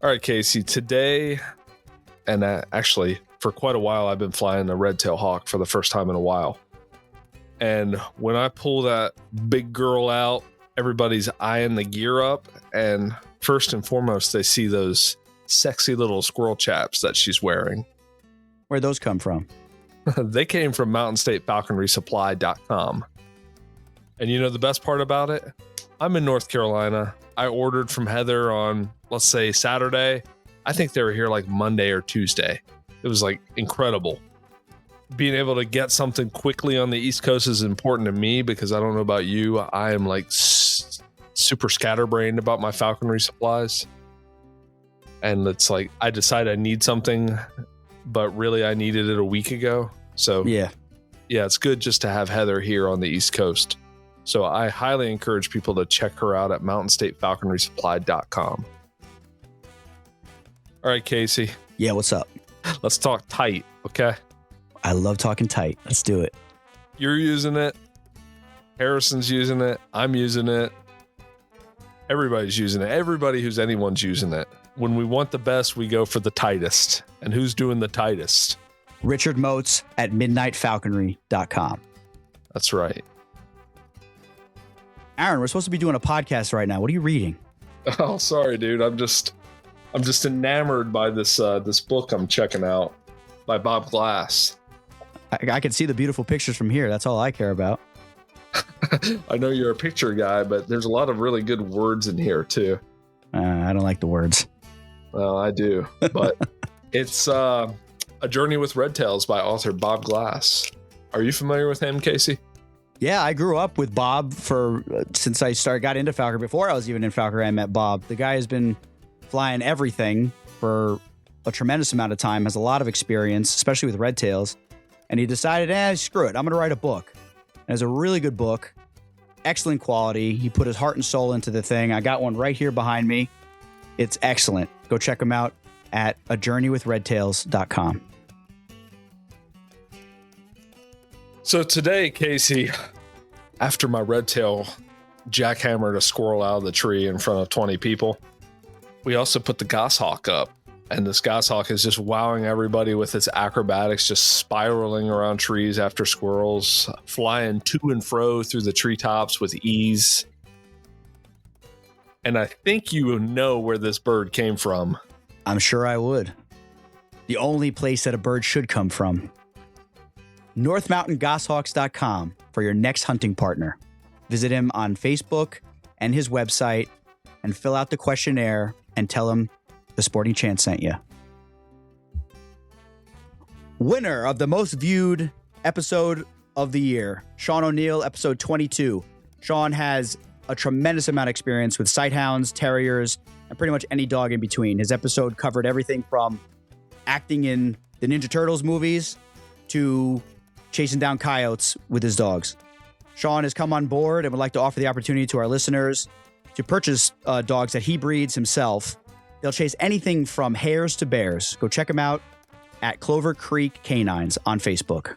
All right, Casey, today, and actually for quite a while, I've been flying a red-tailed hawk for the first time in a while. And when I pull that big girl out, everybody's eyeing the gear up. And first and foremost, they see those sexy little squirrel chaps that she's wearing. Where'd those come from? They came from mountainstatefalconrysupply.com. And you know the best part about it? I'm in North Carolina. I ordered from Heather on, let's say, Saturday. I think they were here like Monday or Tuesday. It was like incredible. Being able to get something quickly on the East Coast is important to me because I don't know about you. I am like super scatterbrained about my falconry supplies. And it's like I decide I need something, but really I needed it a week ago. So yeah, it's good just to have Heather here on the East Coast. So I highly encourage people to check her out at mountainstatefalconrysupply.com. All right, Casey. Yeah, what's up? Let's talk tight, okay? I love talking tight. Let's do it. You're using it. Harrison's using it. I'm using it. Everybody's using it. Everybody who's anyone's using it. When we want the best, we go for the tightest. And who's doing the tightest? Richard Moats at midnightfalconry.com. That's right. Aaron, we're supposed to be doing a podcast right now. What are you reading? Oh, sorry, dude. I'm just enamored by this book I'm checking out by Bob Glass. I can see the beautiful pictures from here. That's all I care about. I know you're a picture guy, but there's a lot of really good words in here too. I don't like the words. Well, I do, but it's A Journey with Red Tails by author Bob Glass. Are you familiar with him, Casey? Yeah, I grew up with Bob since I got into falconry. Before I was even in falconry, I met Bob. The guy has been flying everything for a tremendous amount of time, has a lot of experience, especially with red tails. And he decided, screw it, I'm going to write a book. And it's a really good book, excellent quality. He put his heart and soul into the thing. I got one right here behind me. It's excellent. Go check him out at ajourneywithredtails.com. So today, Casey, after my red tail jackhammered a squirrel out of the tree in front of 20 people, we also put the goshawk up. And this goshawk is just wowing everybody with its acrobatics, just spiraling around trees after squirrels, flying to and fro through the treetops with ease. And I think you know where this bird came from. I'm sure I would. The only place that a bird should come from. NorthMountainGoshawks.com for your next hunting partner. Visit him on Facebook and his website and fill out the questionnaire and tell him the Sporting Chance sent you. Winner of the most viewed episode of the year, Sean O'Neill, episode 22. Sean has a tremendous amount of experience with sighthounds, terriers, and pretty much any dog in between. His episode covered everything from acting in the Ninja Turtles movies to chasing down coyotes with his dogs. Sean has come on board and would like to offer the opportunity to our listeners to purchase dogs that he breeds himself. They'll chase anything from hares to bears. Go check him out at Clover Creek Canines on Facebook.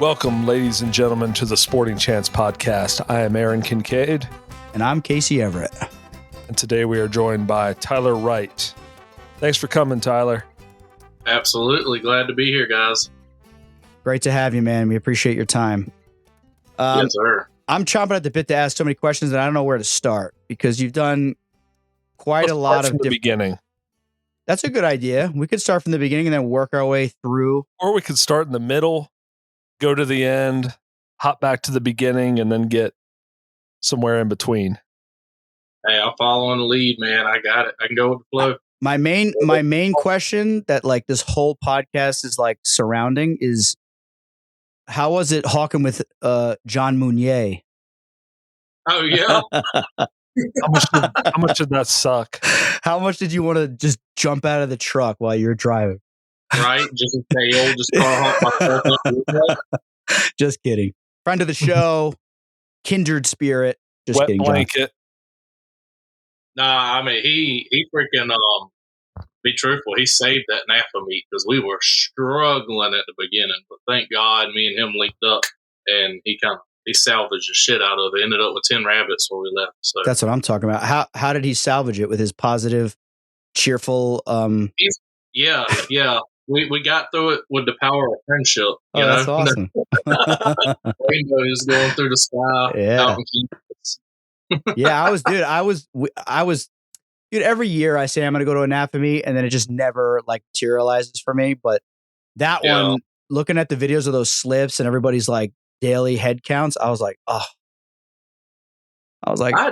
Welcome, ladies and gentlemen, to the Sporting Chance podcast. I am Aaron Kincaid. And I'm Casey Everett. And today we are joined by Tyler Wright. Thanks for coming, Tyler. Absolutely. Glad to be here, guys. Great to have you, man. We appreciate your time. Yes, sir. I'm chomping at the bit to ask so many questions that I don't know where to start because you've done quite a lot of the beginning. That's a good idea. We could start from the beginning and then work our way through. Or we could start in the middle, go to the end, hop back to the beginning, and then get somewhere in between. Hey, I'll follow on the lead, man. I got it. I can go with the flow. My main question that like this whole podcast is like surrounding is how was it hawking with John Mounier? Oh yeah. How much did that suck? How much did you want to just jump out of the truck while you're driving? Right, just a tail, just car hop. Just kidding. Friend of the show, kindred spirit. Just Wet kidding, blanket. Nah, I mean he freaking be truthful, he saved that NAFA meet because we were struggling at the beginning. But thank God, me and him linked up, and he salvaged the shit out of it. Ended up with 10 rabbits where we left. So That's what I'm talking about. How did he salvage it with his positive, cheerful? Yeah. We got through it with the power of friendship. You That's know, awesome. rainbow is going through the sky. Yeah. Out in Kansas. Yeah, I was, dude. Every year I say I'm going to go to a NAFA meet, and then it just never like materializes for me. But that one, looking at the videos of those slips and everybody's like daily head counts, I was like, oh. I was like, I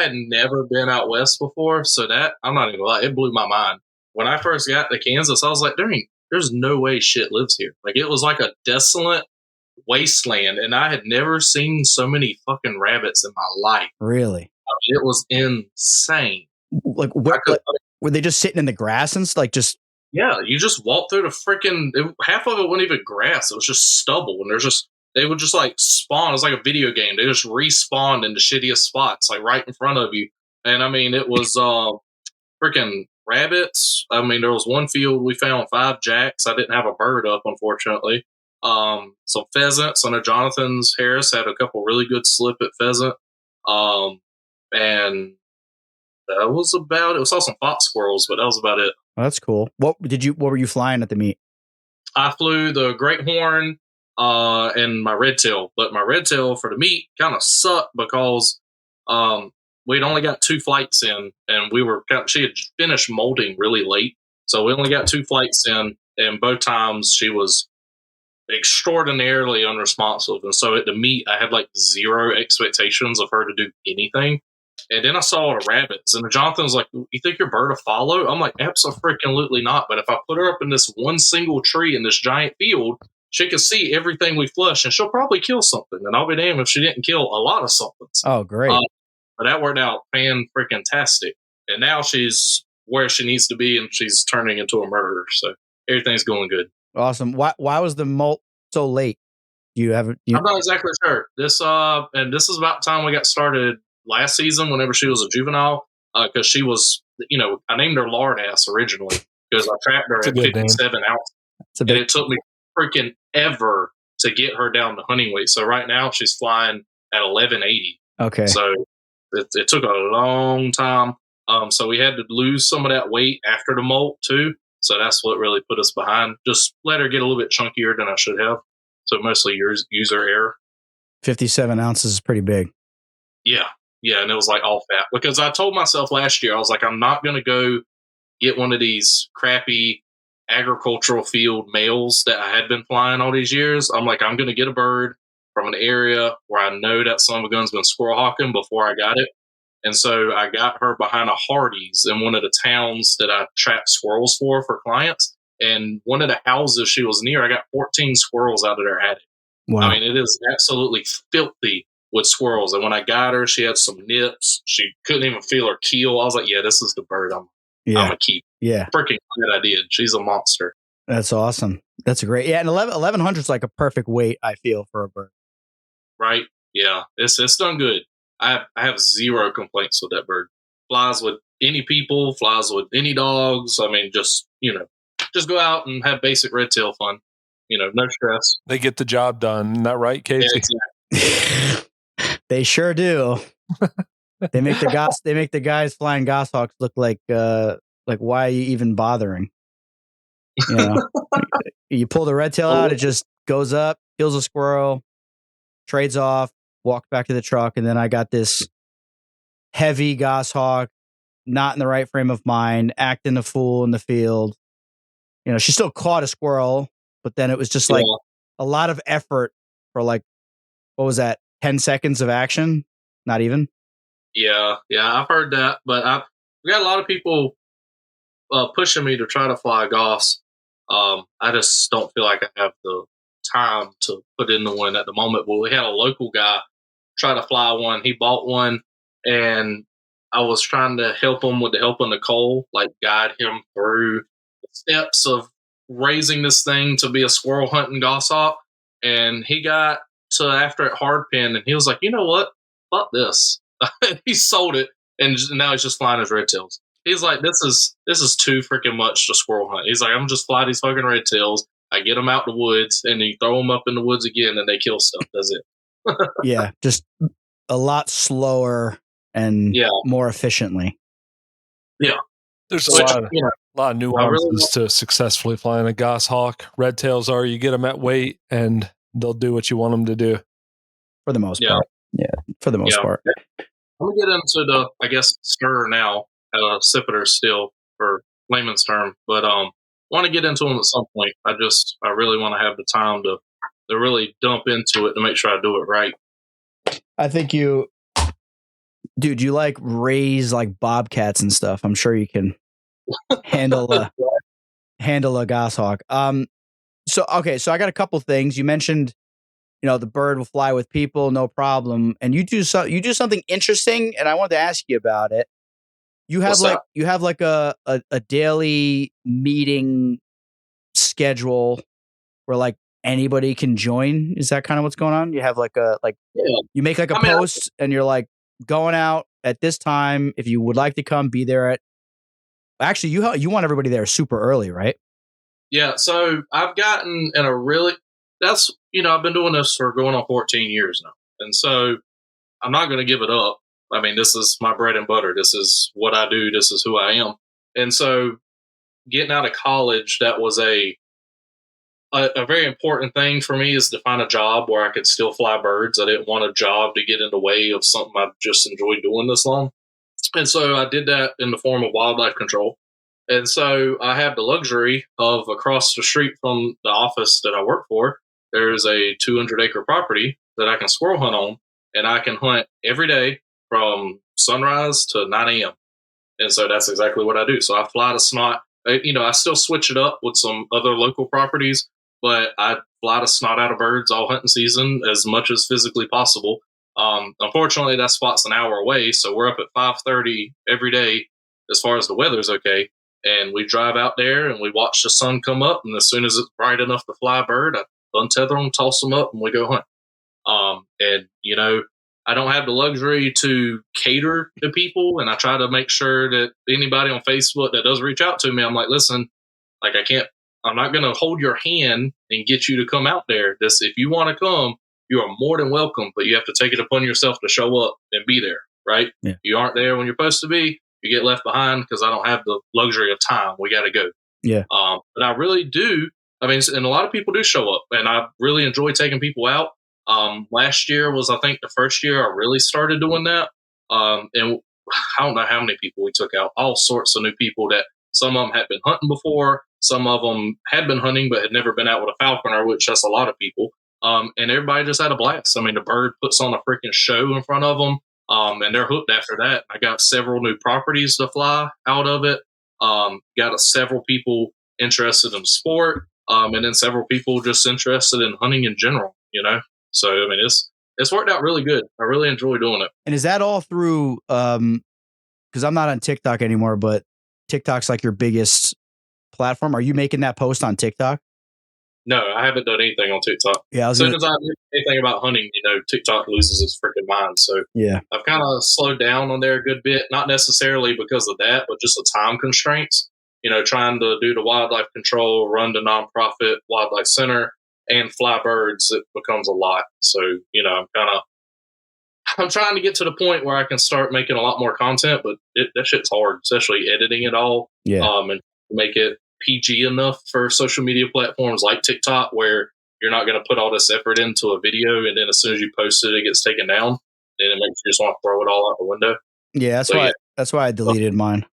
had never been out west before, so that I'm not even gonna lie, it blew my mind. When I first got to Kansas, I was like, there's no way shit lives here. Like it was like a desolate wasteland, and I had never seen so many fucking rabbits in my life. really? I mean, it was insane. Like, were they just sitting in the grass and like just? Yeah, you just walk through the freaking. Half of it wasn't even grass; it was just stubble, and they would just like spawn. It's like a video game. They just respawned in the shittiest spots, like right in front of you. And I mean, it was freaking rabbits. I mean, there was one field we found 5 jacks. I didn't have a bird up, unfortunately. Some pheasants. I know Jonathan's Harris had a couple really good slip at pheasant. And that was about it. We saw some fox squirrels, but that was about it. Oh, that's cool. What were you flying at the meet? I flew the great horn and my red tail, but my red tail for the meet kind of sucked because we'd only got 2 flights in, and she had finished molding really late, so we only got 2 flights in, and both times she was extraordinarily unresponsive. And so at the meet, I had like 0 expectations of her to do anything. And then I saw the rabbits, and Jonathan was like, "You think your bird will follow?" I'm like, "Absolutely not." But if I put her up in this one single tree in this giant field, she can see everything we flush, and she'll probably kill something. And I'll be damned if she didn't kill a lot of something. Oh, great! But that worked out fan-freaking-tastic. And now she's where she needs to be, and she's turning into a murderer. So everything's going good. Awesome. Why was the molt so late? I'm not exactly sure. This is about the time we got started last season, whenever she was a juvenile, because she was, I named her Lard Ass originally because I trapped her at 57 ounces. And it took me freaking ever to get her down to hunting weight. So right now she's flying at 1180. Okay. So it took a long time. So we had to lose some of that weight after the molt too. So that's what really put us behind. Just let her get a little bit chunkier than I should have. So mostly user error. 57 ounces is pretty big. Yeah, and it was like all fat. Because I told myself last year, I was like, I'm not going to go get one of these crappy agricultural field males that I had been flying all these years. I'm like, I'm going to get a bird from an area where I know that son of a gun's been squirrel hawking before I got it. And so I got her behind a Hardee's in one of the towns that I trapped squirrels for clients. And one of the houses she was near, I got 14 squirrels out of their attic. Wow. I mean, it is absolutely filthy with squirrels. And when I got her, she had some nips. She couldn't even feel her keel. I was like, yeah, this is the bird I'm going to keep. Yeah. Freaking glad I did. She's a monster. That's awesome. That's great. Yeah, and 1100 is like a perfect weight, I feel, for a bird. Right? Yeah. It's done good. I have 0 complaints with that bird. Flies with any people, flies with any dogs. I mean, just go out and have basic red tail fun. No stress. They get the job done. Isn't that right, Casey? Yeah, exactly. They sure do. They make the guys flying goshawks look like why are you even bothering? You pull the red tail out, it just goes up, kills a squirrel, trades off, walk back to the truck, and then I got this heavy goshawk, not in the right frame of mind, acting a fool in the field. She still caught a squirrel, but then it was just like a lot of effort for like, what was that? 10 seconds of action? Not even. Yeah, I've heard that, but we got a lot of people pushing me to try to fly goss. I just don't feel like I have the time to put in the one at the moment. But we had a local guy try to fly one. He bought one, and I was trying to help him with the help of Nicole, like guide him through the steps of raising this thing to be a squirrel hunting goshawk. And he got to after it hard pinned, and he was like, you know what? Fuck this. He sold it, and now he's just flying his red tails. he's like, this is too freaking much to squirrel hunt. He's like, I'm just fly these fucking red tails. I get them out the woods, and you throw them up in the woods again, and they kill stuff. That's it. Yeah, just a lot slower and Yeah. more efficiently. Yeah. There's Which, a lot of nuances to successfully flying a goshawk. Red tails are you get them at weight, and they'll do what you want them to do. For the most part. Yeah, for the most part. I'm going to get into the, I guess, stir now, accipiter still, for layman's term, but want to get into them at some point. I really want to have the time to really dump into it to make sure I do it right. I think you like raise like bobcats and stuff. I'm sure you can handle a goshawk. So I got a couple things. You mentioned, the bird will fly with people, no problem. And you do something interesting, and I wanted to ask you about it. You have a daily meeting schedule where like anybody can join. Is that kind of what's going on? You have you make like a post and you're like going out at this time. If you would like to come, be there at. Actually, you want everybody there super early, right? Yeah. So I've gotten in a really I've been doing this for going on 14 years now, and so I'm not going to give it up. I mean, this is my bread and butter. This is what I do. This is who I am. And so getting out of college, that was a very important thing for me, is to find a job where I could still fly birds. I didn't want a job to get in the way of something I've just enjoyed doing this long. And so I did that in the form of wildlife control. And so I have the luxury of, across the street from the office that I work for, there's a 200-acre property that I can squirrel hunt on, and I can hunt every day from sunrise to 9 a.m. And so that's exactly what I do. So I fly to Snot. I still switch it up with some other local properties, but I fly to Snot out of birds all hunting season as much as physically possible. Unfortunately, that spot's an hour away, so we're up at 5:30 every day as far as the weather's okay. And we drive out there and we watch the sun come up, and as soon as it's bright enough to fly a bird, I untether them, toss them up, and we go hunt. I don't have the luxury to cater to people, and I try to make sure that anybody on Facebook that does reach out to me, I'm like, listen, like I'm not going to hold your hand and get you to come out there. If you want to come, you are more than welcome, but you have to take it upon yourself to show up and be there, right? Yeah. You aren't there when you're supposed to be, you get left behind because I don't have the luxury of time. We got to go. Yeah. But I really do. I mean, and a lot of people do show up, and I really enjoy taking people out. Last year was, I think, the first year I really started doing that. And I don't know how many people we took out, all sorts of new people that some of them had been hunting before. Some of them had been hunting, but had never been out with a falconer, which that's a lot of people. And everybody just had a blast. I mean, the bird puts on a freaking show in front of them. And they're hooked after that. I got several new properties to fly out of it. Got several people interested in sport. And then several people just interested in hunting in general, So, I mean, it's worked out really good. I really enjoy doing it. And is that all through, because I'm not on TikTok anymore, but TikTok's like your biggest platform. Are you making that post on TikTok? No, I haven't done anything on TikTok. Yeah, as soon as I do anything about hunting, TikTok loses its freaking mind. So yeah, I've kind of slowed down on there a good bit, not necessarily because of that, but just the time constraints. Trying to do the wildlife control, run the nonprofit wildlife center, and fly birds, it becomes a lot. So, I'm trying to get to the point where I can start making a lot more content, but that shit's hard, especially editing it all. Yeah. And make it PG enough for social media platforms like TikTok, where you're not going to put all this effort into a video, and then as soon as you post it, it gets taken down. Then it makes you just want to throw it all out the window. Yeah, that's why I deleted mine.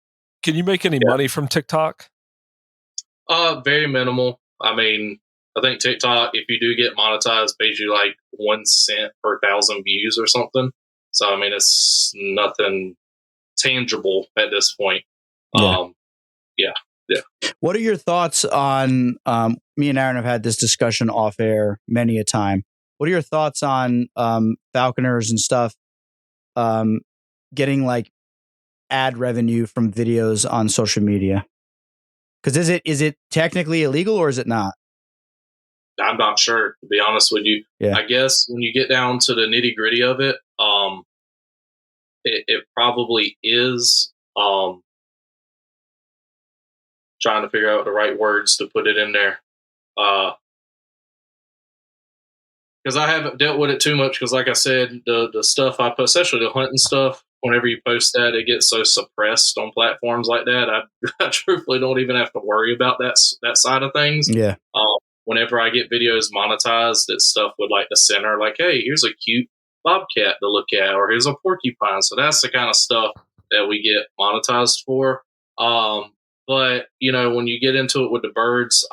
Can you make any money from TikTok? Very minimal. I mean, I think TikTok, if you do get monetized, pays you like 1 cent per 1,000 views or something. So, I mean, it's nothing tangible at this point. Yeah. Yeah. What are your thoughts on, me and Aaron have had this discussion off air many a time. What are your thoughts on falconers and stuff getting like ad revenue from videos on social media? Because is it technically illegal or is it not? I'm not sure, to be honest with you. Yeah. I guess when you get down to the nitty gritty of it, it probably is. trying to figure out the right words to put it in there. Because I haven't dealt with it too much. Because, like I said, the stuff I post, especially the hunting stuff, whenever you post that, it gets so suppressed on platforms like that. I truthfully don't even have to worry about that side of things. Yeah. Whenever I get videos monetized, that stuff would like to center, like, hey, here's a cute bobcat to look at, or here's a porcupine. So that's the kind of stuff that we get monetized for. But when you get into it with the birds,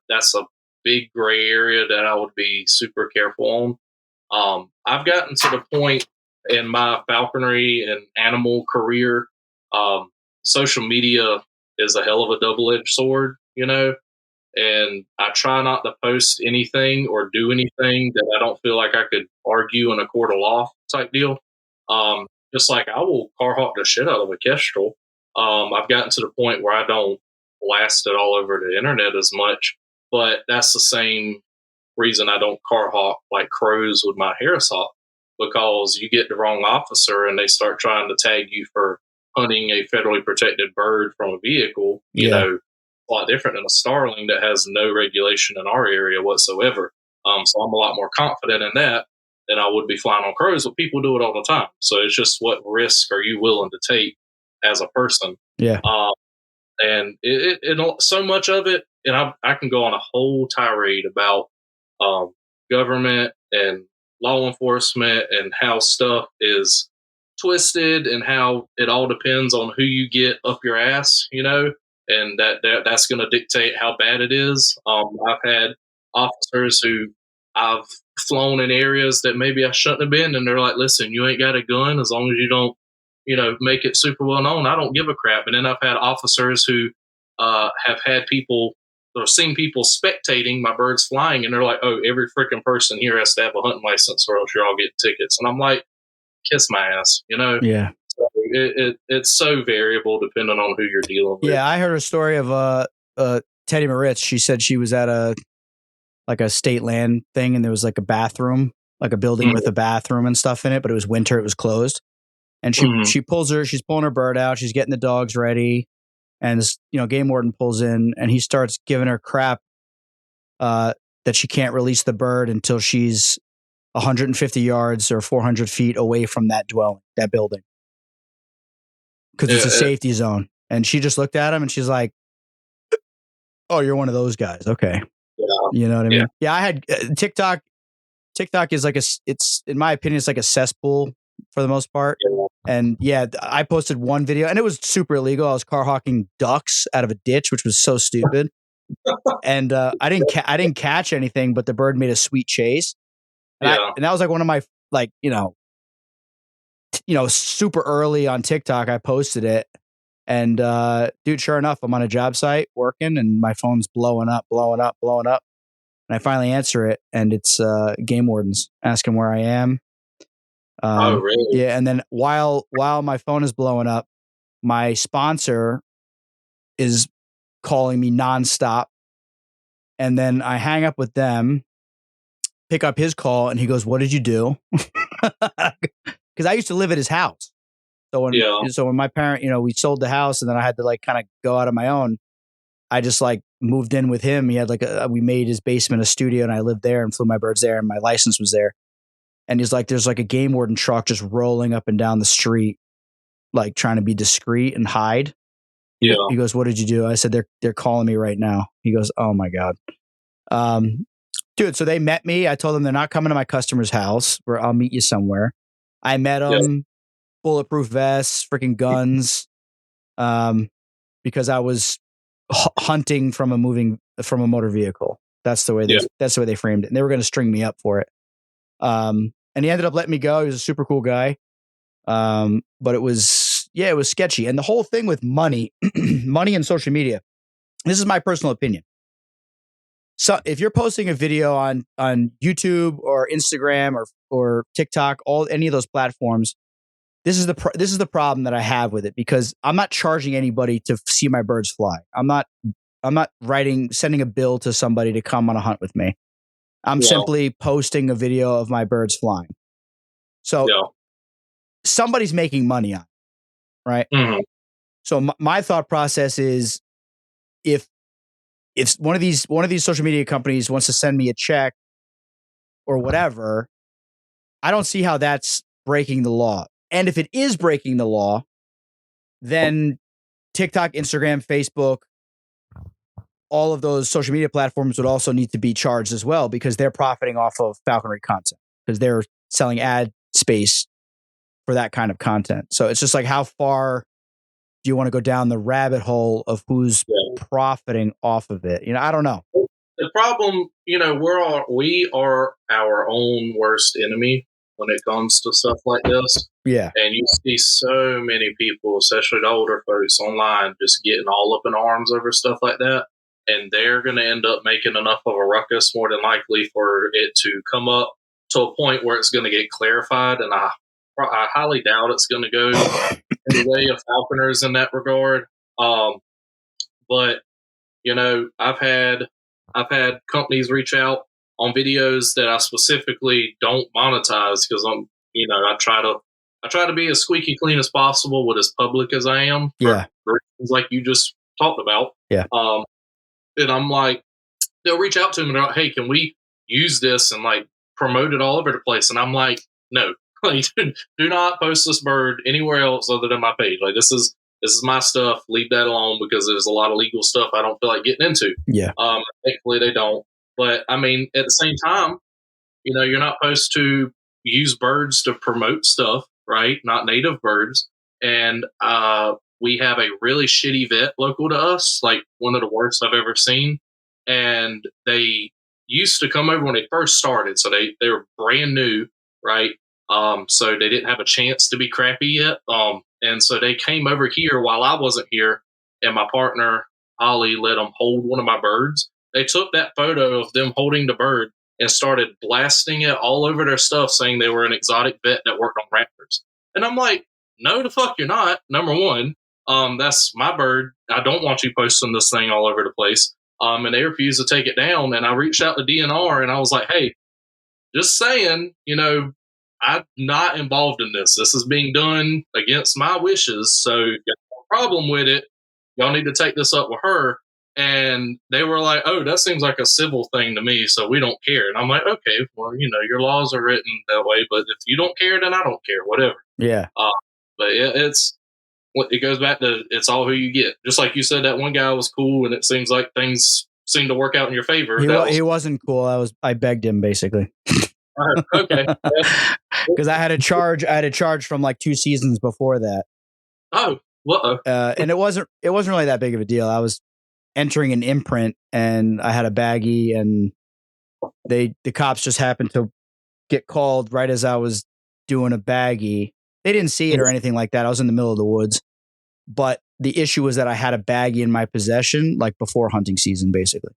that's a big gray area that I would be super careful on. I've gotten to the point in my falconry and animal career, social media is a hell of a double-edged sword, and I try not to post anything or do anything that I don't feel like I could argue in a court of law type deal. Just like I will car hawk the shit out of a kestrel. I've gotten to the point where I don't blast it all over the internet as much, but that's the same reason I don't car hawk like crows with my Harris hawk, because you get the wrong officer and they start trying to tag you for hunting a federally protected bird from a vehicle, a lot different than a starling that has no regulation in our area whatsoever. So I'm a lot more confident in that than I would be flying on crows, but people do it all the time. So it's just, what risk are you willing to take as a person? Yeah. And it so much of it, and I can go on a whole tirade about government and law enforcement and how stuff is twisted and how it all depends on who you get up your ass, and that's going to dictate how bad it is. I've had officers who I've flown in areas that maybe I shouldn't have been, and they're like, listen, you ain't got a gun as long as you don't, make it super well known. I don't give a crap. And then I've had officers who have had people or seen people spectating my birds flying, and they're like, oh, every freaking person here has to have a hunting license or else you're all getting tickets. And I'm like, kiss my ass, Yeah. So it's so variable depending on who you're dealing with. Yeah, I heard a story of Teddy Moritz. She said she was at a state land thing, and there was like a bathroom, like a building with a bathroom and stuff in it, but it was winter, it was closed. And she's pulling her bird out, she's getting the dogs ready, and this game warden pulls in, and he starts giving her crap that she can't release the bird until she's 150 yards or 400 feet away from that building, because it's a safety zone. And she just looked at him and she's like, oh, you're one of those guys. Okay. Yeah. You know what I mean? Yeah. I had TikTok is like it's in my opinion, it's like a cesspool for the most part. Yeah. And I posted one video and it was super illegal. I was car hawking ducks out of a ditch, which was so stupid. And I didn't catch anything, but the bird made a sweet chase. And that was like one of my, like, super early on TikTok, I posted it. And dude, sure enough, I'm on a job site working and my phone's blowing up. And I finally answer it, and it's game wardens asking where I am. Oh, really? Yeah. And then while my phone is blowing up, my sponsor is calling me nonstop. And then I hang up with them, pick up his call, and he goes, "What did you do?" Because I used to live at his house. So when my parent, we sold the house, and then I had to like kind of go out on my own. I just like moved in with him. He had we made his basement a studio, and I lived there and flew my birds there, and my license was there. And he's like, there's like a game warden truck just rolling up and down the street, like trying to be discreet and hide. Yeah. He goes, "What did you do?" I said, "They're calling me right now." He goes, "Oh my God." Dude, so they met me. I told them they're not coming to my customer's house, where I'll meet you somewhere. I met them, bulletproof vests, freaking guns, because I was hunting from a motor vehicle. That's the way they framed it. And they were going to string me up for it. And he ended up letting me go. He was a super cool guy. But it was sketchy. And the whole thing with money and social media, this is my personal opinion. So if you're posting a video on YouTube or Instagram or TikTok, any of those platforms, this is the problem that I have with it, because I'm not charging anybody to see my birds fly. I'm not sending a bill to somebody to come on a hunt with me. I'm simply posting a video of my birds flying. So somebody's making money on it, right? Mm-hmm. So my thought process is, if one of these social media companies wants to send me a check or whatever, I don't see how that's breaking the law. And if it is breaking the law, then TikTok, Instagram, Facebook, all of those social media platforms would also need to be charged as well, because they're profiting off of falconry content, because they're selling ad space for that kind of content. So it's just like, how far do you want to go down the rabbit hole of who's profiting off of it? I don't know. The problem, we are our own worst enemy when it comes to stuff like this. Yeah. And you see so many people, especially the older folks online, just getting all up in arms over stuff like that. And they're going to end up making enough of a ruckus, more than likely, for it to come up to a point where it's going to get clarified. And I highly doubt it's going to go in the way of falconers in that regard. But I've had companies reach out on videos that I specifically don't monetize, because I try to be as squeaky clean as possible with as public as I am. Yeah. For reasons like you just talked about. Yeah. And I'm like, they'll reach out to me and they're like, hey, can we use this and like promote it all over the place? And I'm like, no, like, do not post this bird anywhere else other than my page. Like, this is my stuff. Leave that alone, because there's a lot of legal stuff I don't feel like getting into. Yeah. Thankfully they don't. But I mean, at the same time, you're not supposed to use birds to promote stuff, right? Not native birds. And we have a really shitty vet local to us, like one of the worst I've ever seen. And they used to come over when they first started. So they were brand new, right? So they didn't have a chance to be crappy yet. And so they came over here while I wasn't here, and my partner, Holly, let them hold one of my birds. They took that photo of them holding the bird and started blasting it all over their stuff, saying they were an exotic vet that worked on raptors. And I'm like, no, the fuck you're not. Number one, that's my bird. I don't want you posting this thing all over the place. And they refused to take it down. And I reached out to DNR and I was like, hey, just saying, I'm not involved in this. This is being done against my wishes. So if you have a problem with it, y'all need to take this up with her. And they were like, oh, that seems like a civil thing to me, so we don't care. And I'm like, okay, well, your laws are written that way, but if you don't care, then I don't care, whatever. Yeah. But it goes back to, it's all who you get. Just like you said, that one guy was cool, and it seems like things seem to work out in your favor. He wasn't cool. I begged him, basically. Okay. Because I had a charge from like 2 seasons before that. Oh, what? And it wasn't really that big of a deal. I was entering an imprint and I had a baggie, and the cops just happened to get called right as I was doing a baggie. They didn't see it or anything like that. I was in the middle of the woods, but the issue was that I had a baggie in my possession, like before hunting season, basically.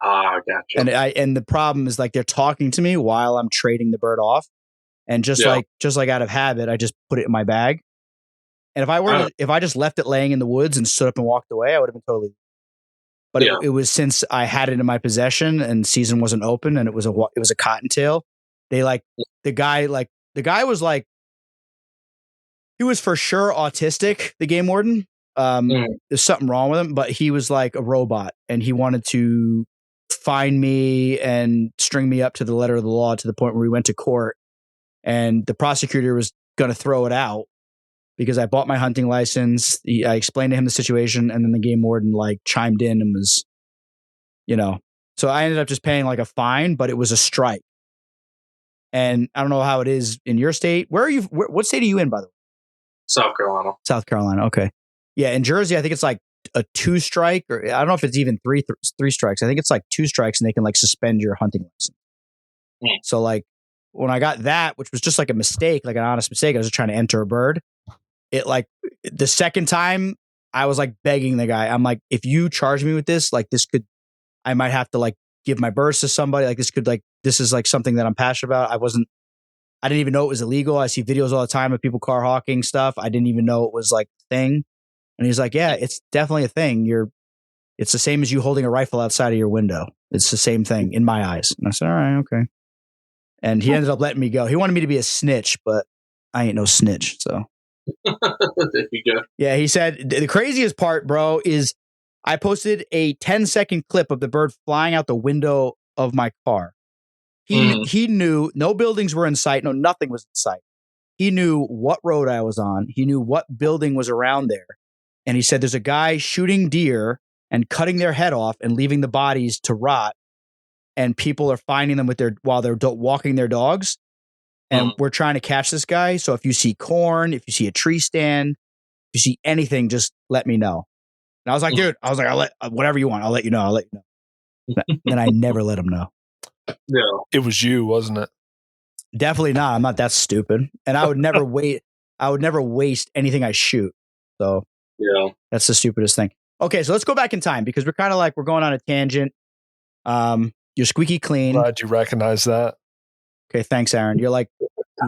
Gotcha. And the problem is, like, they're talking to me while I'm trading the bird off, and just like out of habit, I just put it in my bag. And if I just left it laying in the woods and stood up and walked away, I would have been totally. But it was, since I had it in my possession and season wasn't open, and it was a cottontail. The guy was like, he was for sure autistic, the game warden. There's something wrong with him, but he was like a robot, and he wanted to fine me and string me up to the letter of the law, to the point where we went to court, and the prosecutor was going to throw it out because I bought my hunting license. I explained to him the situation, and then the game warden like chimed in and was, so I ended up just paying like a fine, but it was a strike. And I don't know how it is in your state. Where are you? What state are you in, by the way? South Carolina. South Carolina. Okay. Yeah. In Jersey, I think it's like a 2 strike, or I don't know if it's even three strikes. I think it's like 2 strikes, and they can like suspend your hunting license. So like when I got that, which was just like a mistake, like an honest mistake, I was just trying to enter a bird. It like the second time I was like begging the guy, I'm like, if you charge me with this, like I might have to like give my birds to somebody. Like this is like something that I'm passionate about. I didn't even know it was illegal. I see videos all the time of people car hawking stuff. I didn't even know it was like a thing. And he's like, yeah, it's definitely a thing. It's the same as you holding a rifle outside of your window. It's the same thing in my eyes. And I said, all right, okay. And he ended up letting me go. He wanted me to be a snitch, but I ain't no snitch. So there you go. Yeah, he said the craziest part, bro, is I posted a 10-second clip of the bird flying out the window of my car. He knew no buildings were in sight. No, nothing was in sight. He knew what road I was on. He knew what building was around there. And he said, there's a guy shooting deer and cutting their head off and leaving the bodies to rot. And people are finding them while they're walking their dogs. And we're trying to catch this guy. So if you see corn, if you see a tree stand, if you see anything, just let me know. And I was like, dude, I'll let whatever you want. I'll let you know. Then I never let him know. Yeah. It was you, wasn't it? Definitely not. I'm not that stupid. And I would never waste anything I shoot. So yeah, that's the stupidest thing. Okay, so let's go back in time because we're kind of like we're going on a tangent. You're squeaky clean. Glad you recognize that. Okay, thanks, Aaron. You're like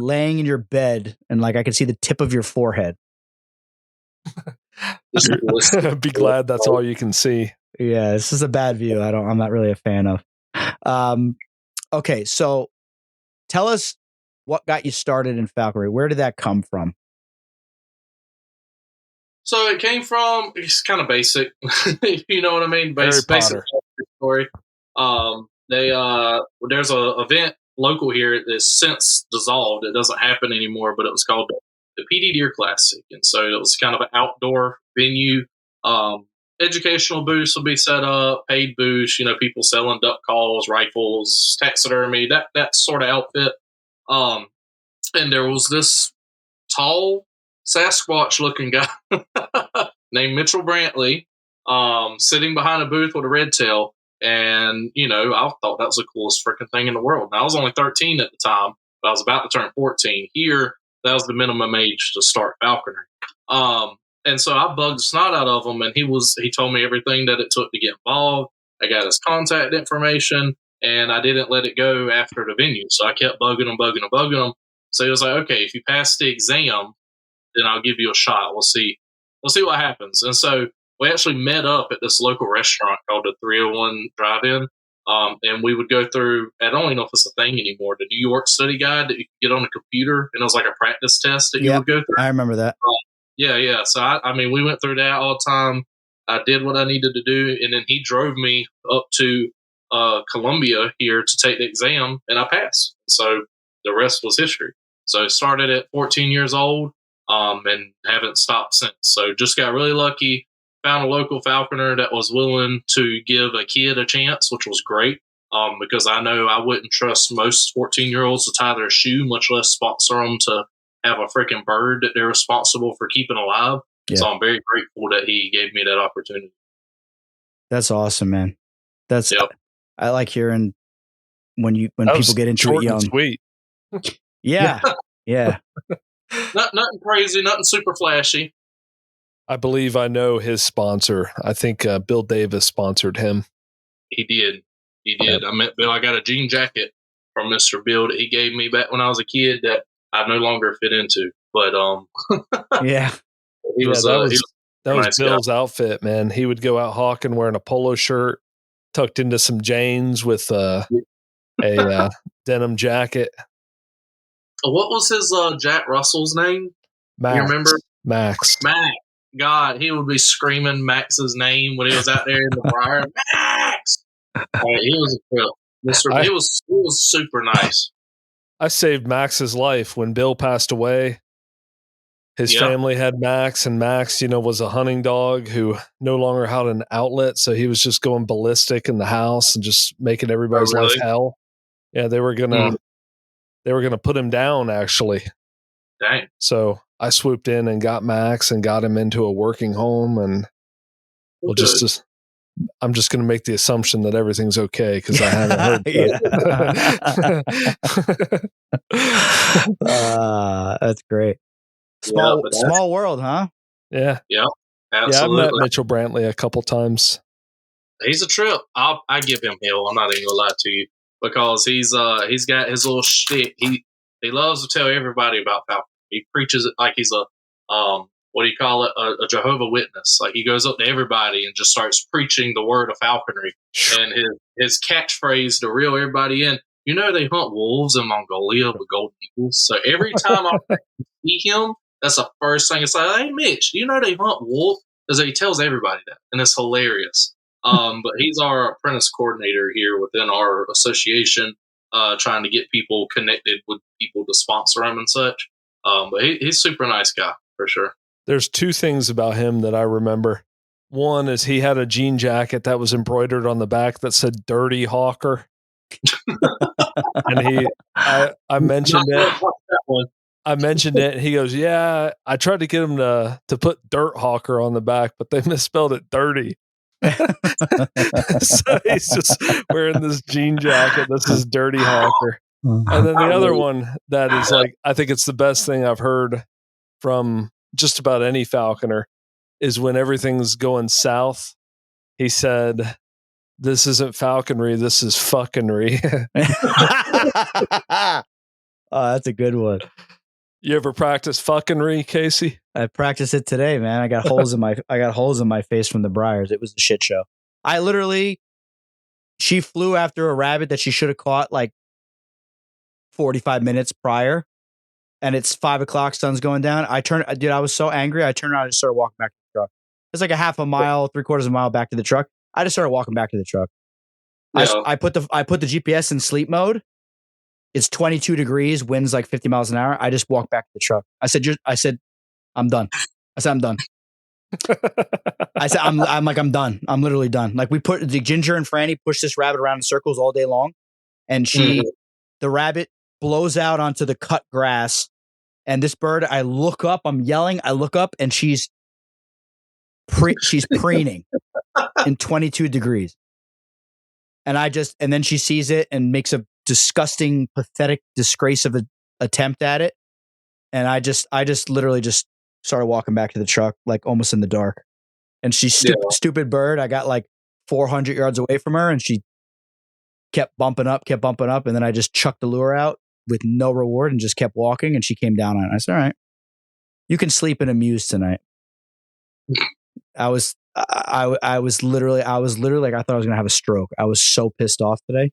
laying in your bed and like I can see the tip of your forehead. Be glad that's all you can see. Yeah, this is a bad view. I'm not really a fan of. Okay, so tell us what got you started in falconry. Where did that come from? So it came from, it's kind of basic, you know what I mean? Basic story. There's a event local here that's since dissolved. It doesn't happen anymore, but it was called the PD Deer Classic. And so it was kind of an outdoor venue. Educational booths will be set up, paid booths, people selling duck calls, rifles, taxidermy, that sort of outfit. And there was this tall Sasquatch looking guy named Mitchell Brantley, sitting behind a booth with a red tail. And, I thought that was the coolest freaking thing in the world. Now, I was only 13 at the time, but I was about to turn 14. Here, that was the minimum age to start falconry. And so I bugged the snot out of him, and he told me everything that it took to get involved. I got his contact information, and I didn't let it go after the venue. So I kept bugging him. So he was like, okay, if you pass the exam, then I'll give you a shot. We'll see what happens. And so we actually met up at this local restaurant called the 301 Drive-In. And we would go through, I don't even know if it's a thing anymore, the New York study guide that you could get on the computer. And it was like a practice test that you would go through. I remember that. Yeah. So, we went through that all the time. I did what I needed to do. And then he drove me up to Columbia here to take the exam, and I passed. So the rest was history. So started at 14 years old. And haven't stopped since. So just got really lucky, found a local falconer that was willing to give a kid a chance, which was great. Because I know I wouldn't trust most 14-year-olds to tie their shoe, much less sponsor them to have a freaking bird that they're responsible for keeping alive. Yeah. So I'm very grateful that he gave me that opportunity. That's awesome, man. I like hearing when people get into it young. Sweet. Yeah. Yeah. Nothing crazy, nothing super flashy. I believe I know his sponsor. I think Bill Davis sponsored him. He did. Yep. I met Bill. I got a jean jacket from Mr. Bill that he gave me back when I was a kid that I no longer fit into. But yeah, that was Bill's outfit, man. He would go out hawking wearing a polo shirt, tucked into some Janes with a denim jacket. What was his Jack Russell's name? Max. You remember? Max. God, he would be screaming Max's name when he was out there in the briar. Max! He was a trip. He was super nice. I saved Max's life when Bill passed away. His family had Max, and Max, was a hunting dog who no longer had an outlet, so he was just going ballistic in the house and just making everybody's life hell. Yeah, they were gonna put him down, actually. Dang. So I swooped in and got Max and got him into a working home, and I'm just going to make the assumption that everything's okay because I haven't heard that. That's great. Small world, huh? Yeah. Yeah. Absolutely. Yeah, I've met Mitchell Brantley a couple times. He's a trip. I give him hell. I'm not even gonna lie to you because he's got his little shtick. He loves to tell everybody about falconry. He preaches it like he's a what do you call it? A Jehovah Witness. Like he goes up to everybody and just starts preaching the word of falconry. And his catchphrase to reel everybody in. They hunt wolves in Mongolia with golden eagles. So every time I see him, that's the first thing. It's like, hey, Mitch, do you know they hunt wolf? is that he tells everybody that, and it's hilarious. But he's our apprentice coordinator here within our association, trying to get people connected with people to sponsor him and such. But he's super nice guy for sure. There's two things about him that I remember. One is he had a jean jacket that was embroidered on the back that said "Dirty Hawker," and I mentioned it. I mentioned it, and he goes, "Yeah, I tried to get him to put Dirt Hawker on the back, but they misspelled it dirty." So he's just wearing this jean jacket. This is Dirty Hawker. And then the other one that is like, I think it's the best thing I've heard from just about any falconer is when everything's going south. He said, "This isn't falconry, this is fuckinry." Oh, that's a good one. You ever practice fuckinry, Casey? I practiced it today, man. I got holes in my face from the briars. It was a shit show. She flew after a rabbit that she should have caught like 45 minutes prior, and it's 5 o'clock. Sun's going down. I was so angry. I turned around and just started walking back to the truck. It's like a half a mile, 3/4 of a mile back to the truck. I just started walking back to the truck. Yeah. I put the GPS in sleep mode. It's 22 degrees, winds like 50 miles an hour. I just walked back to the truck. I said, "I'm done." I said, "I'm done." I said, I'm done. I'm literally done. Like we put the Ginger and Franny push this rabbit around in circles all day long. And the rabbit blows out onto the cut grass. And this bird, I look up, I'm yelling. I look up and she's preening in 22 degrees. And then she sees it and makes a disgusting, pathetic disgrace of an attempt at it. And I just literally just started walking back to the truck, like almost in the dark. And she's stupid bird. I got like 400 yards away from her and she kept bumping up. And then I just chucked the lure out with no reward and just kept walking. And she came down on it. I said, "All right, you can sleep and amuse tonight." I was literally like, I thought I was going to have a stroke. I was so pissed off today.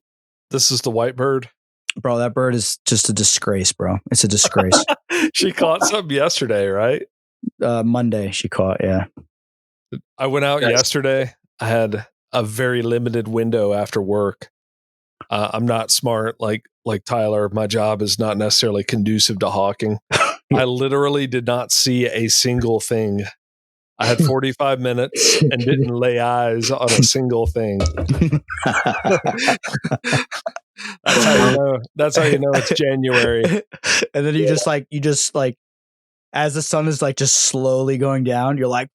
This is the white bird? Bro, that bird is just a disgrace, bro. It's a disgrace. She caught something yesterday, right? Monday she caught, yeah. I went out yesterday. I had a very limited window after work. I'm not smart like Tyler. My job is not necessarily conducive to hawking. I literally did not see a single thing. I had 45 minutes and didn't lay eyes on a single thing. That's how you know it's January. And then you just like as the sun is like just slowly going down, you're like,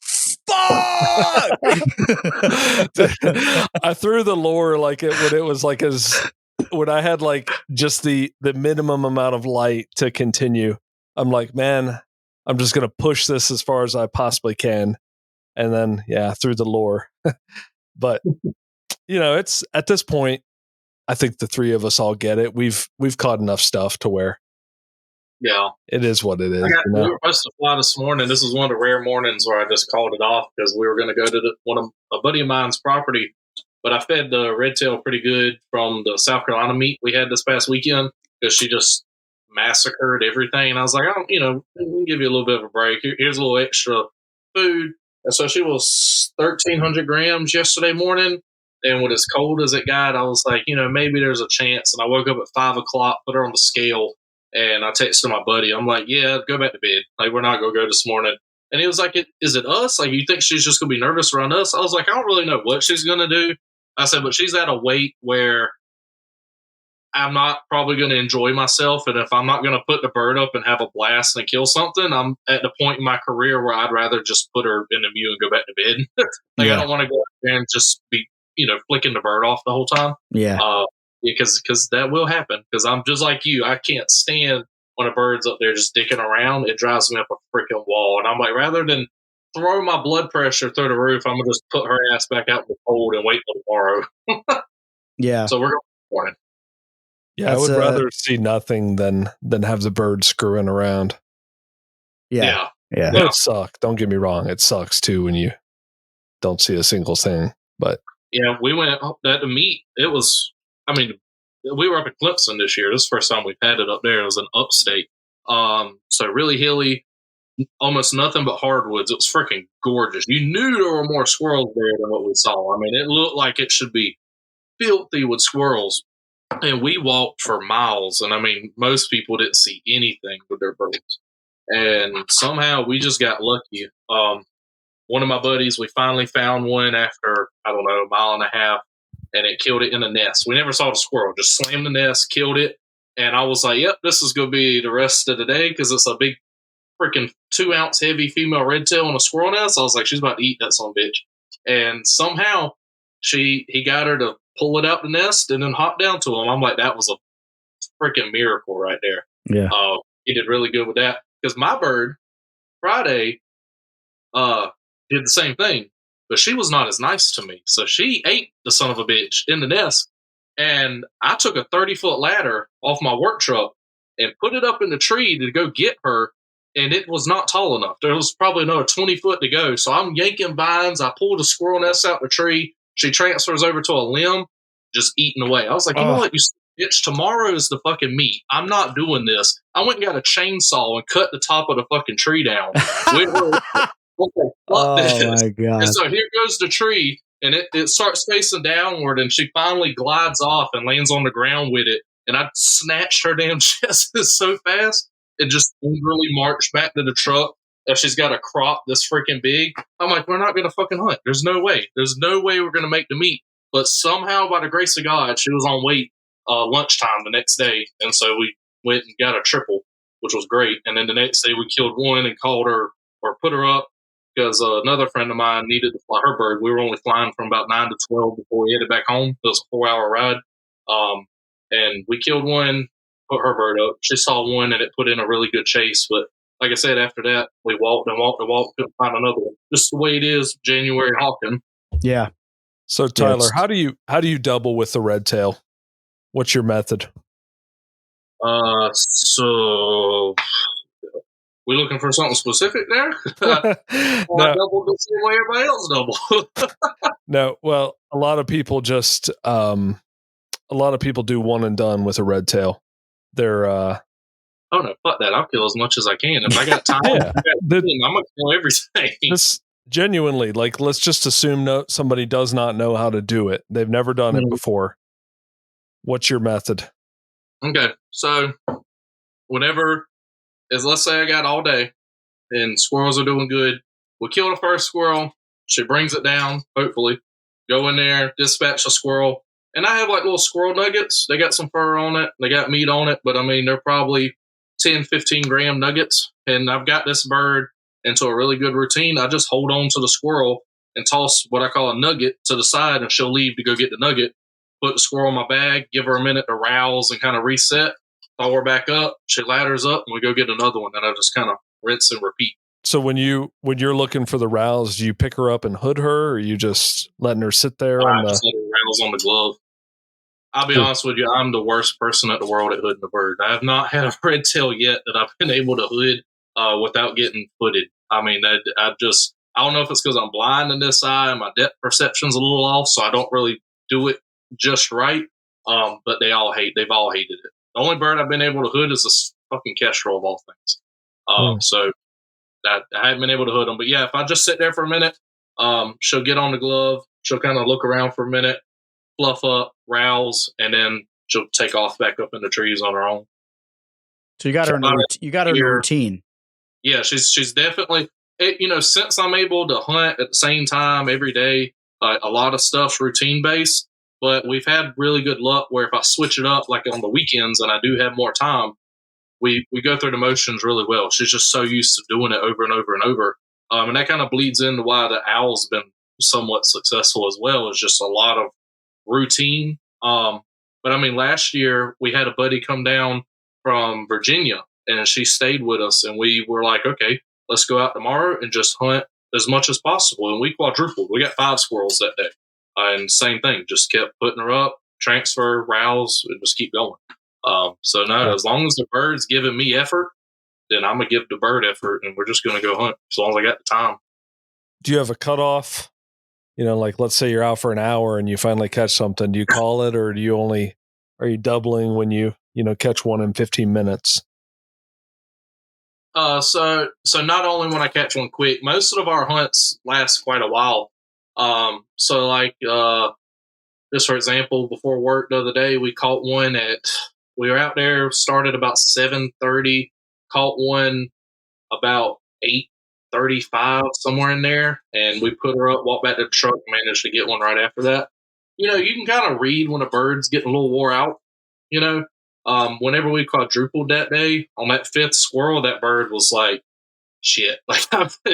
fuck! I threw the lure like when I had like just the minimum amount of light to continue. I'm like, man, I'm just going to push this as far as I possibly can. And then, through the lure. But, it's at this point, I think the three of us all get it. We've caught enough stuff to where it is what it is. We were supposed to fly this morning. This was one of the rare mornings where I just called it off because we were going to go to a buddy of mine's property. But I fed the red tail pretty good from the South Carolina meet we had this past weekend because she just massacred everything. And I was like, we'll give you a little bit of a break. Here's a little extra food. And so she was 1,300 grams yesterday morning. And with as cold as it got, I was like, maybe there's a chance. And I woke up at 5 o'clock, put her on the scale, and I texted my buddy. I'm like, yeah, go back to bed. Like, we're not going to go this morning. And he was like, is it us? Like, you think she's just going to be nervous around us? I was like, I don't really know what she's going to do. I said, but she's at a weight where I'm not probably going to enjoy myself. And if I'm not going to put the bird up and have a blast and kill something, I'm at the point in my career where I'd rather just put her in the mew and go back to bed. I don't want to go out there and just be, flicking the bird off the whole time. Yeah. Because that will happen. Because I'm just like you. I can't stand when a bird's up there just dicking around. It drives me up a freaking wall. And I'm like, rather than throw my blood pressure through the roof, I'm going to just put her ass back out in the cold and wait till tomorrow. Yeah. So we're going morning. Yeah, I would rather see nothing than have the bird screwing around. Yeah. It sucks. Don't get me wrong. It sucks too when you don't see a single thing. But we went at the meet. It was, we were up in Clemson this year. This is the first time we've had it up there. It was in upstate. So really hilly. almost nothing but hardwoods. It was freaking gorgeous. You knew there were more squirrels there than what we saw. I mean, it looked like it should be filthy with squirrels. And we walked for miles. And I mean, most people didn't see anything with their birds. And somehow we just got lucky. One of my buddies, we finally found one after, I don't know, a mile and a half, and it killed it in a nest. We never saw the squirrel, just slammed the nest, killed it. And I was like, yep, this is going to be the rest of the day because it's a big freaking 2-ounce heavy female red tail on a squirrel nest. I was like, she's about to eat that son of a bitch. And somehow he got her to pull it out the nest and then hop down to him. I'm like, that was a freaking miracle right there. Yeah. He did really good with that because my bird Friday did the same thing, but she was not as nice to me. So she ate the son of a bitch in the nest, and I took a 30-foot ladder off my work truck and put it up in the tree to go get her, and it was not tall enough. There was probably another 20 foot to go. So I'm yanking vines. I pulled a squirrel nest out the tree. She transfers over to a limb, just eating away. I was like, you know what, you bitch, tomorrow is the fucking meet. I'm not doing this. I went and got a chainsaw and cut the top of the fucking tree down. Okay, my God. And so here goes the tree, and it starts facing downward, and she finally glides off and lands on the ground with it. And I snatched her damn chest so fast, it just angrily marched back to the truck. If she's got a crop this freaking big, I'm like, we're not going to fucking hunt. There's no way. There's no way we're going to make the meet. But somehow, by the grace of God, she was on weight lunchtime the next day. And so we went and got a triple, which was great. And then the next day, we killed one and called her or put her up because another friend of mine needed to fly her bird. We were only flying from about 9 to 12 before we headed back home. It was a 4-hour ride. And we killed one, put her bird up. She saw one, and it put in a really good chase. But like I said, after that, we walked and walked and walked, couldn't find another one. Just the way it is, January hawking. Yeah. So Tyler, how do you double with the red tail? What's your method? So we looking for something specific there? I double the same way everybody else double. No, well, a lot of people just do one and done with a red tail. They're oh no, fuck that! I'll kill as much as I can if I got time. I'm gonna kill everything. This genuinely, like, let's just assume somebody does not know how to do it. They've never done it before. What's your method? Okay, so whenever let's say I got all day and squirrels are doing good, we kill the first squirrel. She brings it down. Hopefully, go in there, dispatch a squirrel. And I have like little squirrel nuggets. They got some fur on it. They got meat on it. But I mean, they're probably 10, 15 gram nuggets. And I've got this bird into a really good routine. I just hold on to the squirrel and toss what I call a nugget to the side, and she'll leave to go get the nugget. Put the squirrel in my bag, give her a minute to rouse and kind of reset. Throw her back up. She ladders up, and we go get another one. And I just kind of rinse and repeat. So when you're looking for the rouse, do you pick her up and hood her, or are you just letting her sit there? I just let her rouse on the glove. I'll be honest with you, I'm the worst person in the world at hooding a bird. I have not had a red tail yet that I've been able to hood without getting hooded. I mean, I don't know if it's because I'm blind in this eye and my depth perception's a little off, so I don't really do it just right. But they've all hated it. The only bird I've been able to hood is this fucking kestrel of all things. So I haven't been able to hood them. But yeah, if I just sit there for a minute, she'll get on the glove. She'll kind of look around for a minute, fluff up, rouse, and then she'll take off back up in the trees on her own. So you got her in a routine. Yeah, she's definitely, since I'm able to hunt at the same time every day, a lot of stuff's routine based, but we've had really good luck where if I switch it up, like on the weekends and I do have more time, we go through the motions really well. She's just so used to doing it over and over and over. And that kind of bleeds into why the owl's been somewhat successful as well, is just a lot of routine. But I mean, last year we had a buddy come down from Virginia and she stayed with us, and we were like, okay, let's go out tomorrow and just hunt as much as possible. And we quadrupled. We got 5 squirrels that day. And same thing, just kept putting her up, transfer, rouse, and just keep going. As long as the bird's giving me effort, then I'm going to give the bird effort, and we're just going to go hunt as long as I got the time. Do you have a cutoff? Like let's say you're out for an hour and you finally catch something. Do you call it, or are you doubling when you catch one in 15 minutes? So not only when I catch one quick, most of our hunts last quite a while. So like just for example, before work the other day, we caught one we were out there, started about 7:30, caught one about 8:35, somewhere in there, and we put her up, walked back to the truck, and managed to get one right after that. You can kind of read when a bird's getting a little wore out. You know, whenever we quadrupled that day on that fifth squirrel, that bird was like, shit, like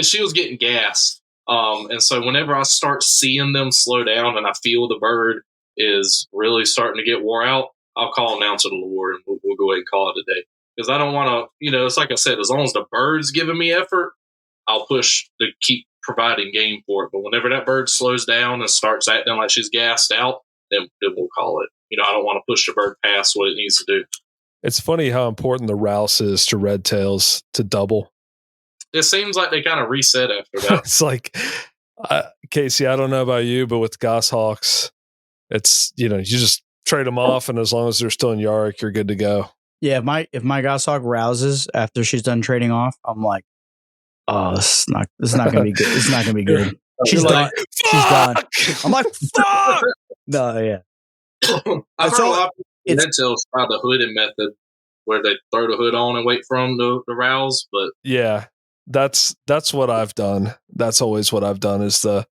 she was getting gassed. And so whenever I start seeing them slow down and I feel the bird is really starting to get wore out, I'll call them down to the lure and we'll go ahead and call it a day. Because I don't want to, it's like I said, as long as the bird's giving me effort, I'll push to keep providing game for it. But whenever that bird slows down and starts acting like she's gassed out, then we'll call it. I don't want to push the bird past what it needs to do. It's funny how important the rouse is to red tails to double. It seems like they kind of reset after that. It's like, Casey, I don't know about you, but with goshawks, it's, you just trade them off, and as long as they're still in Yarrick, you're good to go. Yeah, if my goshawk rouses after she's done trading off, I'm like, oh, this is not gonna be good. It's not gonna be good. She's done. Like, she's done. I'm like, fuck. No, yeah. I've heard a lot of people red tails try the hooded method, where they throw the hood on and wait for them to rouse. But yeah, that's what I've done. That's always what I've done, is to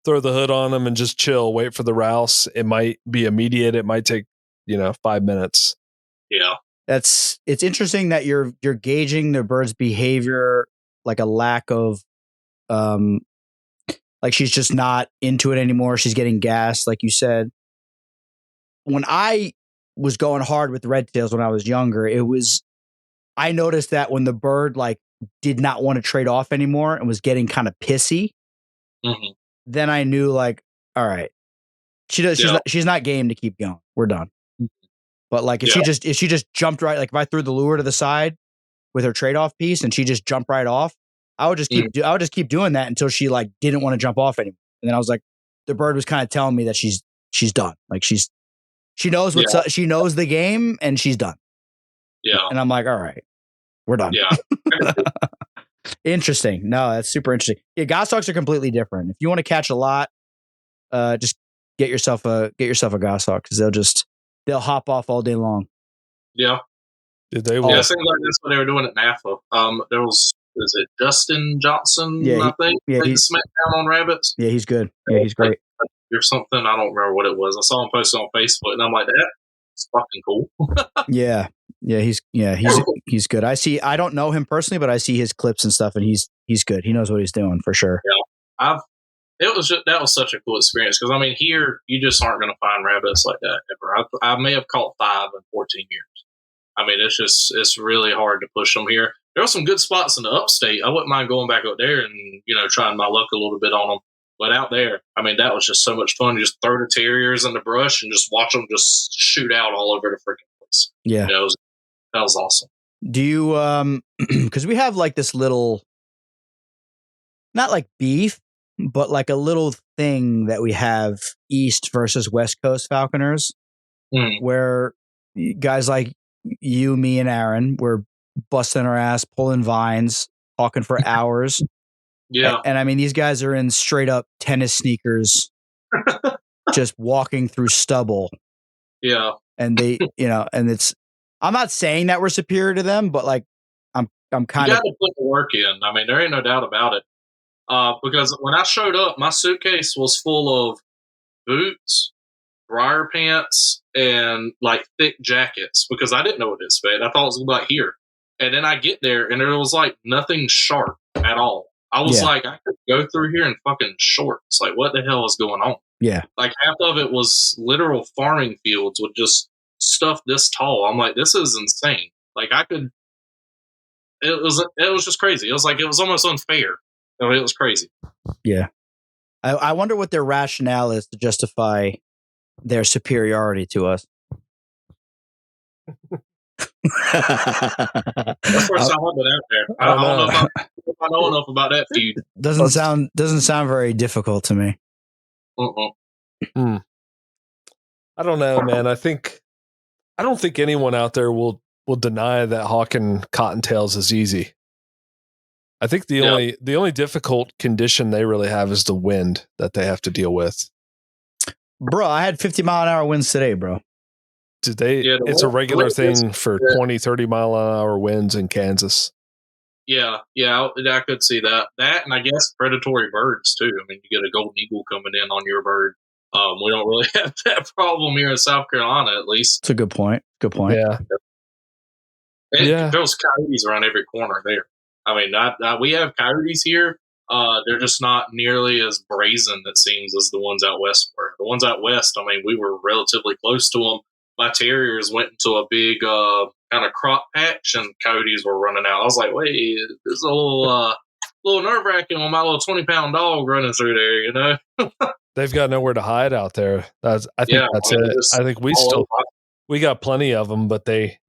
throw the hood on them and just chill, wait for the rouse. It might be immediate. It might take 5 minutes. Yeah, it's interesting that you're gauging the bird's behavior, like a lack of like she's just not into it anymore. She's getting gassed, like you said. When I was going hard with red tails when I was younger, I noticed that when the bird like did not want to trade off anymore and was getting kind of pissy, then I knew, like, all right, she's not game to keep going. We're done. But like if she just jumped right, like if I threw the lure to the side with her trade off piece and she just jumped right off, I would just keep doing that until she like didn't want to jump off anymore. And then I was like, the bird was kind of telling me that she's done. Like she knows she knows the game and she's done. Yeah. And I'm like, all right, we're done. Yeah. Interesting. No, that's super interesting. Yeah, goshawks are completely different. If you want to catch a lot, just get yourself a goshawk, because they'll hop off all day long. Yeah. They will. Yeah, it seems like that's what they were doing at NAFA. There was, is it Justin Johnson? I think. Yeah, he's Smackdown on rabbits. Yeah, he's good. Yeah, he's great. Or something. I don't remember what it was. I saw him posted on Facebook, and I'm like, that's fucking cool. Yeah, he's good. I don't know him personally, but I see his clips and stuff, and he's good. He knows what he's doing for sure. Yeah, that was such a cool experience, because I mean, here you just aren't going to find rabbits like that ever. I may have caught 5 in 14 years. I mean, it's really hard to push them here. There are some good spots in the upstate. I wouldn't mind going back up there and trying my luck a little bit on them. But out there, I mean, that was just so much fun. You just throw the terriers in the brush and just watch them just shoot out all over the freaking place. Yeah, that was awesome. Do you because we have like this little, not like beef, but like a little thing that we have East versus West Coast falconers, where guys like you, me, and Aaron, we're busting our ass, pulling vines, talking for hours. Yeah. And I mean, these guys are in straight up tennis sneakers, just walking through stubble. Yeah. And they, and I'm not saying that we're superior to them, but like, I'm kind of. You got to put the work in. I mean, there ain't no doubt about it. Because when I showed up, my suitcase was full of boots, briar pants, and like thick jackets, because I didn't know what to expect. I thought it was like here. And then I get there and there was like nothing sharp at all. I was like, I could go through here in fucking shorts. Like, what the hell is going on? Yeah. Like, half of it was literal farming fields with just stuff this tall. I'm like, this is insane. Like, it was just crazy. It was like, it was almost unfair. I mean, it was crazy. Yeah. I wonder what their rationale is to justify their superiority to us. That's first time I've been out there. I don't know if I know enough about that feud. Doesn't sound very difficult to me. I don't know, man. I don't think anyone out there will deny that hawking cottontails is easy. I think the only difficult condition they really have is the wind that they have to deal with. Bro, I had 50-mile-an-hour winds today, bro. Did they? Yeah, it's a regular thing for 20, 30-mile-an-hour winds in Kansas. Yeah, I could see that. That, and I guess predatory birds too. I mean, you get a golden eagle coming in on your bird. We don't really have that problem here in South Carolina, at least. It's a good point. Good point. Yeah. There's coyotes around every corner there. I mean, we have coyotes here. They're just not nearly as brazen, it seems, as the ones out west were. The ones out west, I mean, we were relatively close to them. My terriers went into a big kind of crop patch, and coyotes were running out. I was like, wait, there's a little nerve-wracking with my little 20-pound dog running through there, you know? They've got nowhere to hide out there. I think that's it. I think we got plenty of them, but they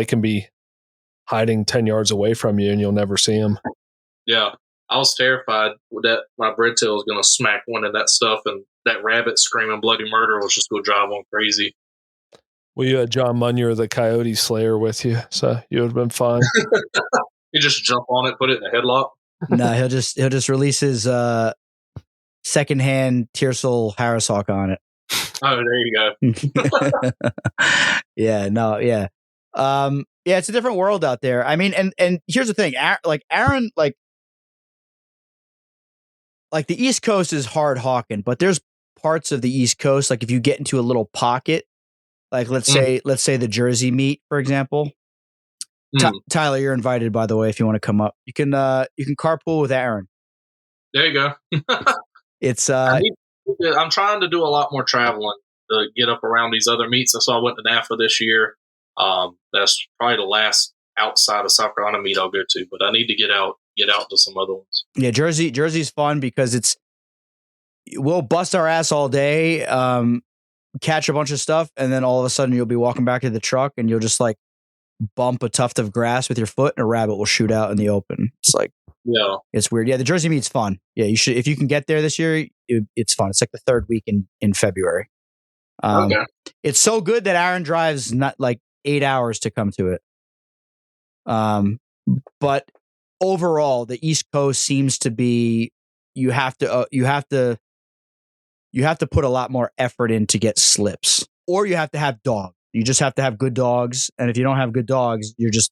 can be hiding 10 yards away from you and you'll never see them. Yeah. I was terrified that my bread tail was going to smack one of that stuff, and that rabbit screaming bloody murder was just going to drive one crazy. Well, you had John Munyer, the coyote slayer, with you, so you would have been fine. You just jump on it, put it in a headlock. No, he'll just release his secondhand Tiercel Harris Hawk on it. Oh, there you go. Yeah, it's a different world out there. I mean, and here's the thing, Aaron, like the East Coast is hard hawking, but there's parts of the East Coast, like if you get into a little pocket, like let's say the Jersey meet, for example. Tyler, you're invited, by the way, if you want to come up. You can carpool with Aaron. There you go. It's I'm trying to do a lot more traveling to get up around these other meets. So I went to NAFA this year. That's probably the last outside of South Carolina meet I'll go to, but I need to get out to some other ones. Yeah, Jersey's fun because we'll bust our ass all day, catch a bunch of stuff, and then all of a sudden you'll be walking back to the truck and you'll just like bump a tuft of grass with your foot and a rabbit will shoot out in the open. It's like, yeah, it's weird. Yeah, the Jersey meet's fun. Yeah, you should, if you can get there this year, it's fun. It's like the third week in February. Okay. It's so good that Aaron drives not like 8 hours to come to it. But overall, the East Coast seems to be, you have to put a lot more effort in to get slips, or you have to have dogs. You just have to have good dogs. And if you don't have good dogs, you just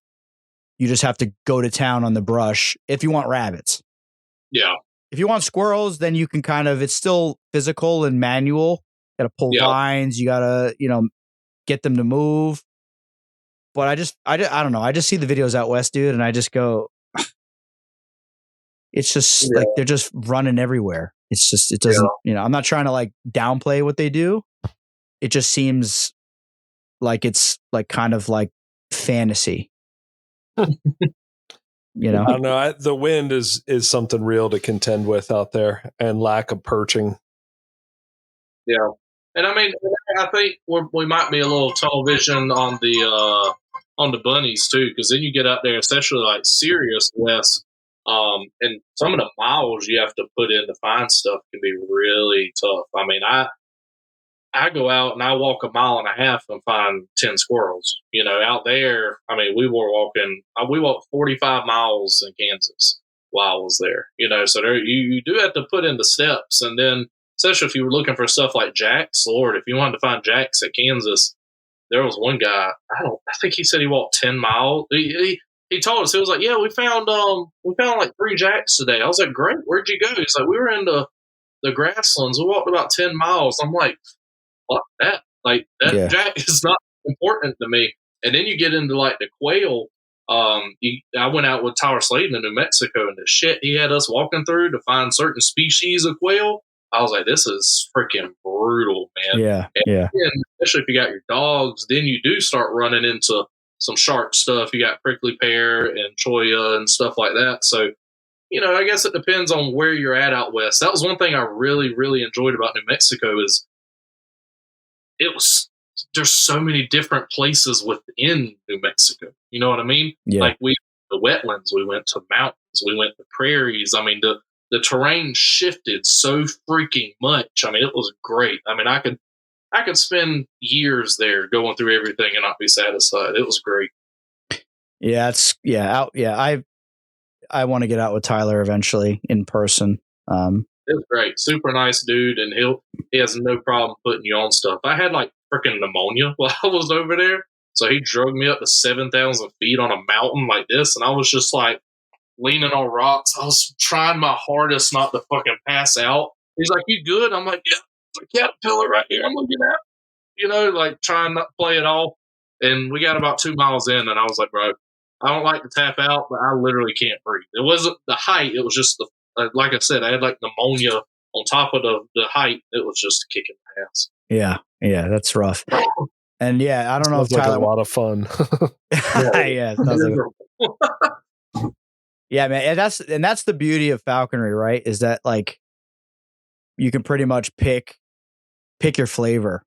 have to go to town on the brush if you want rabbits. Yeah. If you want squirrels, then you can it's still physical and manual. You got to pull lines. You got to, get them to move. But I don't know. I just see the videos out west, dude. And I just go, it's just like, they're just running everywhere. It's just, it doesn't, I'm not trying to like downplay what they do. It just seems like it's like kind of like fantasy. I don't know. The wind is something real to contend with out there, and lack of perching. Yeah. And I mean, I think we might be a little tunnel vision on the bunnies too, because then you get out there, especially like serious west, and some of the miles you have to put in to find stuff can be really tough. I mean, I go out and I walk 1.5 miles and find 10 squirrels. Out there, I mean, we walked 45 miles in Kansas while I was there. So there, you do have to put in the steps, and then especially if you were looking for stuff like jacks. Lord, if you wanted to find jacks at Kansas, there was one guy. I think he said he walked 10 miles. He told us, he was like, "Yeah, we found like 3 jacks today." I was like, "Great, where'd you go?" He's like, "We were in the grasslands. We walked about 10 miles." I'm like, "Fuck that! Like that jack is not important to me." And then you get into like the quail. I went out with Tyler Sladen in New Mexico, and the shit he had us walking through to find certain species of quail. I was like, this is freaking brutal, man. Yeah. And especially if you got your dogs, then you do start running into some sharp stuff. You got prickly pear and cholla and stuff like that. So, I guess it depends on where you're at out west. That was one thing I really, really enjoyed about New Mexico is there's so many different places within New Mexico. You know what I mean? Yeah. Like the wetlands, we went to mountains, we went to prairies. I mean, the terrain shifted so freaking much. I mean, it was great. I mean, I could spend years there going through everything and not be satisfied. It was great. Yeah, I want to get out with Tyler eventually in person. It was great. Super nice dude, and he has no problem putting you on stuff. I had like freaking pneumonia while I was over there, so he drug me up to 7,000 feet on a mountain like this, and I was just like leaning on rocks. I was trying my hardest not to fucking pass out. He's like, "You good?" I'm like, "Yeah, it's a caterpillar right here. I'm looking at." Like trying not to play it off. And we got about 2 miles in, and I was like, "Bro, I don't like to tap out, but I literally can't breathe." It wasn't the height; it was just like I said, I had like pneumonia on top of the height. It was just kicking my ass. Yeah, that's rough. And I don't know if Tyler, Tyler. like a lot of fun. Yeah, yeah, man. And that's the beauty of falconry, right? Is that like you can pretty much pick your flavor.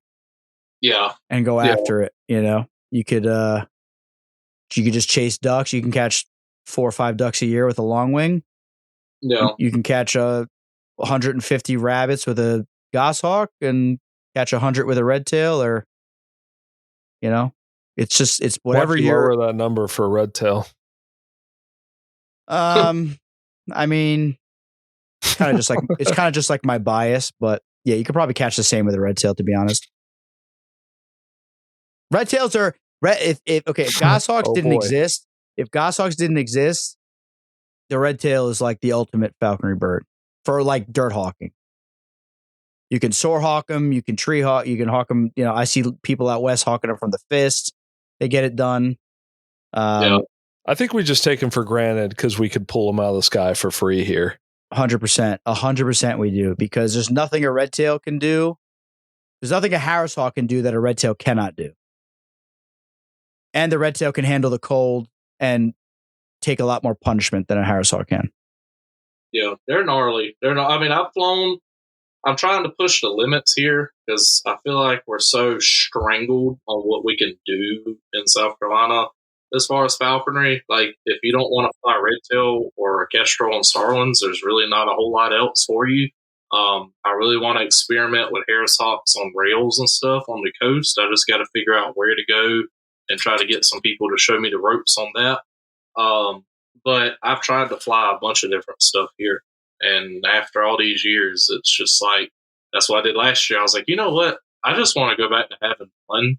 Yeah. And go after it. You could just chase ducks. You can catch 4 or 5 ducks a year with a long wing. Yeah. You can catch 150 rabbits with a goshawk and catch 100 with a red tail, or it's whatever you're lower that number for a red tail. I mean, it's kind of just like my bias, but yeah, you could probably catch the same with a red tail, to be honest. Red tails are if goshawks didn't exist, the red tail is like the ultimate falconry bird for like dirt hawking. You can soar hawk them, you can tree hawk, you can hawk them. I see people out west hawking them from the fist. They get it done. I think we just take them for granted because we could pull them out of the sky for free here. 100% we do, because there's nothing a red tail can do. There's nothing a Harris hawk can do that a red tail cannot do. And the red tail can handle the cold and take a lot more punishment than a Harris hawk can. Yeah, they're gnarly. I mean, I'm trying to push the limits here because I feel like we're so strangled on what we can do in South Carolina as far as falconry. Like, if you don't want to fly red tail or a kestrel on starlings, there's really not a whole lot else for you. I really want to experiment with Harris hawks on rails and stuff on the coast. I just got to figure out where to go and try to get some people to show me the ropes on that. But I've tried to fly a bunch of different stuff here. And after all these years, it's just like, that's what I did last year. I was like, you know what? I just want to go back to having fun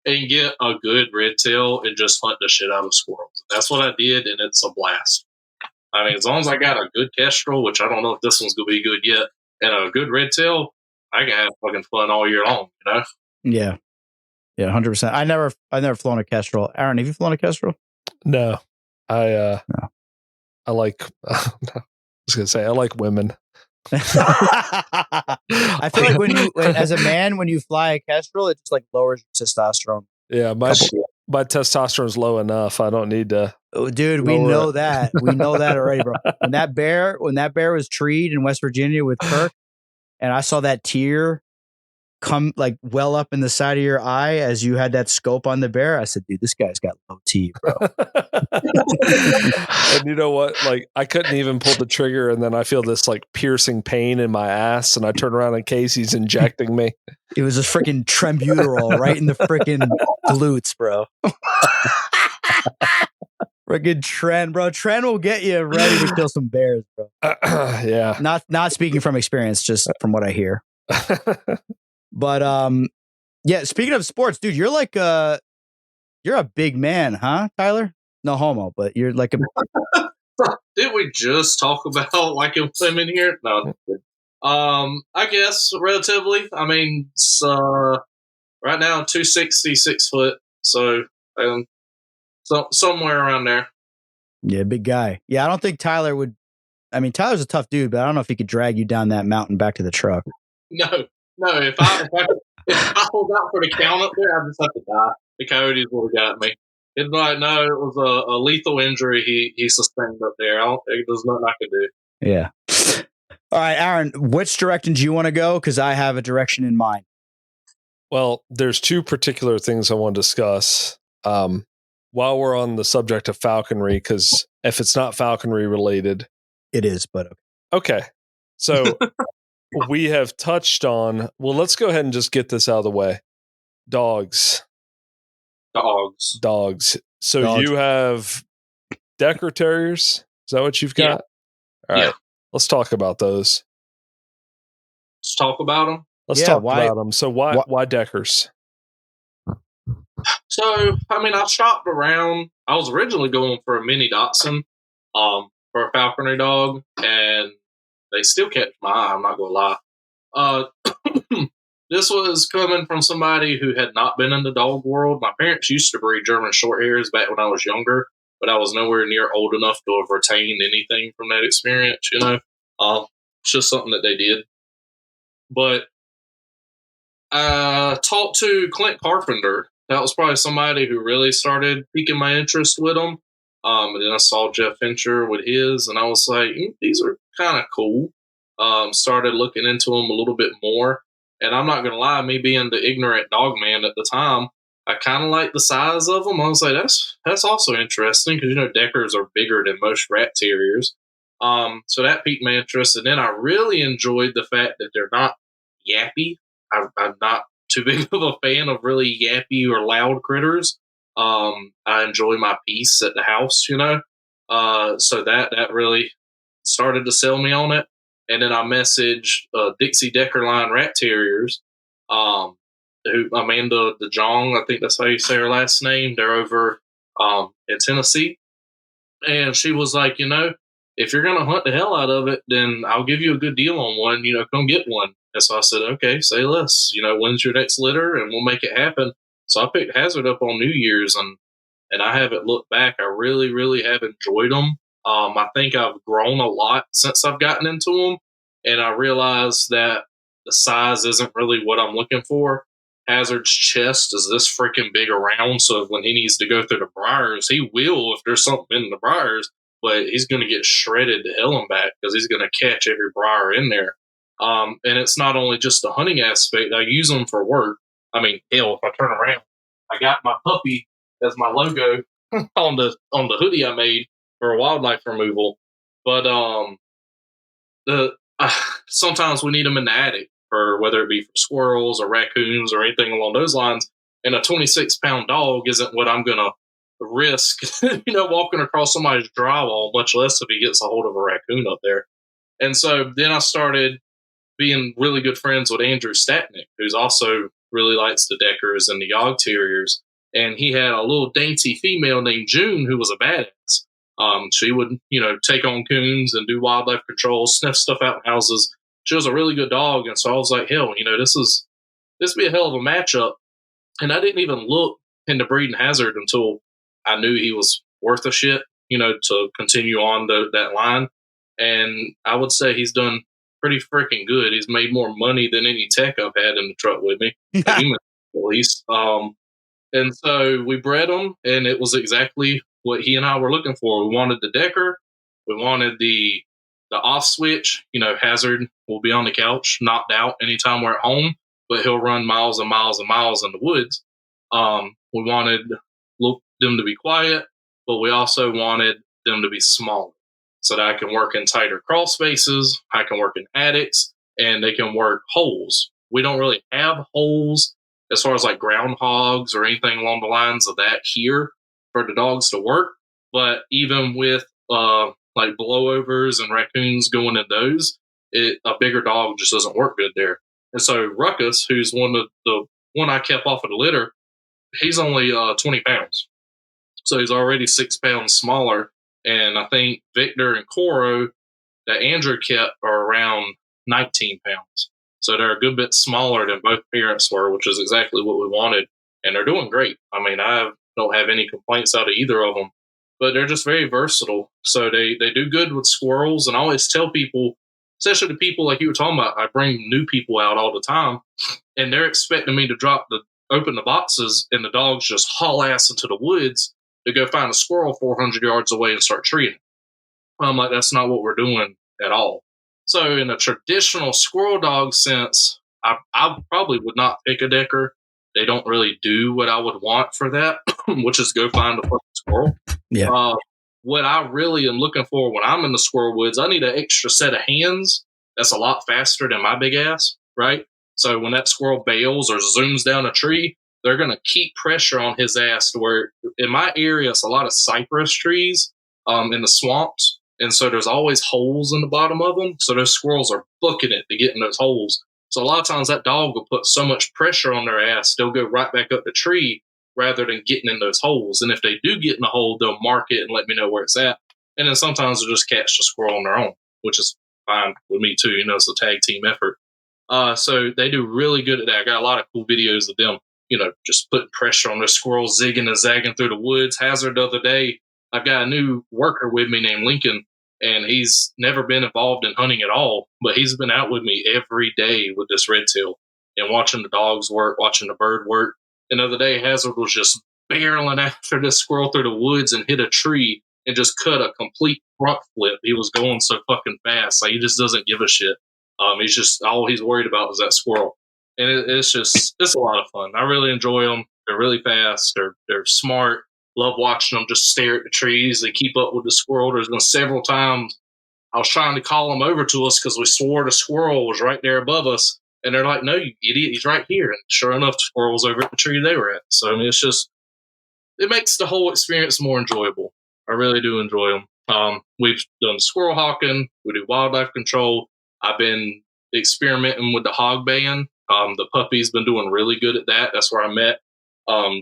and get a good red tail and just hunt the shit out of squirrels. That's what I did, and it's a blast. I mean, as long as I got a good kestrel, which I don't know if this one's going to be good yet, and a good red tail, I can have fucking fun all year long, Yeah. Yeah, 100%. I've never flown a kestrel. Aaron, have you flown a kestrel? No. No. I like I was gonna say I like women. I feel like as a man, when you fly a kestrel, it just like lowers your testosterone. Yeah, my testosterone's low enough. I don't need to. Oh, dude, we know that. We know that already, bro. When that bear was treed in West Virginia with Kirk, and I saw that tear come like well up in the side of your eye as you had that scope on the bear, I said, dude, this guy's got low T, bro. And you know what? Like, I couldn't even pull the trigger, and then I feel this like piercing pain in my ass, and I turn around and Casey's injecting me. It was a freaking Trenbuterol right in the freaking glutes, bro. Freaking Tren, bro. Tren will get you ready to kill some bears, bro. Yeah. Not speaking from experience, just from what I hear. But yeah, speaking of sports, dude, you're like you're a big man, huh, Tyler? No homo, but you're like a Did we just talk about liking women here? No. I guess relatively. I mean, it's, right now 260, 6 foot, so somewhere around there. Yeah, big guy. Yeah, I don't think Tyler would. I mean, Tyler's a tough dude, but I don't know if he could drag you down that mountain back to the truck. No. If I hold out for the count up there, I just have to die. The coyotes would have got me. It's like, no, it was a lethal injury he sustained up there. There's nothing I could do. Yeah. All right, Aaron, which direction do you want to go? Because I have a direction in mind. Well, there's 2 particular things I want to discuss while we're on the subject of falconry, because if it's not falconry related. It is, but okay. So we have touched on, well, let's go ahead and just get this out of the way. Dogs. So Dogs. You have Decker Terriers Is that what you've Yeah. got? All right. Yeah. Let's talk about those. Let's talk about them. Let's Yeah, talk why- about them. So why Deckers? So, I mean, I shopped around. I was originally going for a mini Dachshund, for a falconer dog, and they still catch my eye. I'm not gonna lie. Uh, this was coming from somebody who had not been in the dog world. My parents used to breed German Shorthairs back when I was younger, but I was nowhere near old enough to have retained anything from that experience. It's just something that they did. But I talked to Clint Carpenter. That was probably somebody who really started piquing my interest with them. And then I saw Jeff Fincher with his, and I was like, these are kind of cool. Started looking into them a little bit more. And I'm not going to lie, me being the ignorant dog man at the time, I kind of like the size of them. I was like, that's also interesting because, Deckers are bigger than most rat terriers. So that piqued my interest. And then I really enjoyed the fact that they're not yappy. I'm not too big of a fan of really yappy or loud critters. I enjoy my peace at the house, so that really started to sell me on it. And then I messaged Dixie Decker line rat terriers, who Amanda DeJong, I think that's how you say her last name. They're over in Tennessee, and she was like, if you're gonna hunt the hell out of it, then I'll give you a good deal on one. Come get one. And so I said, okay, say less. When's your next litter, and we'll make it happen. So I picked Hazard up on New Year's, and I haven't looked back. I really, really have enjoyed them. I think I've grown a lot since I've gotten into them, and I realized that the size isn't really what I'm looking for. Hazard's chest is this freaking big around, so when he needs to go through the briars, he will if there's something in the briars, but he's going to get shredded to hell and back because he's going to catch every briar in there. And it's not only just the hunting aspect. I use them for work. I mean, hell, if I turn around, I got my puppy as my logo on the hoodie I made for wildlife removal. But sometimes we need them in the attic, for whether it be for squirrels or raccoons or anything along those lines. And a 26-pound dog isn't what I'm gonna risk, walking across somebody's drywall, much less if he gets a hold of a raccoon up there. And so then I started being really good friends with Andrew Statnick, who's also really likes the Deckers and the Yog Terriers. And he had a little dainty female named June who was a badass. She would, take on coons and do wildlife control, sniff stuff out in houses. She was a really good dog. And so I was like, hell, this would be a hell of a matchup. And I didn't even look into breeding Hazard until I knew he was worth a shit, to continue on that line. And I would say he's done pretty freaking good. He's made more money than any tech I've had in the truck with me, at least. And so we bred him, and it was exactly what he and I were looking for. We wanted the Decker. We wanted the off switch. Hazard will be on the couch, knocked out anytime we're at home, but he'll run miles and miles and miles in the woods. We wanted them to be quiet, but we also wanted them to be smaller so that I can work in tighter crawl spaces. I can work in attics, and they can work holes. We don't really have holes as far as like groundhogs or anything along the lines of that here for the dogs to work. But even with like blowovers and raccoons going in those, a bigger dog just doesn't work good there. And so Ruckus, who's the one I kept off of the litter, he's only 20 pounds. So he's already 6 pounds smaller. And I think Victor and Coro that Andrew kept are around 19 pounds. So they're a good bit smaller than both parents were, which is exactly what we wanted. And they're doing great. I mean, I don't have any complaints out of either of them, but they're just very versatile. So they do good with squirrels. And I always tell people, especially the people like you were talking about, I bring new people out all the time, and they're expecting me to open the boxes, and the dogs just haul ass into the woods to go find a squirrel 400 yards away and start treating it. I'm like, that's not what we're doing at all. So in a traditional squirrel dog sense, I probably would not pick a Decker. They don't really do what I would want for that, which is go find a fucking squirrel. Yeah. What I really am looking for when I'm in the squirrel woods, I need an extra set of hands that's a lot faster than my big ass, right? So when that squirrel bails or zooms down a tree, they're going to keep pressure on his ass to where in my area, it's a lot of cypress trees in the swamps. And so there's always holes in the bottom of them. So those squirrels are booking it to get in those holes. So a lot of times that dog will put so much pressure on their ass, they'll go right back up the tree rather than getting in those holes. And if they do get in the hole, they'll mark it and let me know where it's at. And then sometimes they'll just catch the squirrel on their own, which is fine with me too. It's a tag team effort. So they do really good at that. I got a lot of cool videos of them, just putting pressure on their squirrels, zigging and zagging through the woods. Hazard the other day, I've got a new worker with me named Lincoln, and he's never been involved in hunting at all, but he's been out with me every day with this red tail and watching the dogs work, watching the bird work. And the other day, Hazard was just barreling after this squirrel through the woods and hit a tree and just cut a complete front flip. He was going so fucking fast. Like, he just doesn't give a shit. He's just, all he's worried about is that squirrel. And it's a lot of fun. I really enjoy them. They're really fast. They're smart. Love watching them just stare at the trees. They keep up with the squirrel. There's been several times I was trying to call them over to us because we swore the squirrel was right there above us. And they're like, no, you idiot, he's right here. And sure enough, the squirrel was over at the tree they were at. So, it makes the whole experience more enjoyable. I really do enjoy them. We've done squirrel hawking. We do wildlife control. I've been experimenting with the hog baying. The puppy's been doing really good at that. That's where I met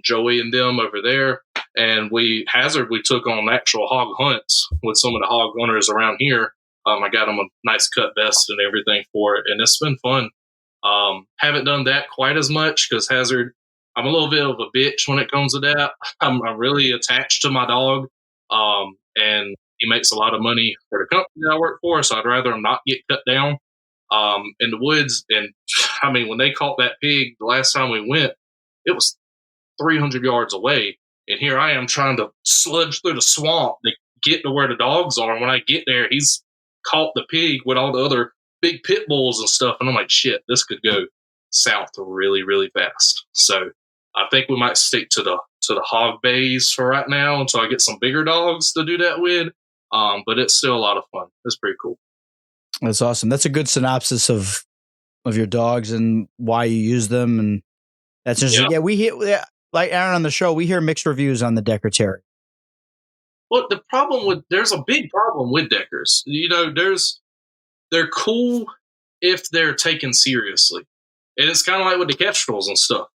Joey and them over there. And we took on actual hog hunts with some of the hog hunters around here. I got them a nice cut vest and everything for it, and it's been fun. Haven't done that quite as much because Hazard, I'm a little bit of a bitch when it comes to that. I'm really attached to my dog, and he makes a lot of money for the company that I work for, so I'd rather him not get cut down in the woods. And I mean, when they caught that pig the last time we went, it was 300 yards away. And here I am trying to sludge through the swamp to get to where the dogs are. And when I get there, he's caught the pig with all the other big pit bulls and stuff. And I'm like, shit, this could go south really, really fast. So I think we might stick to the hog bays for right now until I get some bigger dogs to do that with. But it's still a lot of fun. It's pretty cool. That's awesome. That's a good synopsis of your dogs and why you use them. And that's interesting. Yeah, we hear, like Aaron on the show, we hear mixed reviews on the Decker Terrier. Well, there's a big problem with Deckers. They're cool if they're taken seriously. And it's kind of like with the kestrels and stuff.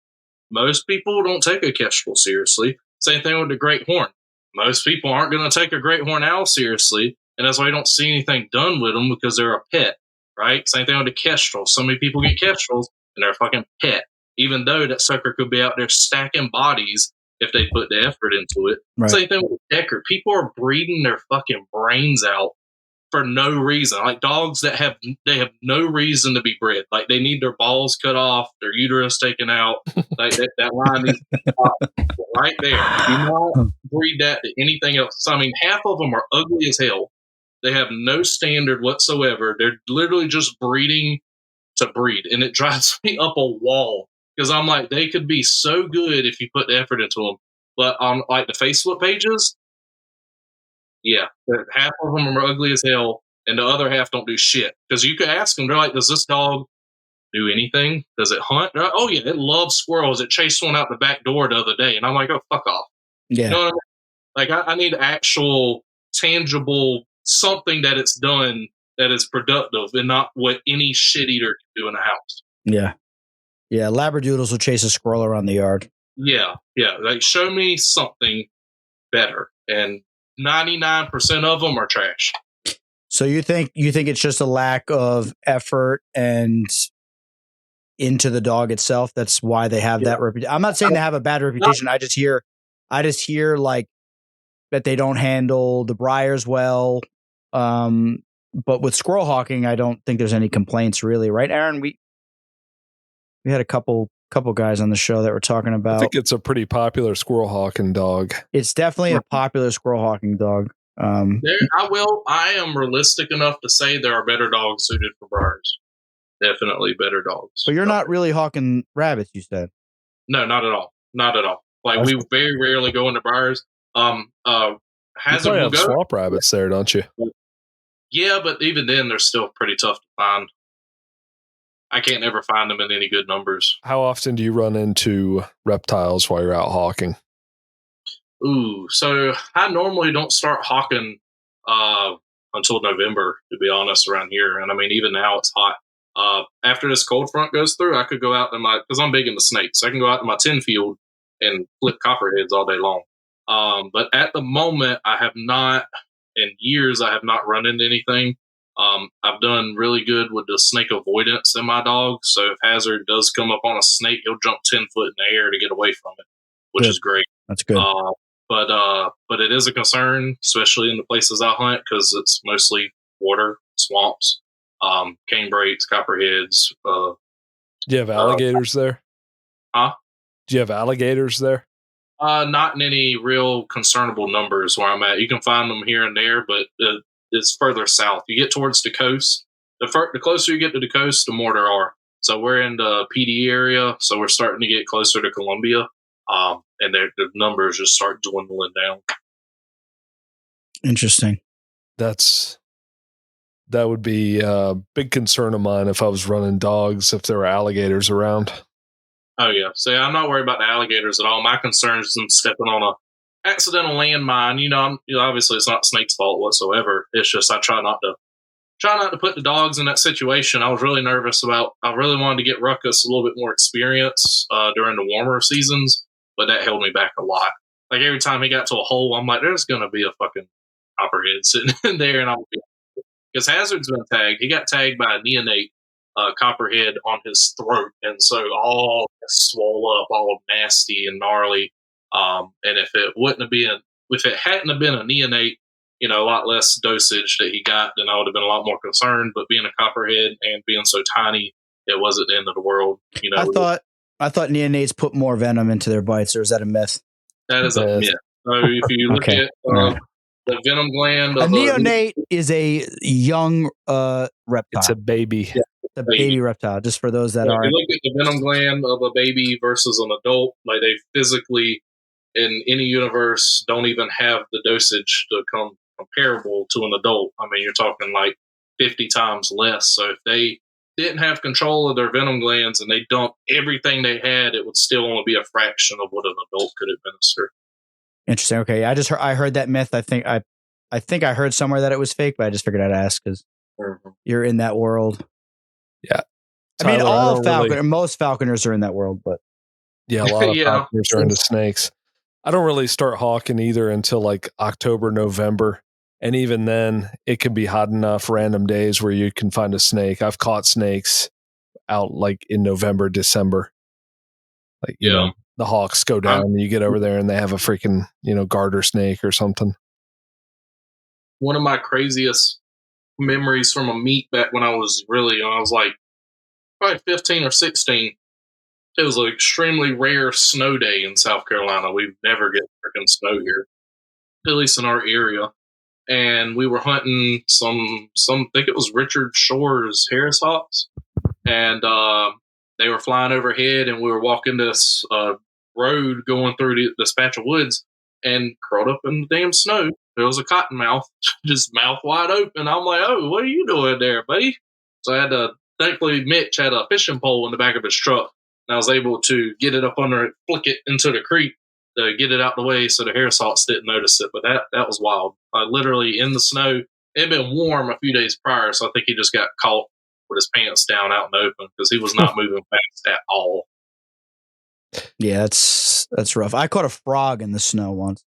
Most people don't take a kestrel seriously. Same thing with the great horn. Most people aren't going to take a great horn owl seriously. And that's why you don't see anything done with them, because they're a pet, right? Same thing with the kestrel. So many people get kestrels and they're a fucking pet, even though that sucker could be out there stacking bodies if they put the effort into it. Right. Same thing with the Decker. People are breeding their fucking brains out for no reason. Like dogs that have no reason to be bred. Like they need their balls cut off, their uterus taken out. Like that line needs to stop right there. Do not breed that to anything else. So, I mean, half of them are ugly as hell. They have no standard whatsoever. They're literally just breeding to breed, and it drives me up a wall because I'm like, they could be so good if you put the effort into them. But on like the Facebook pages, yeah, half of them are ugly as hell, and the other half don't do shit. Because you could ask them, they're like, does this dog do anything? Does it hunt? Like, oh yeah, it loves squirrels. It chased one out the back door the other day, and I'm like, oh, fuck off. Yeah. You know what I mean? Like I need actual, tangible something that it's done that is productive, and not what any shit eater can do in a house. Yeah. Yeah. Labradoodles will chase a squirrel around the yard. Yeah. Yeah. Like show me something better. And 99% of them are trash. So you think it's just a lack of effort and into the dog itself? That's why they have that reputation. I'm not saying they have a bad reputation. I just hear like that they don't handle the briars well. But with squirrel hawking, I don't think there's any complaints really, right, Aaron? We had a couple guys on the show that were talking about. I think it's a pretty popular squirrel hawking dog. It's definitely a popular squirrel hawking dog. I am realistic enough to say there are better dogs suited for briars. Definitely better dogs. But you're not really hawking rabbits, you said. No, not at all. Not at all. Like we very rarely go into briars. Hazard you have swamp rabbits there, don't you? Yeah, but even then, they're still pretty tough to find. I can't ever find them in any good numbers. How often do you run into reptiles while you're out hawking? Ooh, so I normally don't start hawking until November, to be honest, around here. And I mean, even now it's hot. After this cold front goes through, I could go out in because I'm big into snakes. I can go out in my 10 field and flip copperheads all day long. But at the moment, I have not, in years, I have not run into anything. I've done really good with the snake avoidance in my dog. So if Hazard does come up on a snake, he'll jump 10 foot in the air to get away from it, which is great. That's good. But it is a concern, especially in the places I hunt, because it's mostly water, swamps, canebrates, copperheads. Do you have alligators there? Huh? Do you have alligators there? Not in any real concernable numbers where I'm at. You can find them here and there, but it's further south. You get towards the coast. The closer you get to the coast, the more there are. So we're in the PD area, so we're starting to get closer to Columbia, and the numbers just start dwindling down. Interesting. That would be a big concern of mine if I was running dogs, if there were alligators around. Oh, yeah. So I'm not worried about the alligators at all. My concern is them stepping on a accidental landmine. Obviously it's not Snake's fault whatsoever. It's just I try not to put the dogs in that situation. I was really nervous I really wanted to get Ruckus a little bit more experience during the warmer seasons, but that held me back a lot. Like every time he got to a hole, I'm like, there's going to be a fucking copperhead sitting in there. And because Hazard's been tagged. He got tagged by a neonate copperhead on his throat, and so all swole up, all nasty and gnarly. And if it hadn't have been a neonate, a lot less dosage that he got, then I would have been a lot more concerned. But being a copperhead and being so tiny, it wasn't the end of the world. I thought neonates put more venom into their bites, or is that a myth? That is a myth. So if you look at the venom gland, a neonate is a young reptile. It's a baby. Yeah. A baby reptile, just for those that are. If you look at the venom gland of a baby versus an adult, like they physically, in any universe, don't even have the dosage to come comparable to an adult. I mean, you're talking like 50 times less. So if they didn't have control of their venom glands and they dumped everything they had, it would still only be a fraction of what an adult could administer. Interesting. Okay, I heard that myth. I think I heard somewhere that it was fake, but I just figured I'd ask because you're in that world. Yeah. I mean, most falconers are in that world, but yeah, a lot of falconers are into snakes. I don't really start hawking either until like October, November. And even then, it can be hot enough random days where you can find a snake. I've caught snakes out like in November, December. Like, you know, the hawks go down and you get over there and they have a freaking, garter snake or something. One of my craziest memories from a meet back when I was really young, I was like probably 15 or 16. It was an extremely rare snow day in South Carolina. We never get freaking snow here, at least in our area. And we were hunting some I think it was Richard Shore's Harris hawks. And they were flying overhead, and we were walking this road going through this patch of woods, and curled up in the damn snow, there was a cottonmouth, just mouth wide open. I'm like, oh, what are you doing there, buddy? So thankfully, Mitch had a fishing pole in the back of his truck, and I was able to get it up under it, flick it into the creek to get it out the way so the Harris hawks didn't notice it. But that was wild. Literally in the snow. It had been warm a few days prior, so I think he just got caught with his pants down out in the open because he was not moving fast at all. Yeah, that's rough. I caught a frog in the snow once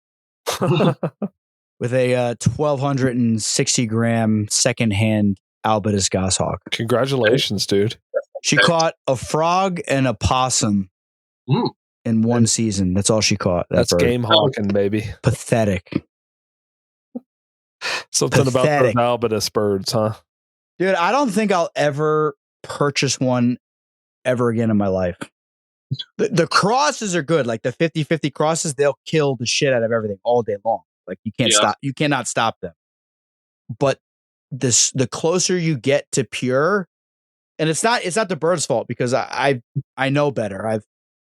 with a 1,260 gram secondhand Albitus goshawk. Congratulations, dude. She caught a frog and a possum in one season. That's all she caught. That's game hawking, baby. Pathetic. Something about those Albitus birds, huh? Dude, I don't think I'll ever purchase one ever again in my life. The crosses are good. Like the 50-50 crosses, they'll kill the shit out of everything all day long. Like you can't stop. You cannot stop them. But the closer you get to pure, and it's not the bird's fault because I know better.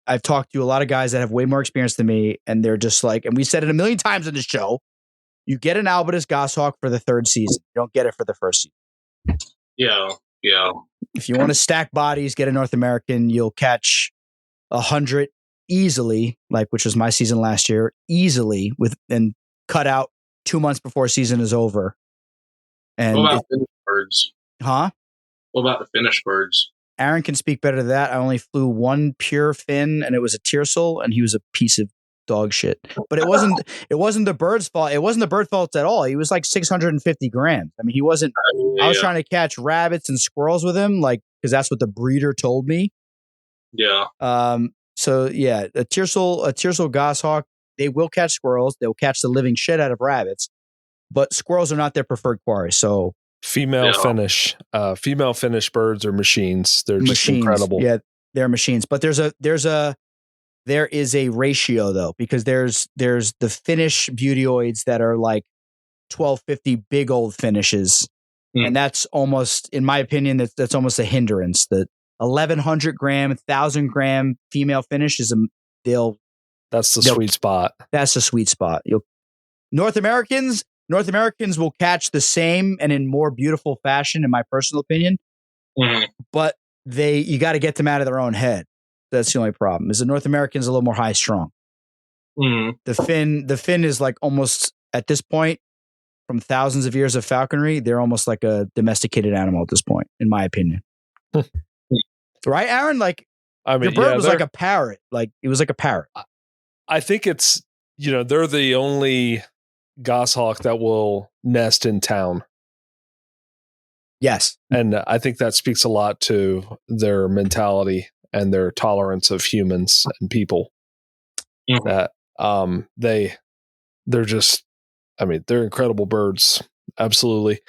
I've talked to a lot of guys that have way more experience than me, and they're just like, and we said it a million times in the show, you get an Albitus goshawk for the third season. You don't get it for the first season. Yeah. If you want to stack bodies, get a North American. You'll catch 100 easily, which was my season last year, easily and cut out 2 months before season is over. And What about finished birds? huh? What about the finished birds? Aaron can speak better to that. I only flew one pure fin, and it was a tiercel, and he was a piece of dog shit. But it wasn't the bird's fault. It wasn't the bird fault at all. He was like 650 grams. I mean, he wasn't. I was trying to catch rabbits and squirrels with him, like, because that's what the breeder told me. Yeah. So yeah, a tiercel goshawk, they will catch squirrels. They'll catch the living shit out of rabbits, but squirrels are not their preferred quarry. So female finish birds are machines. They're just incredible. Yeah, they're machines. But there is a ratio though, because there's the Finnish beautyoids that are like 1250 big old finishes. And that's almost, in my opinion, that's almost a hindrance. The 1100 gram, 1000 gram female finish is that's the sweet spot. That's the sweet spot. North Americans will catch the same and in more beautiful fashion, in my personal opinion. Mm-hmm. But you got to get them out of their own head. That's the only problem. Is the North Americans a little more high strung? Mm-hmm. The fin is like almost at this point, from thousands of years of falconry, they're almost like a domesticated animal at this point, in my opinion. Right, Aaron? Like, I mean, your bird was like a parrot. Like, it was like a parrot. I think it's, they're the only goshawk that will nest in town. Yes. And I think that speaks a lot to their mentality and their tolerance of humans and people. Mm-hmm. That they're just, I mean, they're incredible birds. Absolutely.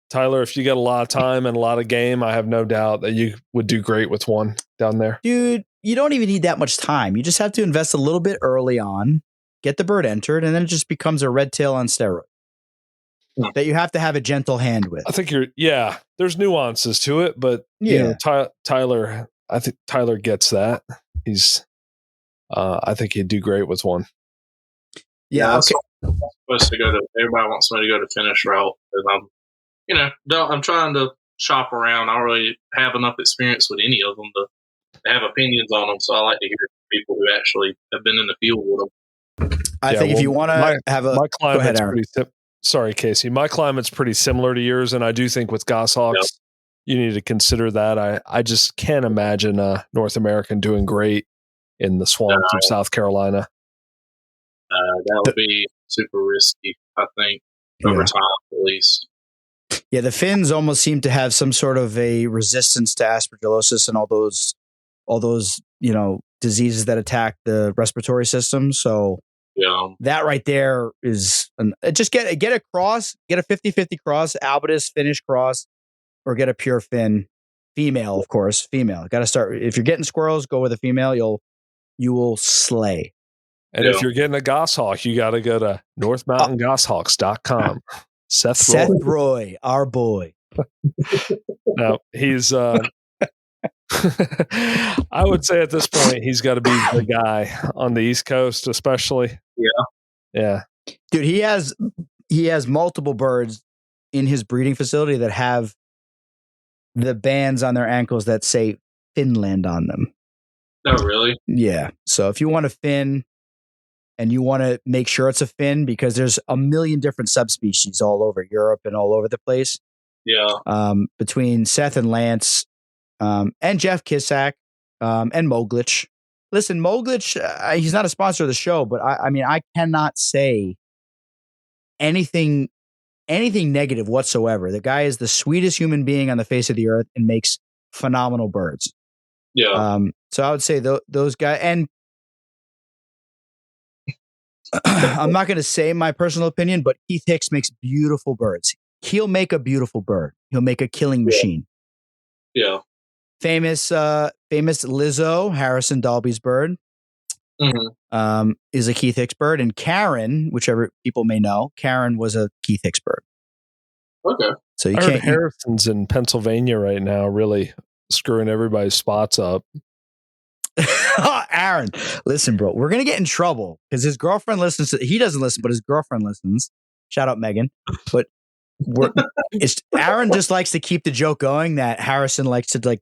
Tyler, if you got a lot of time and a lot of game, I have no doubt that you would do great with one down there. Dude, you don't even need that much time. You just have to invest a little bit early on, get the bird entered, and then it just becomes a red tail on steroids that you have to have a gentle hand with. I think there's nuances to it, but Tyler, I think Tyler gets that. I think he'd do great with one. Yeah. Okay. I'm supposed to everybody wants me to go to finish route. And I'm trying to shop around. I don't really have enough experience with any of them to have opinions on them. So I like to hear from people who actually have been in the field with them. I think if you want to have a, my climate's go ahead, pretty sorry, Casey. My climate's pretty similar to yours. And I do think with goshawks, you need to consider that. I just can't imagine a North American doing great in the swamps of South Carolina. That would be super risky, I think, over time at least. Yeah, the fins almost seem to have some sort of a resistance to aspergillosis and all those diseases that attack the respiratory system. So that right there is just get a cross, get a 50-50 cross, albitus Finnish cross, or get a pure fin, female, of course, female. Got to start. If you're getting squirrels, go with a female. You will slay. And if you're getting a goshawk, you got to go to northmountaingoshawks.com. Seth Roy, our boy. No, he's I would say at this point he's got to be the guy on the East Coast, especially. Yeah. Dude, he has multiple birds in his breeding facility that have the bands on their ankles that say Finland on them. Oh, really? Yeah. So if you want a fin and you want to make sure it's a fin, because there's a million different subspecies all over Europe and all over the place. Yeah. Between Seth and Lance, and Jeff Kissack, and Moglich. Listen, Moglich, he's not a sponsor of the show, but I mean, I cannot say anything negative whatsoever. The guy is the sweetest human being on the face of the earth and makes phenomenal birds. Yeah. So I would say those guys, and I'm not going to say my personal opinion, but Keith Hicks makes beautiful birds. He'll make a beautiful bird. He'll make a killing machine. Yeah. Famous Lizzo, Harrison Dalby's bird, is a Keith Hicks bird. And Karen, whichever people may know, Karen was a Keith Hicks bird. Okay. So you can't. Harrison's in Pennsylvania right now, really screwing everybody's spots up. Aaron, listen, bro, we're gonna get in trouble because his girlfriend listens. He doesn't listen, but his girlfriend listens. Shout out Megan. But Aaron just likes to keep the joke going that Harrison likes to like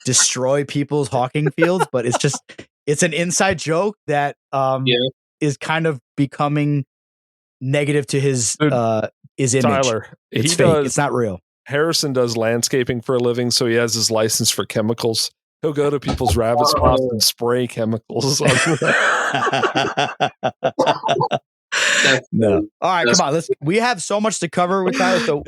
destroy people's hawking fields, but it's an inside joke that is kind of becoming negative to his is image. Tyler, It's he fake. does. It's not real. Harrison does landscaping for a living, so he has his license for chemicals. He'll go to people's rabbit spots and spray chemicals. No. All right, come on. We have so much to cover with Tyler. So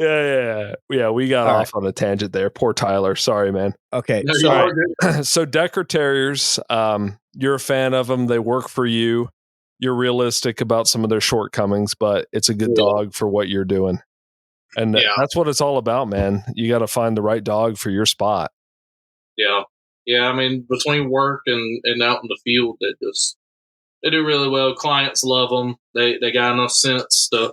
yeah. We got off on a tangent there. Poor Tyler. Sorry, man. Okay. No, So So Decker Terriers, you're a fan of them. They work for you. You're realistic about some of their shortcomings, but it's a good dog for what you're doing. And that's what it's all about, man. You got to find the right dog for your spot. Yeah. Yeah. I mean, between work and out in the field, they do really well. Clients love them. They got enough sense to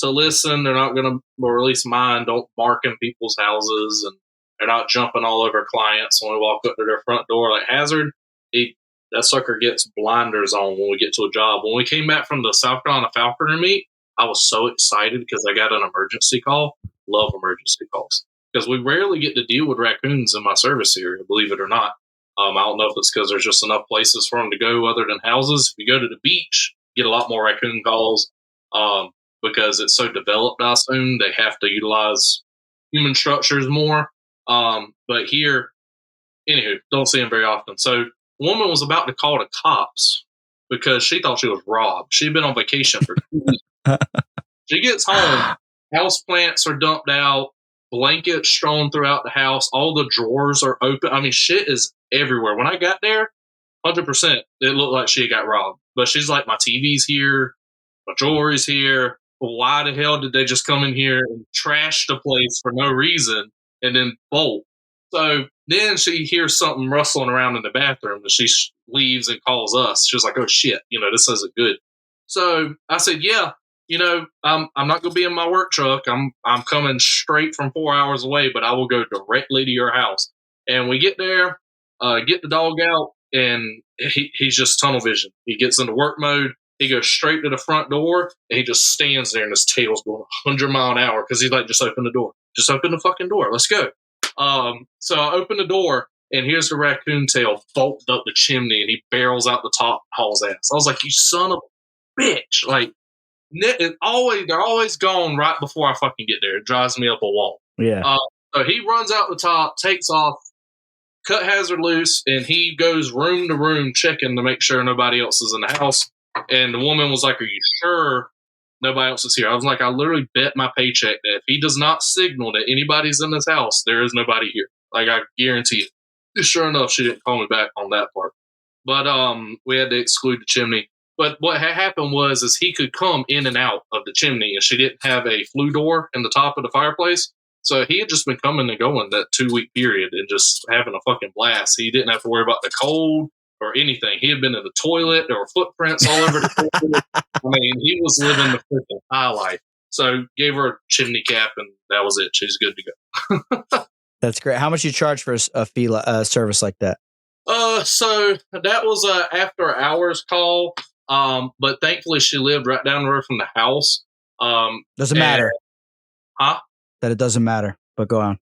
listen. They're not going to, or at least mine, don't bark in people's houses, and they're not jumping all over clients when we walk up to their front door. Like Hazard, that sucker gets blinders on when we get to a job. When we came back from the South Carolina Falconer meet, I was so excited because I got an emergency call. Love emergency calls because we rarely get to deal with raccoons in my service area, believe it or not. I don't know if it's because there's just enough places for them to go other than houses. If you go to the beach, you get a lot more raccoon calls because it's so developed, I assume. They have to utilize human structures more. But here, anywho, don't see them very often. So a woman was about to call the cops because she thought she was robbed. She'd been on vacation for 2 weeks. She gets home, house plants are dumped out, blankets strewn throughout the house, all the drawers are open. I mean, shit is everywhere. When I got there, 100%, it looked like she got robbed. But she's like, my TV's here, my jewelry's here. Why the hell did they just come in here and trash the place for no reason and then bolt? So then she hears something rustling around in the bathroom and she leaves and calls us. She's like, oh shit, this isn't good. So I said, yeah, I'm not going to be in my work truck. I'm coming straight from 4 hours away, but I will go directly to your house. And we get there, get the dog out, and he's just tunnel vision. He gets into work mode. He goes straight to the front door, and he just stands there, and his tail's going 100 mile an hour because he's like, just open the door. Just open the fucking door. Let's go. So I open the door, and here's the raccoon tail bolted up the chimney, and he barrels out the top and hauls ass. I was like, you son of a bitch. Like, they're always gone right before I fucking get there. It drives me up a wall. Yeah. So he runs out the top, takes off, cut Hazard loose, and he goes room to room checking to make sure nobody else is in the house. And the woman was like, are you sure nobody else is here? I was like, I literally bet my paycheck that if he does not signal that anybody's in this house, there is nobody here. Like, I guarantee it. Sure enough, she didn't call me back on that part. But we had to exclude the chimney. But what had happened is he could come in and out of the chimney, and she didn't have a flue door in the top of the fireplace. So he had just been coming and going that 2 week period and just having a fucking blast. He didn't have to worry about the cold or anything. He had been in the toilet. There were footprints all over the toilet. I mean, he was living the freaking high life. So gave her a chimney cap, and that was it. She's good to go. That's great. How much you charge for a service like that? So that was a after hours call. But thankfully she lived right down the road from the house. Doesn't matter. Huh? That it doesn't matter, but go on.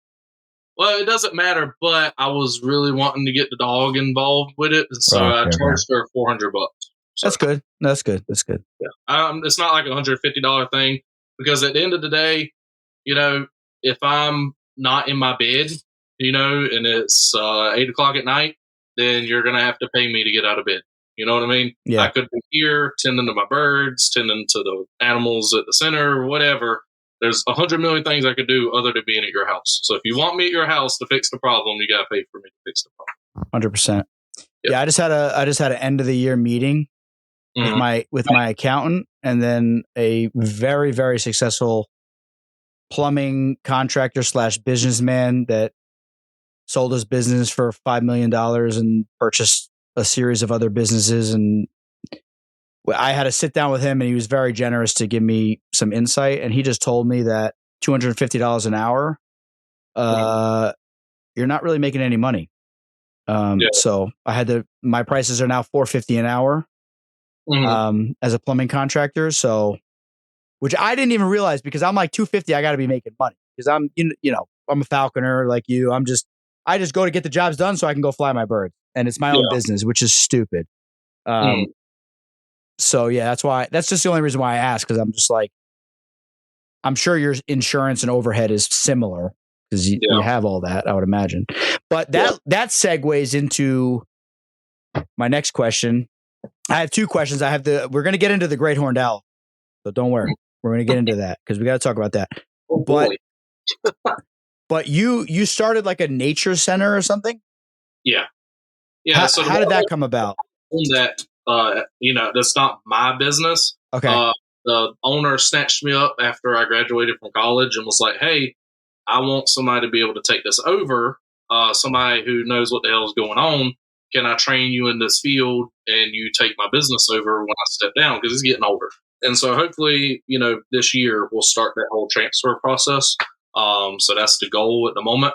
Well, it doesn't matter, but I was really wanting to get the dog involved with it, so I charged her $400. So, That's good. That's good. That's good. Yeah. It's not like a $150 thing because at the end of the day, if I'm not in my bed, and it's 8 o'clock at night, then you're gonna have to pay me to get out of bed. You know what I mean? Yeah. I could be here tending to my birds, tending to the animals at the center, whatever. There's 100 million things I could do other than being at your house. So if you want me at your house to fix the problem, you got to pay for me to fix the problem. 100%. Yeah. I just had an end of the year meeting with my accountant, and then a very, very successful plumbing contractor / businessman that sold his business for $5 million and purchased a series of other businesses. And I had to sit down with him, and he was very generous to give me some insight. And he just told me that $250 an hour, you're not really making any money. So my prices are now $450 an hour as a plumbing contractor. So, which I didn't even realize because I'm like $250. I got to be making money because I'm a falconer like you. I just go to get the jobs done so I can go fly my birds, and it's my own business, which is stupid. So yeah, that's just the only reason why I asked, because I'm just like, I'm sure your insurance and overhead is similar because you have all that, I would imagine. But that segues into my next question. I have two questions. We're going to get into the great horned owl, so don't worry. We're going to get into that because we got to talk about that. Oh, boy. But you started like a nature center or something? Yeah. How did that come about? That that's not my business. Okay. The owner snatched me up after I graduated from college and was like, "Hey, I want somebody to be able to take this over. Somebody who knows what the hell is going on. Can I train you in this field and you take my business over when I step down because it's getting older?" And so hopefully, this year we'll start that whole transfer process. So that's the goal at the moment.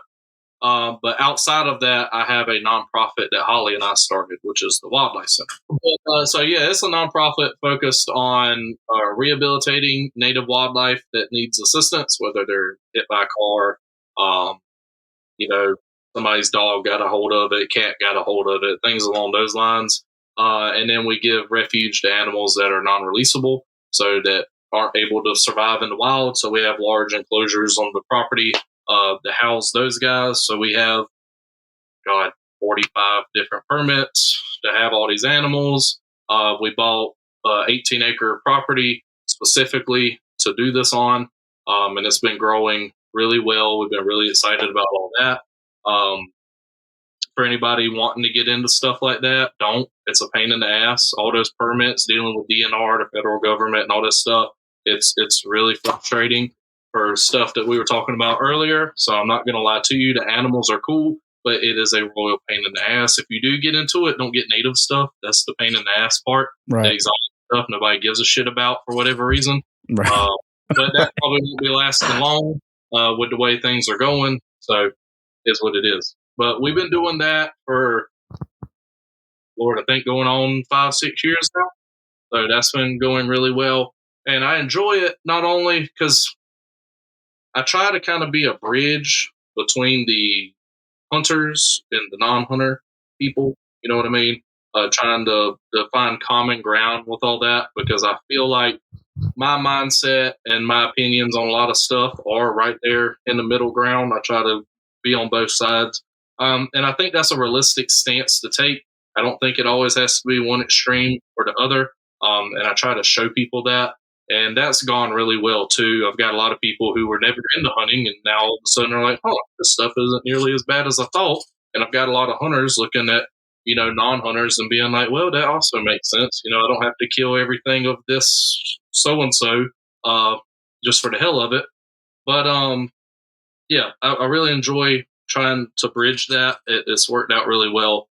But outside of that, I have a nonprofit that Holly and I started, which is the Wildlife Center. It's a nonprofit focused on rehabilitating native wildlife that needs assistance, whether they're hit by a car, somebody's dog got a hold of it, cat got a hold of it, things along those lines. And then we give refuge to animals that are non-releasable, so that aren't able to survive in the wild. So we have large enclosures on the property to house those guys. So we have, 45 different permits to have all these animals. We bought 18-acre property specifically to do this on, and it's been growing really well. We've been really excited about all that. For anybody wanting to get into stuff like that, don't. It's a pain in the ass. All those permits, dealing with DNR, the federal government, and all this stuff, it's really frustrating for stuff that we were talking about earlier. So I'm not going to lie to you. The animals are cool, but it is a royal pain in the ass. If you do get into it, don't get native stuff. That's the pain in the ass part. Right. The exotic stuff nobody gives a shit about for whatever reason. Right. But that probably won't be lasting long with the way things are going. So it's what it is. But we've been doing that for, Lord, I think going on 5-6 years now. So that's been going really well. And I enjoy it not only because I try to kind of be a bridge between the hunters and the non-hunter people. You know what I mean? Trying to find common ground with all that, because I feel like my mindset and my opinions on a lot of stuff are right there in the middle ground. I try to be on both sides. And I think that's a realistic stance to take. I don't think it always has to be one extreme or the other. And I try to show people that. And that's gone really well, too. I've got a lot of people who were never into hunting, and now all of a sudden are like, oh, this stuff isn't nearly as bad as I thought. And I've got a lot of hunters looking at, non-hunters and being like, well, that also makes sense. I don't have to kill everything of this so-and-so just for the hell of it. But, I really enjoy trying to bridge that. It's worked out really well.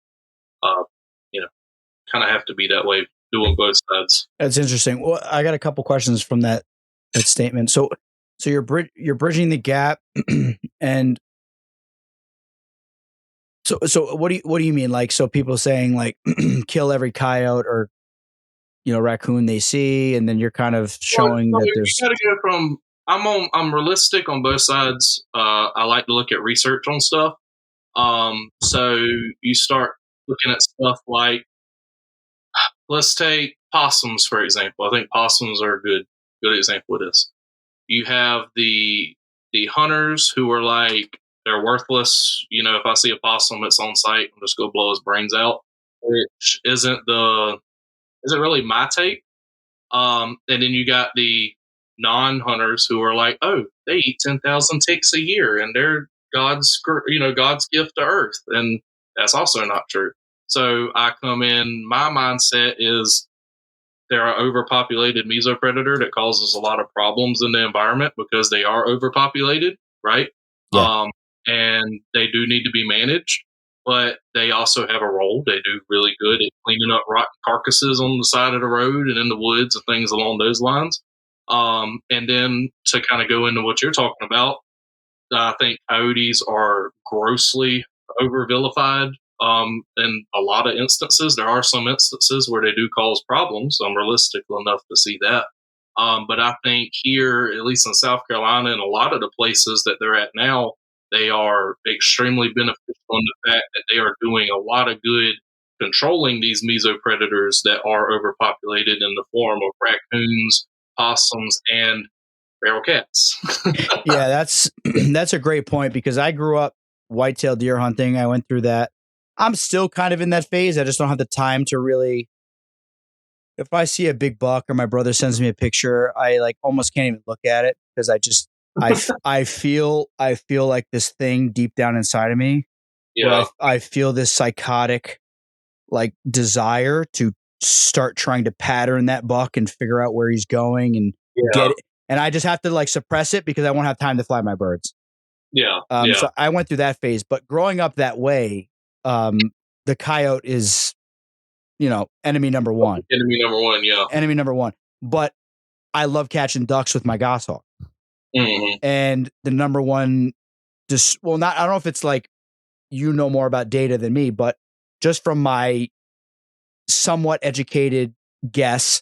Kind of have to be that way, doing both sides. That's interesting. Well, I got a couple questions from that statement. So you're bridging the gap, and so what do you mean? Like, so people saying like kill every coyote or raccoon they see, and then you're kind of showing that there's. You got to go from I'm realistic on both sides. I like to look at research on stuff. So you start looking at stuff like, let's take possums, for example. I think possums are a good example of this. You have the hunters who are like, they're worthless. If I see a possum that's on site, I'm just going to blow his brains out, which isn't really my take. And then you got the non-hunters who are like, oh, they eat 10,000 ticks a year and they're God's gift to earth. And that's also not true. So I come in, my mindset is there are overpopulated mesopredator that causes a lot of problems in the environment because they are overpopulated, right? Yeah. And they do need to be managed, but they also have a role. They do really good at cleaning up rotten carcasses on the side of the road and in the woods and things along those lines. And then to kind of go into what you're talking about, I think coyotes are grossly over vilified. In a lot of instances, there are some instances where they do cause problems. I'm realistic enough to see that. But I think here, at least in South Carolina and a lot of the places that they're at now, they are extremely beneficial in the fact that they are doing a lot of good controlling these mesopredators that are overpopulated in the form of raccoons, possums, and feral cats. Yeah, that's a great point because I grew up whitetail deer hunting. I went through that. I'm still kind of in that phase. I just don't have the time to really. If I see a big buck or my brother sends me a picture, I like almost can't even look at it because I feel like this thing deep down inside of me. Yeah. I feel this psychotic like desire to start trying to pattern that buck and figure out where he's going and get it. And I just have to like suppress it because I won't have time to fly my birds. Yeah. So I went through that phase, but growing up that way, the coyote is, enemy number one. Enemy number one. Yeah. Enemy number one. But I love catching ducks with my goshawk. Mm-hmm. And the number one, I don't know if it's like, more about data than me, but just from my somewhat educated guess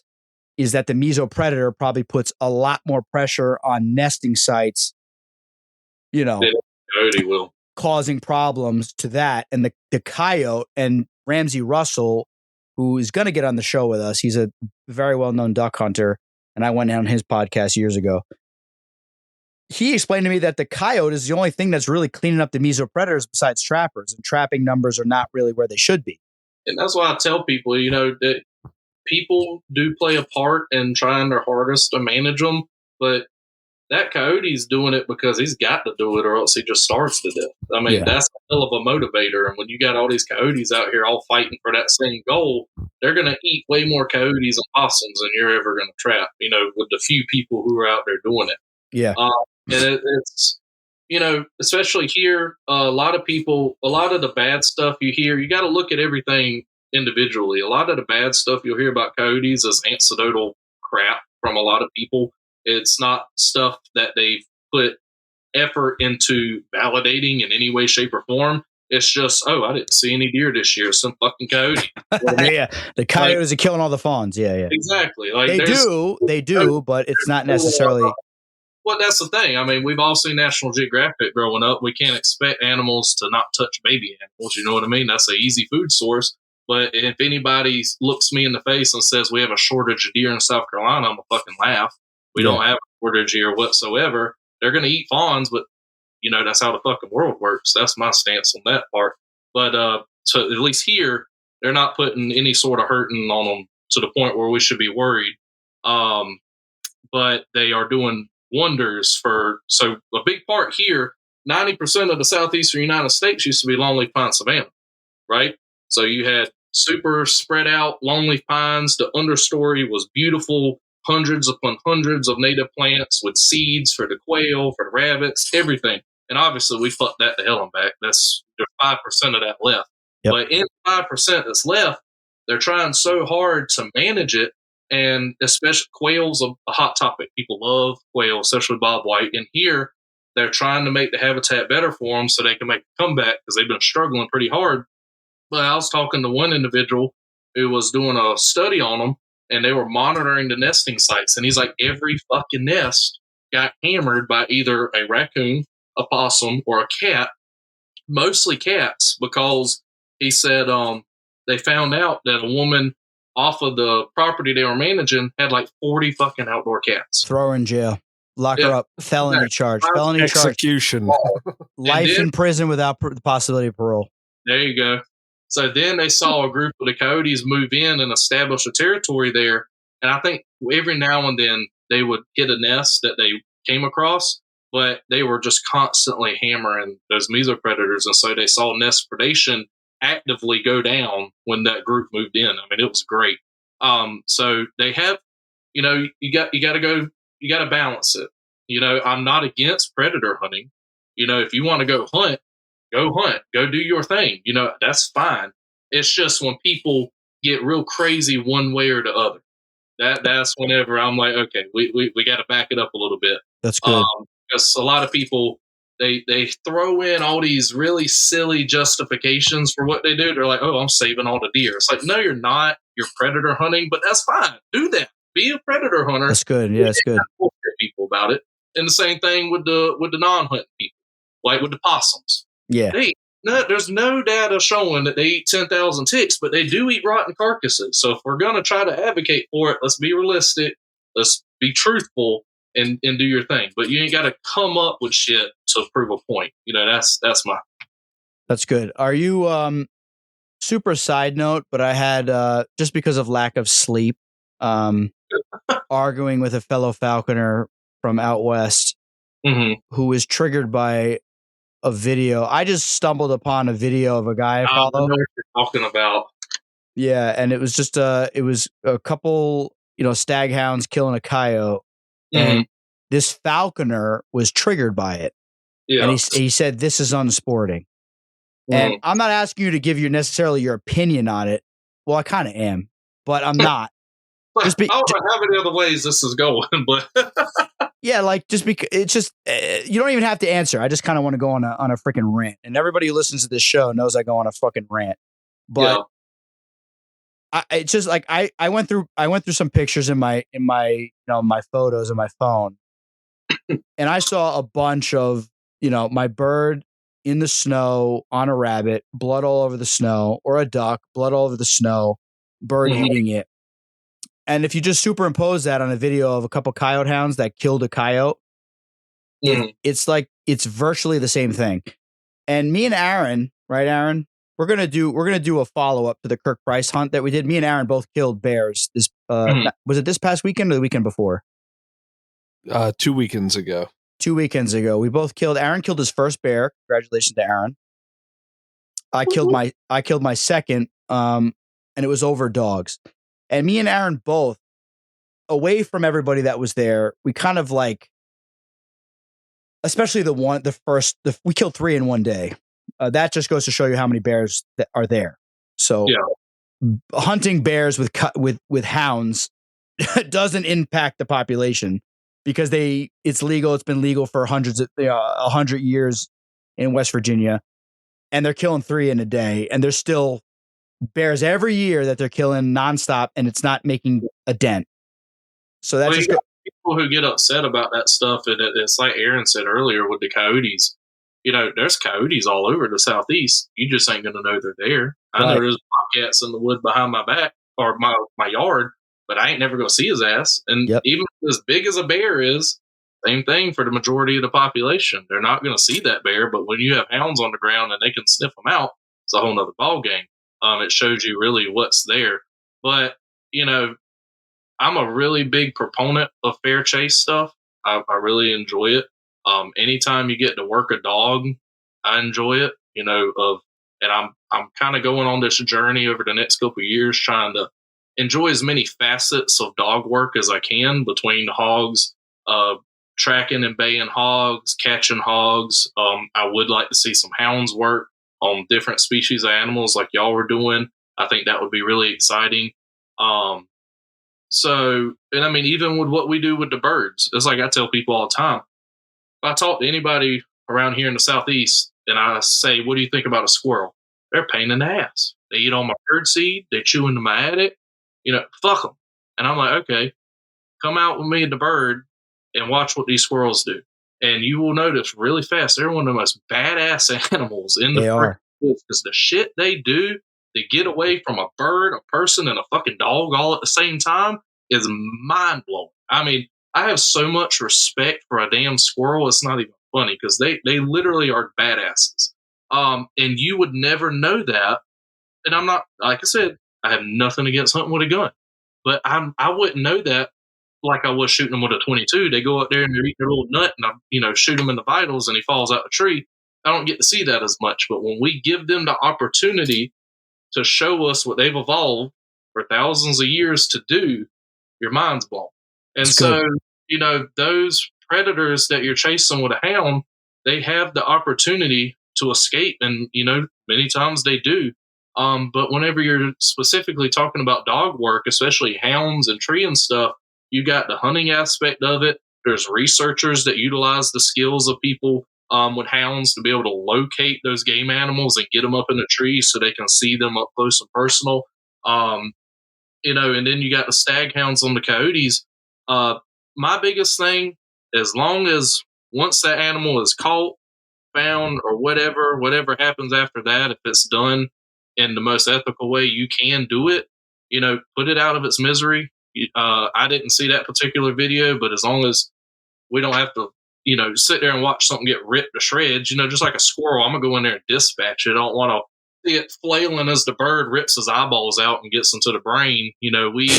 is that the mesopredator probably puts a lot more pressure on nesting sites, Coyote will. causing problems to that. And the coyote and Ramsey Russell, who is going to get on the show with us, he's a very well-known duck hunter, and I went on his podcast years ago. He explained to me that the coyote is the only thing that's really cleaning up the mesopredators besides trappers, and trapping numbers are not really where they should be. And that's why I tell people, that people do play a part in trying their hardest to manage them, but that coyote's doing it because he's got to do it or else he just starves to death. I mean, that's a hell of a motivator. And when you got all these coyotes out here all fighting for that same goal, they're going to eat way more coyotes and possums than you're ever going to trap, with the few people who are out there doing it. Yeah. And it's, especially here, a lot of the bad stuff you hear, you got to look at everything individually. A lot of the bad stuff you'll hear about coyotes is anecdotal crap from a lot of people. It's not stuff that they've put effort into validating in any way, shape, or form. It's just, I didn't see any deer this year. Some fucking coyote. Yeah, the coyotes are killing all the fawns. Yeah. Exactly. Like they do, but it's not necessarily. Well, that's the thing. I mean, we've all seen National Geographic growing up. We can't expect animals to not touch baby animals. You know what I mean? That's an easy food source. But if anybody looks me in the face and says we have a shortage of deer in South Carolina, I'm going to fucking laugh. We don't have a shortage here whatsoever. They're going to eat fawns, but, that's how the fucking world works. That's my stance on that part. But so at least here, they're not putting any sort of hurting on them to the point where we should be worried. But they are doing wonders so a big part here, 90% of the southeastern United States used to be longleaf pine savanna, right? So you had super spread out longleaf pines. The understory was beautiful, hundreds upon hundreds of native plants with seeds for the quail, for the rabbits, everything. And obviously we fucked that to hell and back. There's 5% of that left. Yep. But in 5% that's left, they're trying so hard to manage it. And especially quail's a hot topic. People love quail, especially bobwhite. And here, they're trying to make the habitat better for them so they can make a comeback because they've been struggling pretty hard. But I was talking to one individual who was doing a study on them, and they were monitoring the nesting sites. And he's like, every fucking nest got hammered by either a raccoon, a possum, or a cat, mostly cats, because he said they found out that a woman off of the property they were managing had like 40 fucking outdoor cats. Throw her in jail. Lock her up. Felony charge. Felony execution. Charge. Life in prison without the possibility of parole. There you go. So then they saw a group of the coyotes move in and establish a territory there. And I think every now and then they would hit a nest that they came across, but they were just constantly hammering those mesopredators. And so they saw nest predation actively go down when that group moved in. I mean, it was great. So they have, you got to balance it. I'm not against predator hunting. If you want to go hunt, go do your thing. That's fine. It's just when people get real crazy one way or the other, that's whenever I'm like, okay, we got to back it up a little bit. That's good. Because a lot of people, they throw in all these really silly justifications for what they do. They're like, I'm saving all the deer. It's like, no, you're not. You're predator hunting, but that's fine. Do that. Be a predator hunter. That's good. Yeah, that's good. People about it. And the same thing with the non-hunting people, like with the possums. Yeah. There's no data showing that they eat 10,000 ticks, but they do eat rotten carcasses. So if we're going to try to advocate for it, let's be realistic. Let's be truthful. and do your thing. But you ain't got to come up with shit to prove a point. That's my. That's good. Are you super side note? But I had just because of lack of sleep, arguing with a fellow falconer from out west who was triggered by a video. I just stumbled upon a video of a guy I follow. I know what you're talking about. Yeah, and it was just it was a couple, stag hounds killing a coyote, and this falconer was triggered by it. Yeah. And he said, "This is unsporting." And I'm not asking you to give necessarily your opinion on it. Well, I kind of am, but I'm not. I don't know how many other ways this is going, but yeah, like just because it's just you don't even have to answer. I just kind of want to go on a freaking rant, and everybody who listens to this show knows I go on a fucking rant. But it's just like I went through some pictures in my my photos on my phone, and I saw a bunch of my bird in the snow on a rabbit, blood all over the snow, or a duck, blood all over the snow, bird eating it. And if you just superimpose that on a video of a couple coyote hounds that killed a coyote, it's like it's virtually the same thing. And me and Aaron, right, Aaron, we're gonna do a follow up to the Kirk Price hunt that we did. Me and Aaron both killed bears. This was it this past weekend or the weekend before? 2 weekends ago. 2 weekends ago, we both killed. Aaron killed his first bear. Congratulations to Aaron. I killed my second, and it was over dogs. And me and Aaron both, away from everybody that was there, we kind of like, especially we killed 3 in one day. That just goes to show you how many bears that are there. So hunting bears with hounds doesn't impact the population because it's legal. It's been legal for 100 years in West Virginia, and they're killing 3 in a day, and there's still bears every year that they're killing nonstop, and it's not making a dent. So that's just people who get upset about that stuff, and it's like Aaron said earlier with the coyotes. There's coyotes all over the Southeast. You just ain't gonna know they're there. I know there's bobcats in the wood behind my back or my yard, but I ain't never gonna see his ass. And even as big as a bear is, same thing for the majority of the population. They're not gonna see that bear, but when you have hounds on the ground and they can sniff them out, it's a whole nother ball game. It shows you really what's there. But, I'm a really big proponent of fair chase stuff. I really enjoy it. Anytime you get to work a dog, I enjoy it, and I'm kind of going on this journey over the next couple of years, trying to enjoy as many facets of dog work as I can between hogs, tracking and baying hogs, catching hogs. I would like to see some hounds work on different species of animals like y'all were doing. I think that would be really exciting. Even with what we do with the birds, it's like I tell people all the time. If I talk to anybody around here in the Southeast and I say, what do you think about a squirrel? They're a pain in the ass. They eat all my bird seed. They chew into my attic. Fuck them. And I'm like, okay, come out with me and the bird and watch what these squirrels do. And you will notice really fast, they're one of the most badass animals in the woods, because the shit they do to get away from a bird, a person, and a fucking dog all at the same time is mind blowing. I mean, I have so much respect for a damn squirrel. It's not even funny because they literally are badasses. And you would never know that. And I'm not, like I said, I have nothing against hunting with a gun, but I wouldn't know that like I was shooting them with a 22. They go up there and they're eating their little nut, and I, shoot him in the vitals, and he falls out the tree. I don't get to see that as much. But when we give them the opportunity to show us what they've evolved for thousands of years to do, your mind's blown. And so, those predators that you're chasing with a hound, they have the opportunity to escape, and many times they do. But whenever you're specifically talking about dog work, especially hounds and tree and stuff, you got the hunting aspect of it. There's researchers that utilize the skills of people with hounds to be able to locate those game animals and get them up in the tree so they can see them up close and personal. And then you got the stag hounds on the coyotes. My biggest thing, as long as once that animal is caught, found, or whatever happens after that, if it's done in the most ethical way you can do it, put it out of its misery. I didn't see that particular video, but as long as We don't have to, sit there and watch something get ripped to shreds. Just like a squirrel, I'm gonna go in there and dispatch it. I don't want to see it flailing as the bird rips his eyeballs out and gets into the brain. We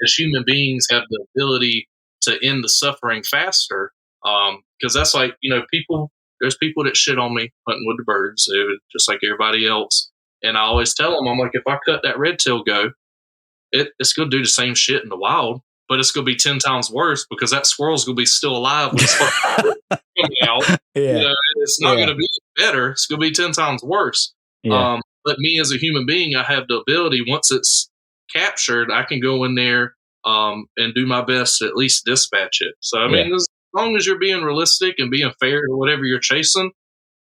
as human beings have the ability to end the suffering faster. Because that's like, people. There's people that shit on me hunting with the birds, just like everybody else. And I always tell them, I'm like, if I cut that red tail go, it's going to do the same shit in the wild, but it's going to be 10 times worse because that squirrel's going to be still alive when it's fucking coming out. Yeah. It's not going to be better. It's going to be 10 times worse. Yeah. But me as a human being, I have the ability, once it's captured, I can go in there and do my best to at least dispatch it. So, I mean, as long as you're being realistic and being fair to whatever you're chasing,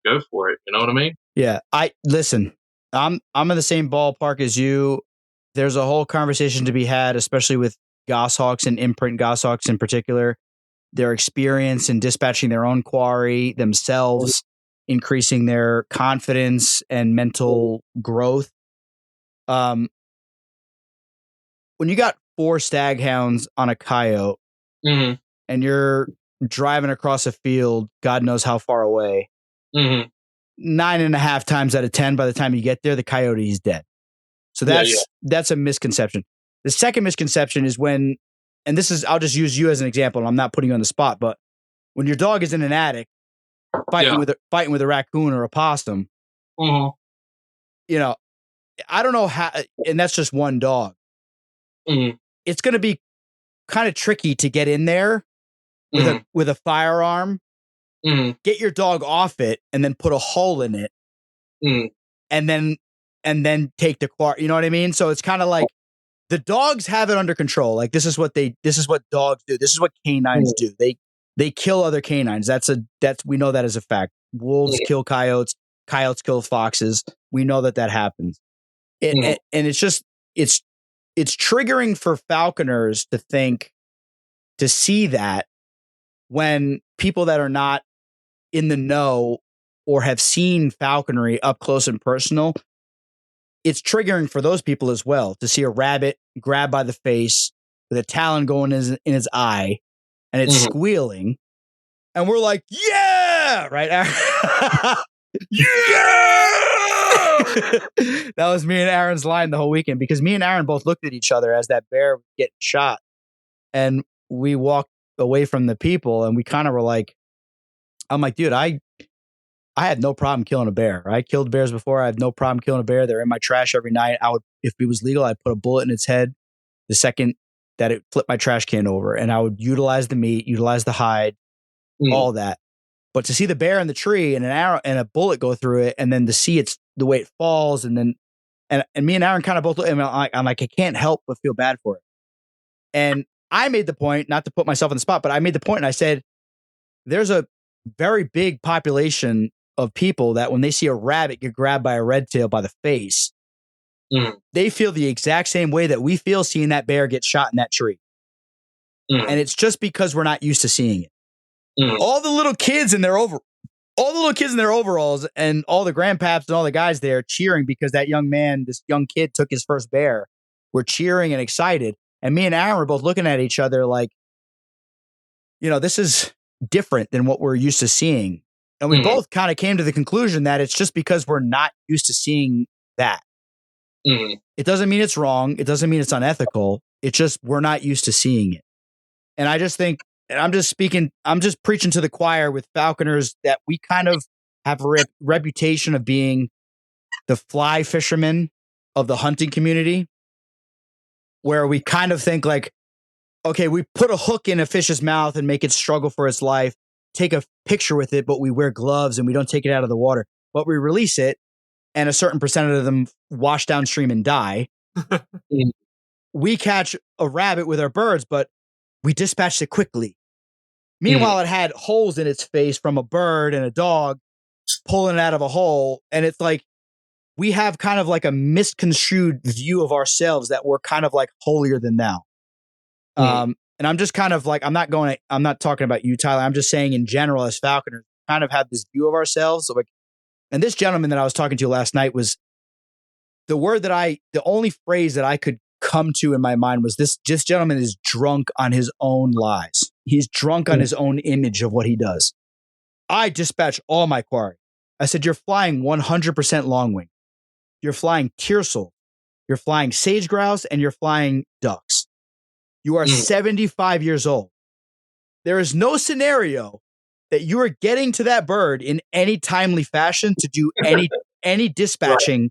go for it. You know what I mean? Yeah. Listen, I'm in the same ballpark as you. There's a whole conversation to be had, especially with goshawks and imprint goshawks in particular. Their experience in dispatching their own quarry themselves, increasing their confidence and mental growth. When you got 4 stag hounds on a coyote and you're driving across a field, God knows how far away, 9.5 times out of 10, by the time you get there, the coyote is dead. So that's a misconception. The second misconception is when, and this is, I'll just use you as an example, and I'm not putting you on the spot, but when your dog is in an attic fighting with a raccoon or a possum, I don't know how, and that's just one dog. It's going to be kind of tricky to get in there with a firearm, get your dog off it, and then put a hole in it, and then take the car. You know what I mean? So it's kind of like the dogs have it under control. Like this is what dogs do. This is what canines do. They kill other canines. We know that as a fact. Wolves kill coyotes. Coyotes kill foxes. We know that happens. And it's just, it's triggering for falconers to see that when people that are not in the know or have seen falconry up close and personal, it's triggering for those people as well to see a rabbit grabbed by the face with a talon going in his eye and it's squealing. And we're like, yeah, right? Yeah! That was me and Aaron's line the whole weekend because me and Aaron both looked at each other as that bear was getting shot. And we walked away from the people and we kind of were like, I'm like, dude, I had no problem killing a bear. I killed bears before. I have no problem killing a bear. They're in my trash every night. If it was legal, I'd put a bullet in its head the second that it flipped my trash can over. And I would utilize the meat, utilize the hide, all that. But to see the bear in the tree and an arrow and a bullet go through it, and then to see the way it falls, and then and me and Aaron kind of both look, and I'm like, I can't help but feel bad for it. And I made the point, not to put myself on the spot, but I made the point and I said, there's a very big population of people that when they see a rabbit get grabbed by a red tail by the face, they feel the exact same way that we feel seeing that bear get shot in that tree. And it's just because we're not used to seeing it. All the little kids in their overalls and all the grandpaps and all the guys there cheering because this young kid took his first bear. We're cheering and excited. And me and Aaron were both looking at each other like, this is different than what we're used to seeing. And we both kind of came to the conclusion that it's just because we're not used to seeing that. It doesn't mean it's wrong. It doesn't mean it's unethical. It's just we're not used to seeing it. And I just think, and I'm just preaching to the choir with falconers that we kind of have a reputation of being the fly fishermen of the hunting community, where we kind of think like, okay, we put a hook in a fish's mouth and make it struggle for its life, take a picture with it, but we wear gloves and we don't take it out of the water, but we release it and a certain percentage of them wash downstream and die. We catch a rabbit with our birds, but we dispatched it quickly. Meanwhile, it had holes in its face from a bird and a dog pulling it out of a hole. And it's like, we have kind of like a misconstrued view of ourselves that we're kind of like holier than thou. And I'm just kind of like, I'm not talking about you, Tyler. I'm just saying in general, as falconers, kind of have this view of ourselves. So like, and this gentleman that I was talking to last night was the only phrase that I could come to in my mind was this gentleman is drunk on his own lies. He's drunk on his own image of what he does. I dispatch all my quarry. I said, you're flying 100% long wing. You're flying tiercel. You're flying sage grouse, and you're flying ducks. You are 75 years old. There is no scenario that you are getting to that bird in any timely fashion to do any dispatching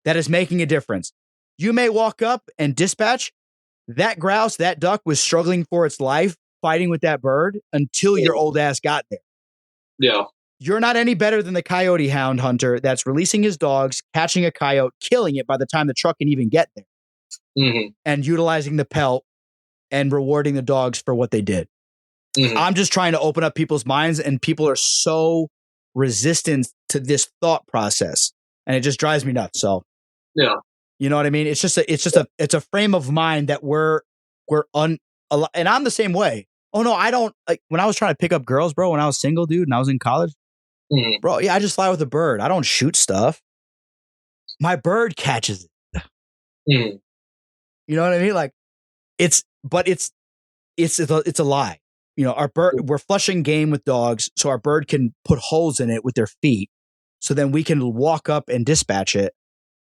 that is making a difference. You may walk up and dispatch. That grouse, that duck was struggling for its life, fighting with that bird until your old ass got there. Yeah. You're not any better than the coyote hound hunter that's releasing his dogs, catching a coyote, killing it by the time the truck can even get there, and utilizing the pelt and rewarding the dogs for what they did. I'm just trying to open up people's minds, and people are so resistant to this thought process, and it just drives me nuts. So, yeah, you know what I mean? It's a frame of mind that and I'm the same way. Oh no, I don't like when I was trying to pick up girls, bro, when I was single, dude, and I was in college, bro. Yeah, I just fly with a bird. I don't shoot stuff. My bird catches it. You know what I mean? Like it's a lie. You know, our bird, we're flushing game with dogs, so our bird can put holes in it with their feet, so then we can walk up and dispatch it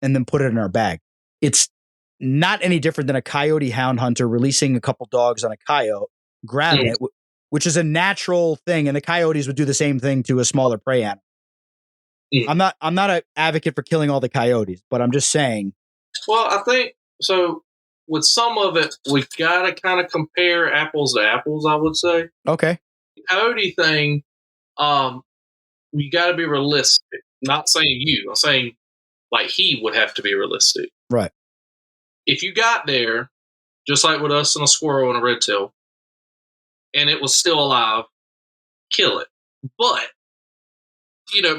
and then put it in our bag. It's not any different than a coyote hound hunter releasing a couple dogs on a coyote, grabbing it, which is a natural thing, and the coyotes would do the same thing to a smaller prey animal. I'm not an advocate for killing all the coyotes, but I'm just saying. Well, I think so. With some of it, we've got to kind of compare apples to apples, I would say. Okay. The coyote thing, you got to be realistic. Not saying you, I'm saying like he would have to be realistic. Right. If you got there, just like with us and a squirrel and a red tail, and it was still alive, kill it. But,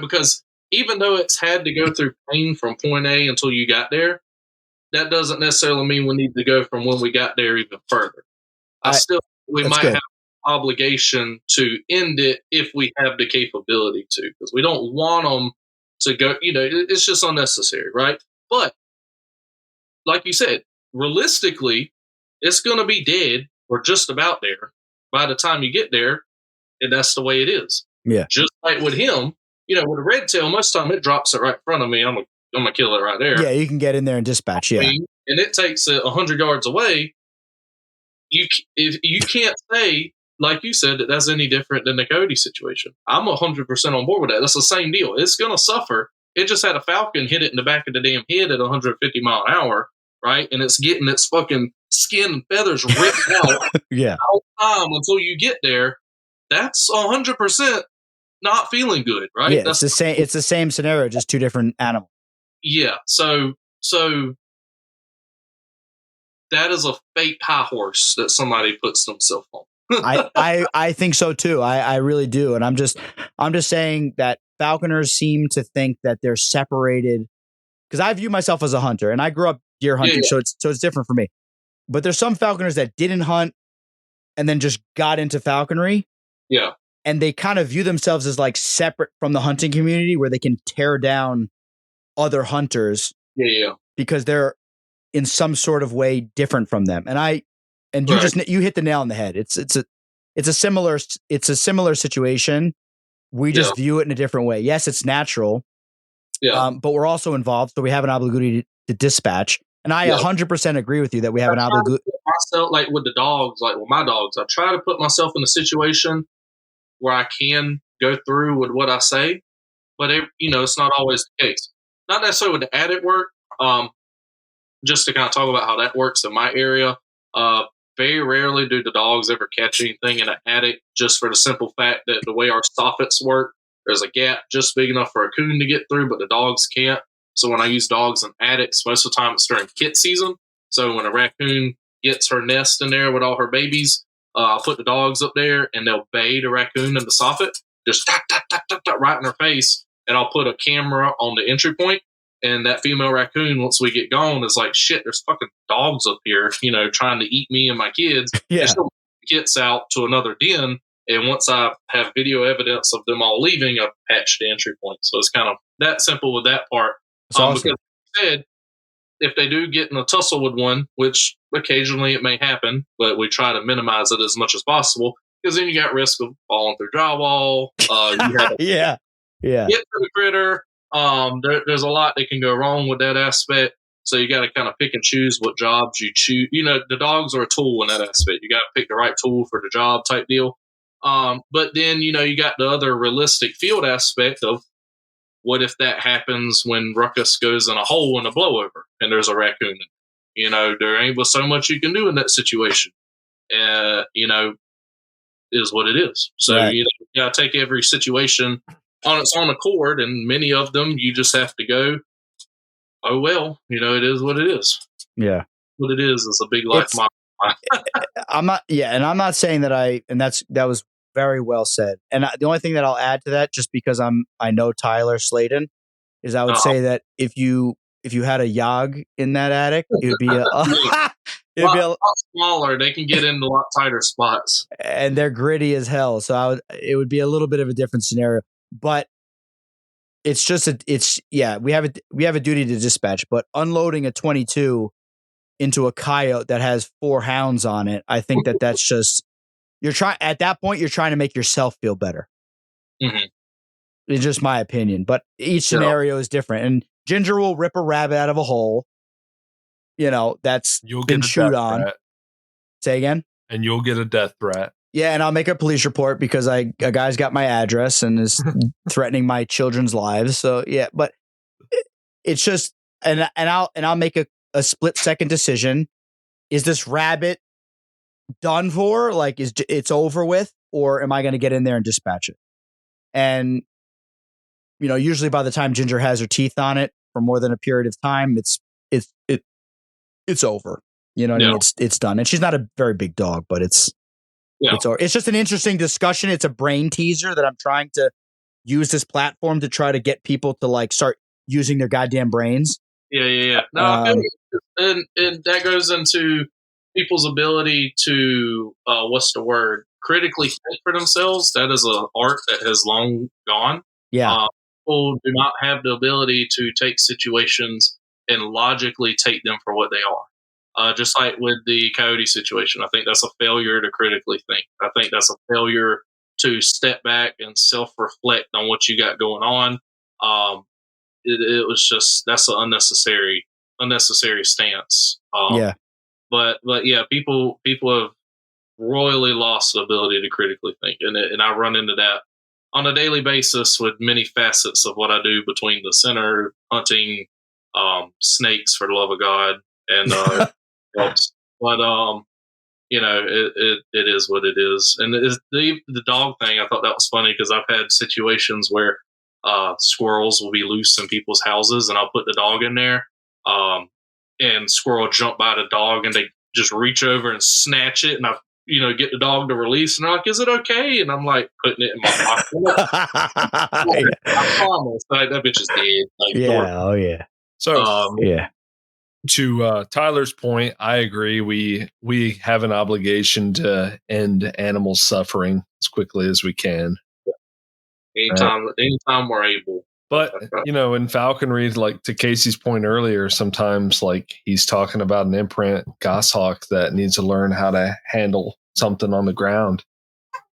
because even though it's had to go through pain from point A until you got there, that doesn't necessarily mean we need to go from when we got there even further. We might have an obligation to end it if we have the capability to, because we don't want them to go, it's just unnecessary, right? But like you said, realistically, it's going to be dead or just about there by the time you get there, and that's the way it is. Yeah. Just like with him, with a red tail, most of the time it drops it right in front of me. I'm gonna kill it right there. Yeah, you can get in there and dispatch. Yeah, and it takes it 100 yards away. If you can't say, like you said, that that's any different than the Cody situation. I'm 100% on board with that. That's the same deal. It's gonna suffer. It just had a falcon hit it in the back of the damn head at 150 mile an hour, right? And it's getting its fucking skin and feathers ripped out. Yeah. The whole time until you get there. That's 100% not feeling good, right? Yeah, that's it's the same scenario, just two different animals. Yeah, so that is a fake high horse that somebody puts themselves on. I think so too. I really do, and I'm just saying that falconers seem to think that they're separated, because I view myself as a hunter, and I grew up deer hunting, so it's different for me. But there's some falconers that didn't hunt and then just got into falconry. Yeah. And they kind of view themselves as like separate from the hunting community, where they can tear down other hunters. Yeah. Because they're in some sort of way different from them. You hit the nail on the head. It's a similar situation. We just view it in a different way. Yes, it's natural. Yeah. But we're also involved, so we have an obligation to dispatch. And I 100% agree with you that we have an obligation. Myself, like with the dogs, like with my dogs, I try to put myself in a situation where I can go through with what I say, but it's not always the case. Not necessarily with the attic work. Just to kind of talk about how that works in my area. Very rarely do the dogs ever catch anything in an attic, just for the simple fact that the way our soffits work, there's a gap just big enough for a coon to get through, but the dogs can't. So when I use dogs in attics, most of the time it's during kit season. So when a raccoon gets her nest in there with all her babies, I'll put the dogs up there and they'll bay the raccoon in the soffit, just tap, tap, tap, tap, tap, right in her face. And I'll put a camera on the entry point, and that female raccoon, once we get gone, is like, shit, there's fucking dogs up here, trying to eat me and my kids. Yeah. She'll kits out to another den. And once I have video evidence of them all leaving, I patch the entry point. So it's kind of that simple with that part. Awesome. Because like I said, if they do get in a tussle with one, which occasionally it may happen, but we try to minimize it as much as possible, because then you got risk of falling through drywall. You have to Yeah. get to the critter. There's a lot that can go wrong with that aspect. So you got to kind of pick and choose what jobs you choose. The dogs are a tool in that aspect. You got to pick the right tool for the job type deal. But then, you got the other realistic field aspect of what if that happens when Ruckus goes in a hole in a blowover and there's a raccoon. There ain't but so much you can do in that situation. Is what it is. So, right. you got to take every situation on its own accord, and many of them you just have to go, oh, well, it is what it is. Yeah. What it is a big life motto. I'm not saying that that was very well said. And the only thing that I'll add to that, just because I know Tyler Sladen, is I would say that if you had a Yog in that attic, it would be a lot smaller. They can get into a lot tighter spots, and they're gritty as hell. So it would be a little bit of a different scenario. But it's just we have a duty to dispatch, but unloading a 22 into a coyote that has 4 hounds on it, I think that's just at that point you're trying to make yourself feel better. Mm-hmm. It's just my opinion, but each scenario is different. And Ginger will rip a rabbit out of a hole. That's been chewed on. Threat. Say again? And you'll get a death threat. Yeah, and I'll make a police report because a guy's got my address and is threatening my children's lives. So yeah, but it's just and I'll make a split second decision. Is this rabbit done for? Like, it's over with, or am I going to get in there and dispatch it? And usually by the time Ginger has her teeth on it for more than a period of time, it's over. It's done. And she's not a very big dog, but it's just an interesting discussion. It's a brain teaser that I'm trying to use this platform to try to get people to start using their goddamn brains. Yeah. No, and that goes into people's ability to critically think for themselves. That is an art that has long gone. Yeah. People do not have the ability to take situations and logically take them for what they are. Just like with the coyote situation, I think that's a failure to critically think. I think that's a failure to step back and self-reflect on what you got going on. It was just, that's an unnecessary stance. But yeah, people have royally lost the ability to critically think, and I run into that on a daily basis with many facets of what I do between the center, hunting, snakes for the love of God, and helps. But it is what it is. And the dog thing, I thought that was funny because I've had situations where squirrels will be loose in people's houses, and I'll put the dog in there, and squirrel jump by the dog, and they just reach over and snatch it, and I get the dog to release, and they're like, "Is it okay?" And I'm like putting it in my pocket. I promise, that bitch is dead. So to Tyler's point, I agree. We have an obligation to end animal suffering as quickly as we can. Anytime we're able. But in falconry, like to Casey's point earlier, sometimes he's talking about an imprint goshawk that needs to learn how to handle something on the ground,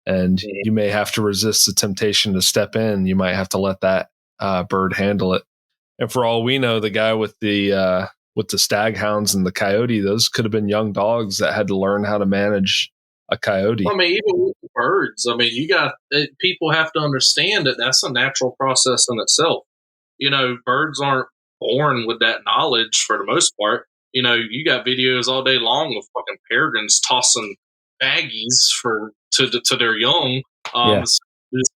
and you may have to resist the temptation to step in. You might have to let that bird handle it. And for all we know, the guy with the stag hounds and the coyote, those could have been young dogs that had to learn how to manage a coyote. Well, even with the birds, people have to understand that that's a natural process in itself. Birds aren't born with that knowledge for the most part. You got videos all day long of fucking peregrines tossing baggies to their young. The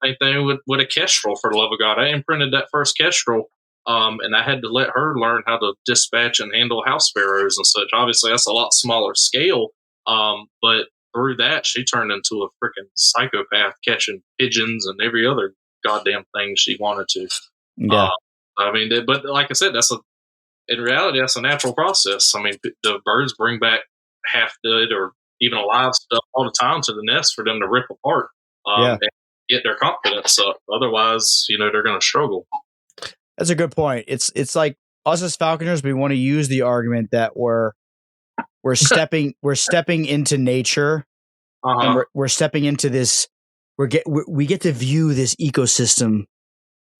same thing with a kestrel, for the love of God. I imprinted that first kestrel, and I had to let her learn how to dispatch and handle house sparrows and such. Obviously, that's a lot smaller scale, but through that, she turned into a freaking psychopath, catching pigeons and every other goddamn thing she wanted to. Yeah. But like I said, in reality, that's a natural process. The birds bring back half dead or even alive stuff all the time to the nest for them to rip apart and get their confidence up. Otherwise, they're going to struggle. That's a good point. It's like us as falconers, we want to use the argument that we're stepping into nature and we're stepping into this. We get to view this ecosystem,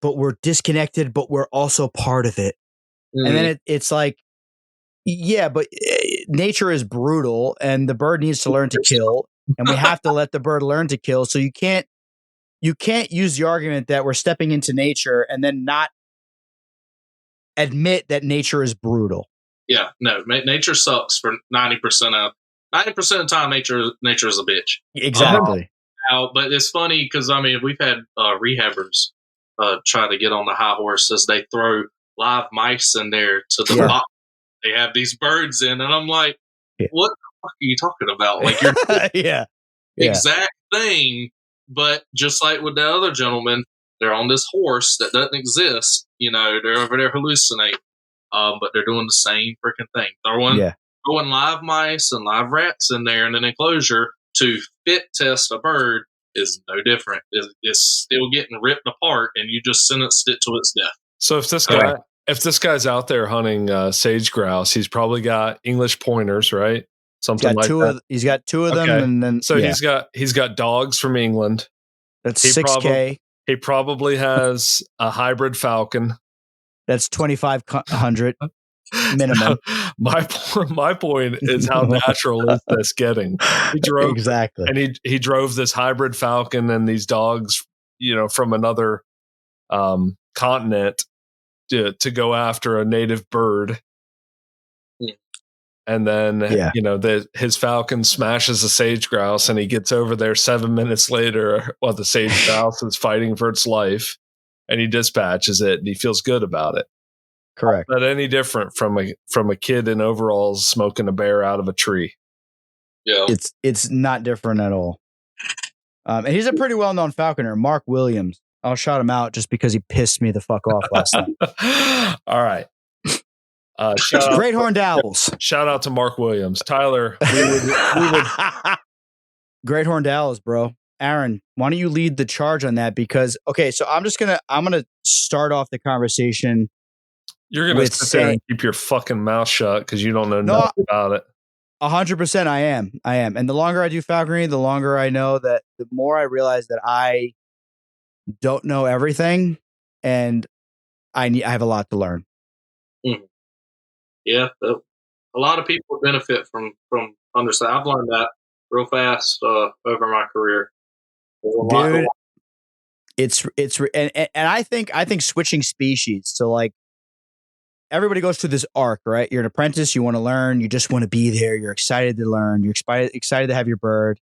but we're disconnected, but we're also part of it. And then it's like, yeah, but nature is brutal, and the bird needs to learn to kill, and we have to let the bird learn to kill. So you can't use the argument that we're stepping into nature and then not admit that nature is brutal. Yeah, no, nature sucks for 90% of the time. Nature is a bitch. Exactly. But it's funny because I mean we've had rehabbers try to get on the high horse as they throw live mice in there to the box. They have these birds in, and I'm like, what the fuck are you talking about? Like you're exact thing, but just like with the other gentleman, they're on this horse that doesn't exist. You know, they're over there hallucinating. But they're doing the same freaking thing. Throwing live mice and live rats in there in an enclosure to fit test a bird is no different. It's still getting ripped apart, and you just sentenced it to its death. So if this guy's out there hunting sage grouse, he's probably got English pointers, right? Something like that. He's got two of them, and then he's got dogs from England. That's $6,000. He probably has a hybrid falcon. That's $2,500 minimum. My point is how natural is this getting? He drove exactly, and he drove this hybrid falcon and these dogs, from another continent to go after a native bird. And then his falcon smashes a sage grouse, and he gets over there 7 minutes later while the sage grouse is fighting for its life. And he dispatches it, and he feels good about it. Correct. Not any different from a kid in overalls smoking a bear out of a tree. Yeah, it's not different at all. And he's a pretty well-known falconer, Mark Williams. I'll shout him out just because he pissed me the fuck off last night. All right. Great horned owls. Shout out to Mark Williams. Tyler, we would Great horned owls, bro. Aaron, why don't you lead the charge on that? Because so I'm gonna start off the conversation. You're gonna sit there and keep your fucking mouth shut because you don't know nothing about it. 100%, I am, and the longer I do falconry, the longer I know that the more I realize that I don't know everything, and I have a lot to learn. Yeah, a lot of people benefit from understanding. I've learned that real fast over my career. Dude, and I think switching species. So like everybody goes through this arc, right? You're an apprentice, you want to learn, you just want to be there, you're excited to learn, you're excited to have your bird,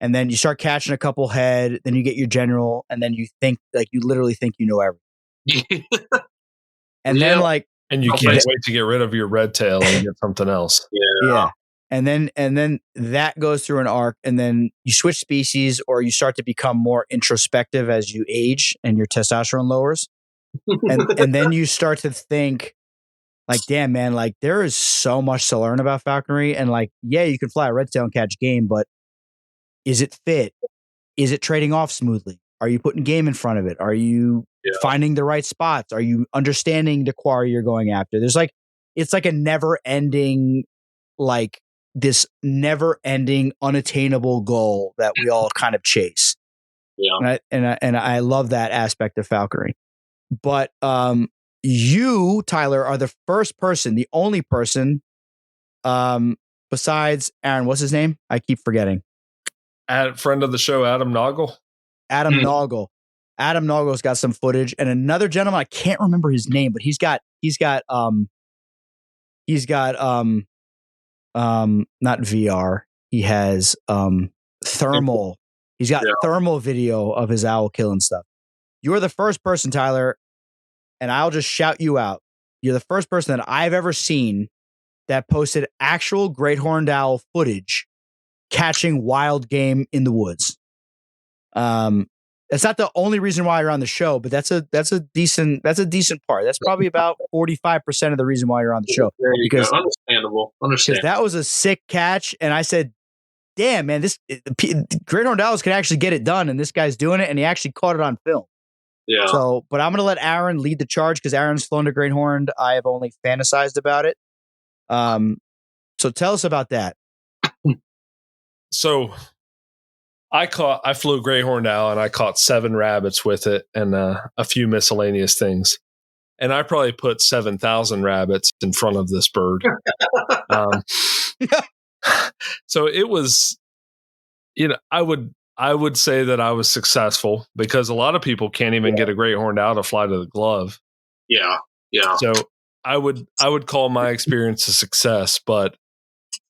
and then you start catching a couple head, then you get your general, and then you think you literally think you know everything. And then and you can't wait to get rid of your red tail and get something else. Yeah. And then that goes through an arc, and then you switch species, or you start to become more introspective as you age and your testosterone lowers. And then you start to think like, damn, man, like there is so much to learn about falconry. And like, yeah, you can fly a red tail and catch game, but is it fit? Is it trading off smoothly? Are you putting game in front of it? Are you finding the right spots? Are you understanding the quarry you're going after? It's like a never ending, like this never ending unattainable goal that we all kind of chase. Yeah. And I love that aspect of falconry. But you, Tyler, are the first person, the only person besides Aaron, what's his name? I keep forgetting. Friend of the show, Adam Noggle. Adam Noggle. Adam Noggle's got some footage, and another gentleman, I can't remember his name, but he's got not VR. He has thermal. He's got thermal video of his owl killing stuff. You're the first person, Tyler, and I'll just shout you out. You're the first person that I've ever seen that posted actual great horned owl footage catching wild game in the woods. That's not the only reason why you're on the show, but that's a decent part. That's probably about 45% of the reason why you're on the show. Because understandable. Because that was a sick catch, and I said, "Damn, man, this great horned owls can actually get it done," and this guy's doing it, and he actually caught it on film. Yeah. So, but I'm gonna let Aaron lead the charge because Aaron's flown to great horned. I have only fantasized about it. So tell us about that. So I flew a gray horned owl and I caught 7 rabbits with it and a few miscellaneous things. And I probably put 7,000 rabbits in front of this bird. So it was, I would say that I was successful because a lot of people can't even get a great horned owl to fly to the glove. Yeah. Yeah. So I would call my experience a success, but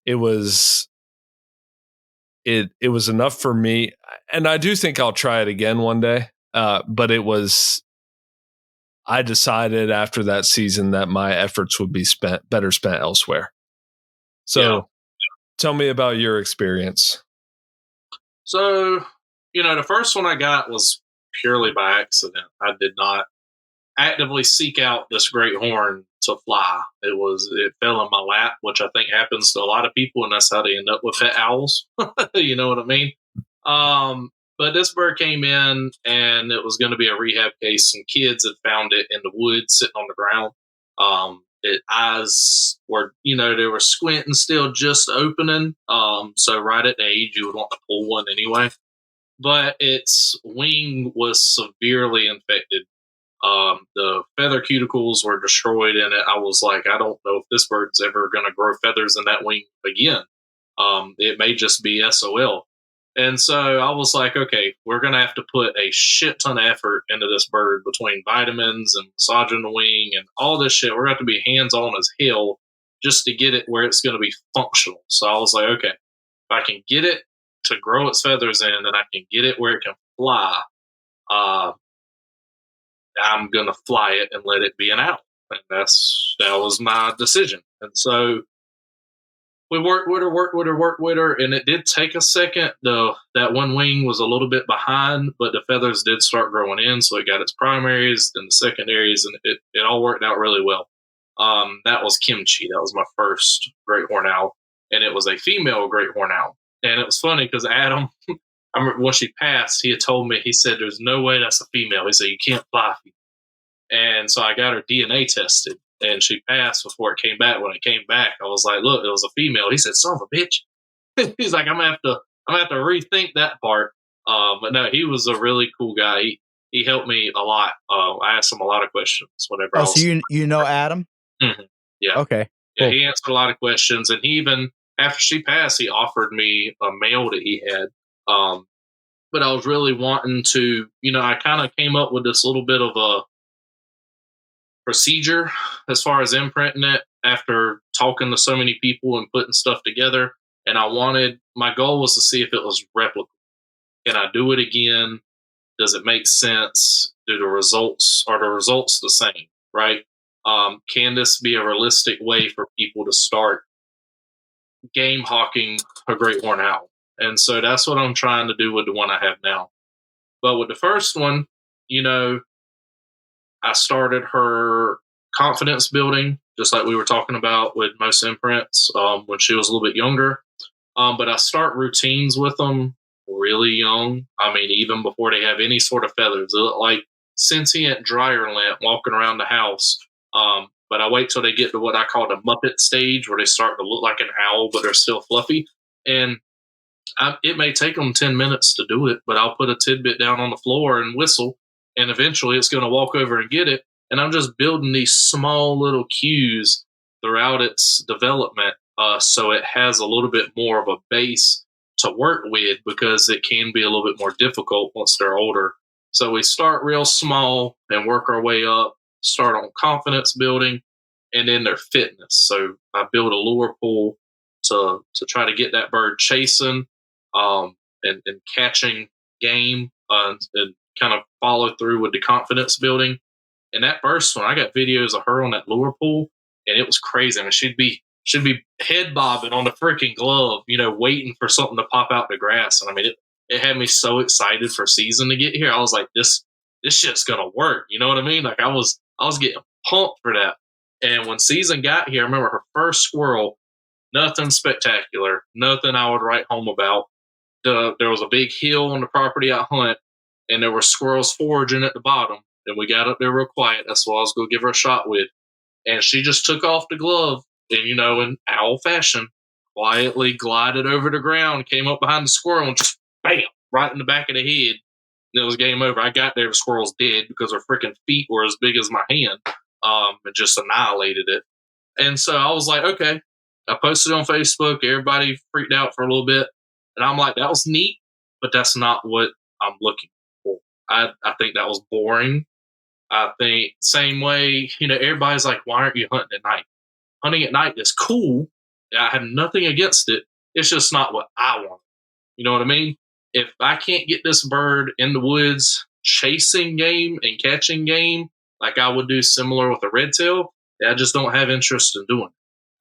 it was enough for me. And I do think I'll try it again one day. But I decided after that season that my efforts would be better spent elsewhere. So tell me about your experience. So, the first one I got was purely by accident. I did not actively seek out this great horn to fly. It fell in my lap, which I think happens to a lot of people, and that's how they end up with pet owls. You know what I mean? But this bird came in, and it was going to be a rehab case. Some kids had found it in the woods, sitting on the ground. Its eyes were, they were squinting, still just opening. So right at the age you would want to pull one anyway. But its wing was severely infected. The feather cuticles were destroyed in it. I was like, I don't know if this bird's ever going to grow feathers in that wing again. It may just be SOL. And so I was like, okay, we're going to have to put a shit ton of effort into this bird between vitamins and massaging the wing and all this shit. We're going to have to be hands-on as hell just to get it where it's going to be functional. So I was like, okay, if I can get it to grow its feathers in and I can get it where it can fly, I'm going to fly it and let it be an owl. And that was my decision. And so we worked with her, and it did take a second. That one wing was a little bit behind, but the feathers did start growing in, so it got its primaries, then the secondaries, and it all worked out really well. That was Kimchi. That was my first great horned owl, and it was a female great horned owl. And it was funny because Adam, I remember when she passed, he had told me, he said, "There's no way that's a female." He said, "You can't fly." And so I got her DNA tested, and she passed before it came back. When it came back, I was like, "Look, it was a female." He said, "Son of a bitch." He's like, "I'm gonna have to rethink that part." But no, he was a really cool guy. He helped me a lot. I asked him a lot of questions whenever. So you know Adam? Mm-hmm. Yeah. Okay. Yeah, cool. He answered a lot of questions, and he even after she passed, he offered me a male that he had. But I was really wanting to, I kind of came up with this little bit of a procedure as far as imprinting it after talking to so many people and putting stuff together. And my goal was to see if it was replicable. Can I do it again? Does it make sense? Are the results the same? Right? Can this be a realistic way for people to start game hawking a great horned owl? And so that's what I'm trying to do with the one I have now. But with the first one, I started her confidence building, just like we were talking about with most imprints when she was a little bit younger. But I start routines with them really young. I mean, even before they have any sort of feathers. They look like sentient dryer lint walking around the house. But I wait till they get to what I call the Muppet stage, where they start to look like an owl, but they're still fluffy. And it may take them 10 minutes to do it, but I'll put a tidbit down on the floor and whistle, and eventually it's going to walk over and get it. And I'm just building these small little cues throughout its development, so it has a little bit more of a base to work with, because it can be a little bit more difficult once they're older. So we start real small and work our way up, start on confidence building, and then their fitness. So I build a lure pool to try to get that bird chasing and catching game, and kind of follow through with the confidence building. And that first one, I got videos of her on that lure pool, and it was crazy. I mean, she'd be head bobbing on the freaking glove, waiting for something to pop out the grass. And I mean, it had me so excited for season to get here. I was like, this shit's gonna work. You know what I mean? Like I was getting pumped for that. And when season got here, I remember her first squirrel, nothing spectacular, nothing I would write home about. There was a big hill on the property I hunt, and there were squirrels foraging at the bottom. And we got up there real quiet. That's what I was going to give her a shot with. And she just took off the glove and, in owl fashion, quietly glided over the ground, came up behind the squirrel and just bam, right in the back of the head. And it was game over. I got there, the squirrel's dead because her freaking feet were as big as my hand. And just annihilated it. And so I was like, okay. I posted on Facebook. Everybody freaked out for a little bit. And I'm like, that was neat, but that's not what I'm looking for. I think that was boring. I think same way, everybody's like, why aren't you hunting at night? Hunting at night is cool. I have nothing against it. It's just not what I want. You know what I mean? If I can't get this bird in the woods chasing game and catching game like I would do similar with a red tail, I just don't have interest in doing it.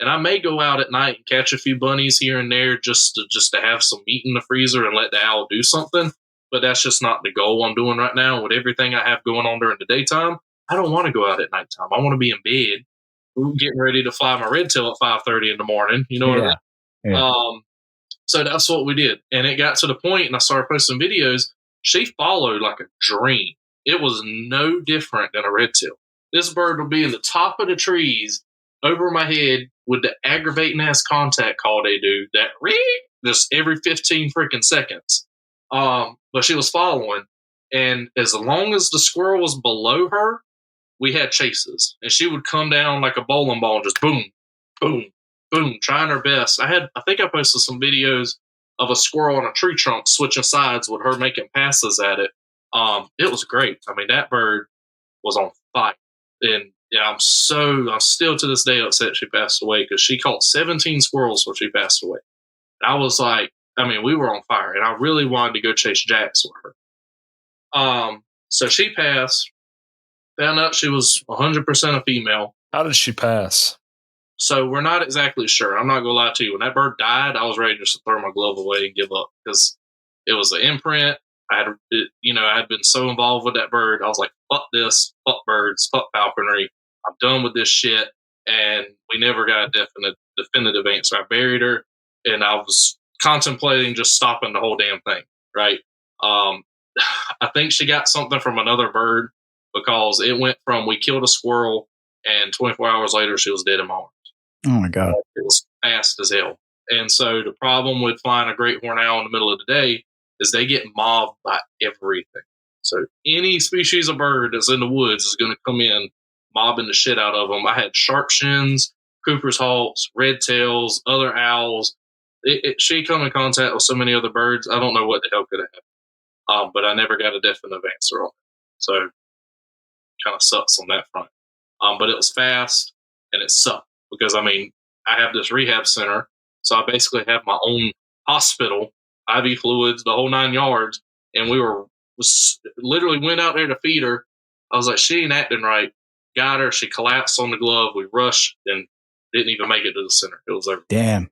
And I may go out at night and catch a few bunnies here and there just to have some meat in the freezer and let the owl do something. But that's just not the goal I'm doing right now. With everything I have going on during the daytime, I don't want to go out at nighttime. I want to be in bed, getting ready to fly my red tail at 5:30 in the morning. You know what I mean? Yeah. So that's what we did. And it got to the point, and I started posting videos. She followed like a dream. It was no different than a red tail. This bird would be in the top of the trees over my head with the aggravating ass contact call they do, that just every 15 freaking seconds. But she was following. And as long as the squirrel was below her, we had chases. And she would come down like a bowling ball and just boom, boom, boom, trying her best. I think I posted some videos of a squirrel on a tree trunk switching sides with her making passes at it. It was great. I mean, that bird was on fire. And yeah, I'm still to this day upset she passed away because she caught 17 squirrels when she passed away. And I was like, we were on fire, and I really wanted to go chase jacks with her. So she passed. Found out she was 100% a female. How did she pass? So we're not exactly sure. I'm not gonna lie to you. When that bird died, I was ready just to throw my glove away and give up because it was an imprint. I had been so involved with that bird. I was like, fuck this, fuck birds, fuck falconry. I'm done with this shit. And we never got a definitive answer. I buried her, and I was contemplating just stopping the whole damn thing. Right? I think she got something from another bird because it went from we killed a squirrel, and 24 hours later she was dead in my arms. Oh my God. It was fast as hell. And so the problem with flying a great horned owl in the middle of the day is they get mobbed by everything. So any species of bird that's in the woods is going to come in mobbing the shit out of them. I had sharp shins, Cooper's hawks, red tails, other owls. She come in contact with so many other birds. I don't know what the hell could have happened. But I never got a definite answer on it. So kind of sucks on that front. But it was fast and it sucked because I have this rehab center. So I basically have my own hospital, IV fluids, the whole 9 yards. And we literally went out there to feed her. I was like, she ain't acting right. Got her. She collapsed on the glove. We rushed and didn't even make it to the center. It was over. Damn.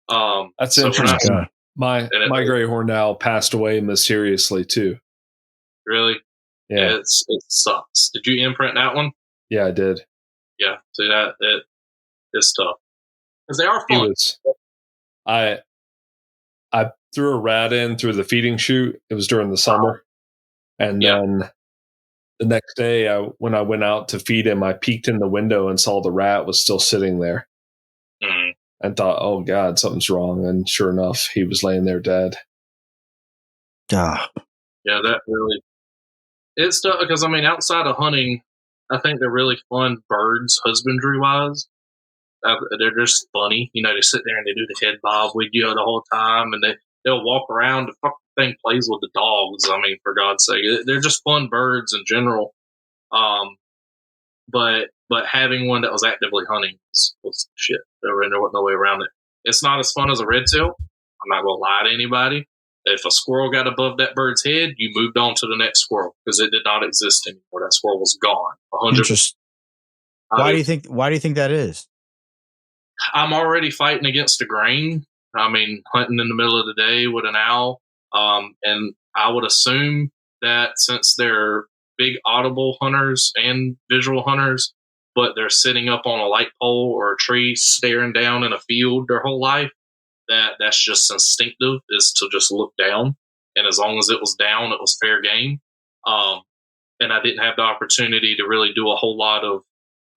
That's so interesting. My gray horned owl passed away mysteriously too. Really? Yeah. It sucks. Did you imprint that one? Yeah, I did. Yeah. See that it's tough because they are fun. I threw a rat in through the feeding chute. It was during the summer, and then the next day, when I went out to feed him, I peeked in the window and saw the rat was still sitting there, and thought, "Oh God, something's wrong." And sure enough, he was laying there dead. Yeah, that really. It's tough because outside of hunting, I think they're really fun birds husbandry wise. They're just funny, they sit there and they do the head bob with you the whole time, and they'll walk around. The fucking thing plays with the dogs. For God's sake, they're just fun birds in general. But having one that was actively hunting was shit. There wasn't no way around it. It's not as fun as a red tail. I'm not gonna lie to anybody. If a squirrel got above that bird's head, you moved on to the next squirrel because it did not exist anymore. That squirrel was gone. 100%. Why do you think that is? I'm already fighting against the grain. Hunting in the middle of the day with an owl. And I would assume that since they're big audible hunters and visual hunters, but they're sitting up on a light pole or a tree staring down in a field their whole life, that's just instinctive, is to just look down. And as long as it was down, it was fair game. And I didn't have the opportunity to really do a whole lot of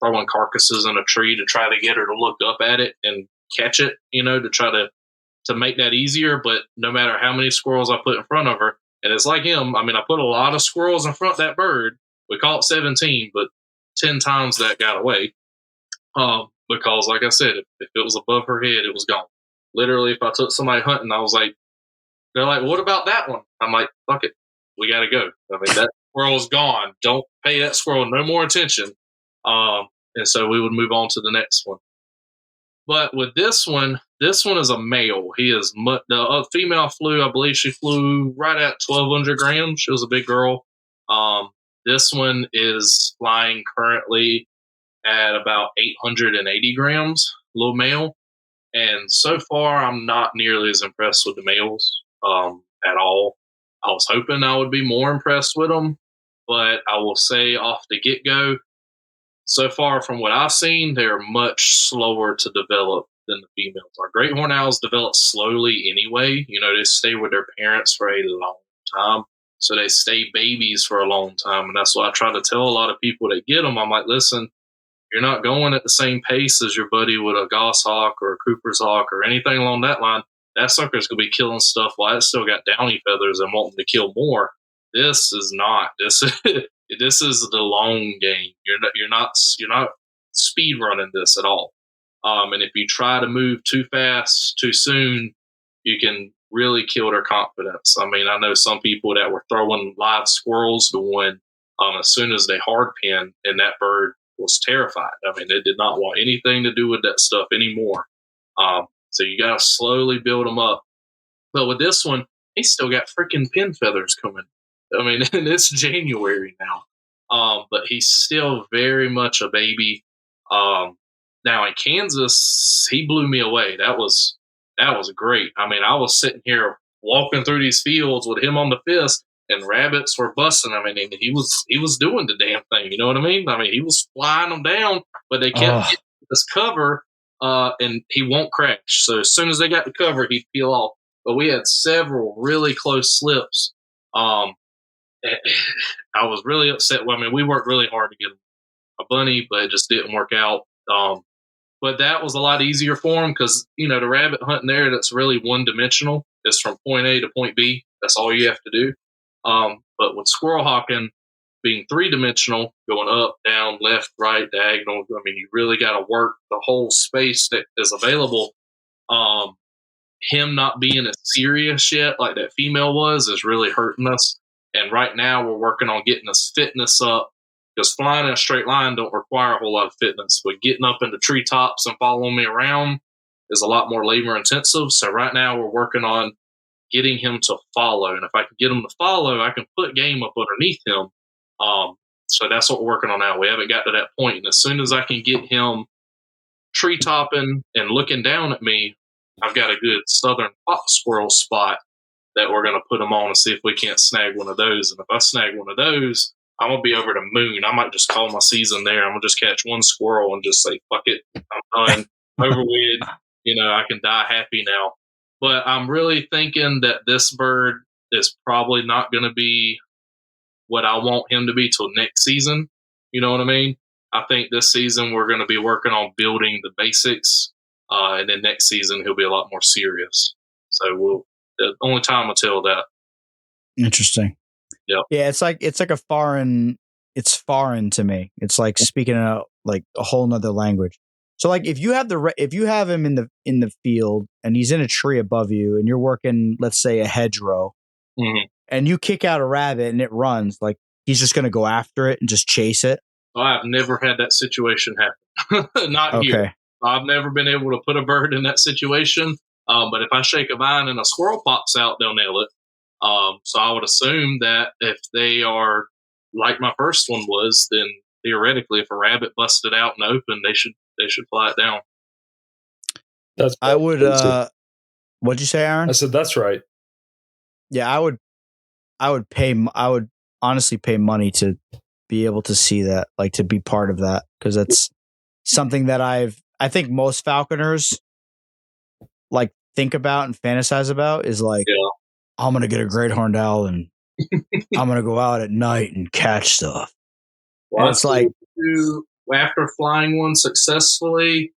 throwing carcasses in a tree to try to get her to look up at it and catch it, to try to make that easier. But no matter how many squirrels I put in front of her, And it's like him. I mean, I put a lot of squirrels in front of that bird. We caught 17, but 10 times that got away. Because, like I said, if it was above her head, it was gone. Literally, if I took somebody hunting, I was like, they're like, what about that one? I'm like, fuck it. We got to go. I mean, that squirrel's gone. Don't pay that squirrel no more attention. And so we would move on to the next one. But with this one is a male. He is the female flew. I believe she flew right at 1,200 grams. She was a big girl. This one is flying currently at about 880 grams, little male. And so far, I'm not nearly as impressed with the males at all. I was hoping I would be more impressed with them, but I will say off the get go, so far from what I've seen, they're much slower to develop than the females are. Great horned owls develop slowly anyway. You know, they stay with their parents for a long time. So they stay babies for a long time. And that's what I try to tell a lot of people that get them. I'm like, listen, you're not going at the same pace as your buddy with a goshawk or a Cooper's hawk or anything along that line. That sucker's going to be killing stuff while it's still got downy feathers and wanting to kill more. This is not. This is the long game. You're not speed running this at all. And if you try to move too fast, too soon, you can really kill their confidence. I mean, I know some people that were throwing live squirrels to one as soon as they hard pin, and that bird was terrified. I mean, it did not want anything to do with that stuff anymore. So you got to slowly build them up. But with this one, he's still got freaking pin feathers coming. I mean, and it's January now. But he's still very much a baby. Now in Kansas, he blew me away. That was great. I mean, I was sitting here walking through these fields with him on the fist, and rabbits were busting. I mean, he was doing the damn thing. You know what I mean? I mean, he was flying them down, but they kept getting this cover, and he won't crash. So as soon as they got the cover, he'd peel off. But we had several really close slips. I was really upset. Well, I mean, we worked really hard to get him a bunny, but it just didn't work out. But that was a lot easier for him because, you know, the rabbit hunting there, that's really one dimensional. It's from point A to point B. That's all you have to do. But with squirrel hawking being 3-dimensional, going up, down, left, right, diagonal, I mean, you really got to work the whole space that is available. Him not being as serious yet, like that female was, is really hurting us. And right now we're working on getting his fitness up, because flying in a straight line don't require a whole lot of fitness, but getting up into treetops and following me around is a lot more labor intensive. So right now we're working on getting him to follow. And if I can get him to follow, I can put game up underneath him. So that's what we're working on now. We haven't got to that point. And as soon as I can get him tree topping and looking down at me, I've got a good southern fox squirrel spot that we're going to put him on and see if we can't snag one of those. And if I snag one of those, I'm going to be over the moon. I might just call my season there. I'm going to just catch one squirrel and just say, fuck it, I'm done. Over with. You know, I can die happy now. But I'm really thinking that this bird is probably not going to be what I want him to be till next season. You know what I mean? I think this season we're going to be working on building the basics. And then next season he'll be a lot more serious. So the only time will tell that. Interesting. Yep. Yeah, it's like it's foreign to me. It's like speaking like a whole nother language. So like if you have him in the field and he's in a tree above you and you're working, let's say, a hedgerow, and you kick out a rabbit and it runs, like he's just going to go after it and just chase it. I've never had that situation happen. Not here. I've never been able to put a bird in that situation. But if I shake a vine and a squirrel pops out, they'll nail it. So I would assume that if they are like my first one was, then theoretically, if a rabbit busted out in the open, they should fly it down. That's I would. What'd you say, Aaron? I said that's right. Yeah, I would honestly pay money to be able to see that, like to be part of that, because that's something that I think most falconers like think about and fantasize about is like, I'm going to get a great horned owl and I'm going to go out at night and catch stuff. Well, and it's like, after flying one successfully,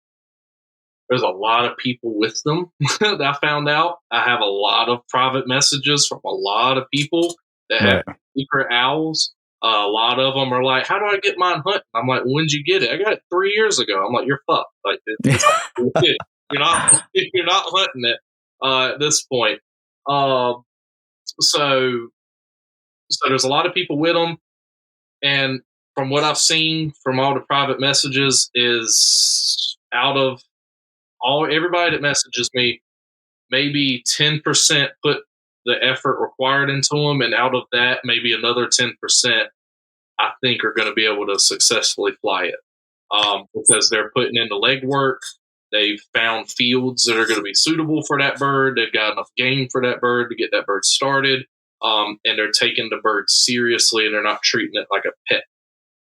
There's a lot of people with them that I found out. I have a lot of private messages from a lot of people that have secret owls. A lot of them are like, "How do I get mine hunting?" I'm like, "When'd you get it?" "I got it 3 years ago." I'm like, "You're fucked. Like, you're not hunting it at this point." Um, so there's a lot of people with them, and from what I've seen from all the private messages, is out of all everybody that messages me, maybe 10% put the effort required into them, and out of that, maybe another 10% I think are going to be able to successfully fly it, because they're putting in the legwork. They've found fields that are going to be suitable for that bird. They've got enough game for that bird to get that bird started, and they're taking the bird seriously, and they're not treating it like a pet.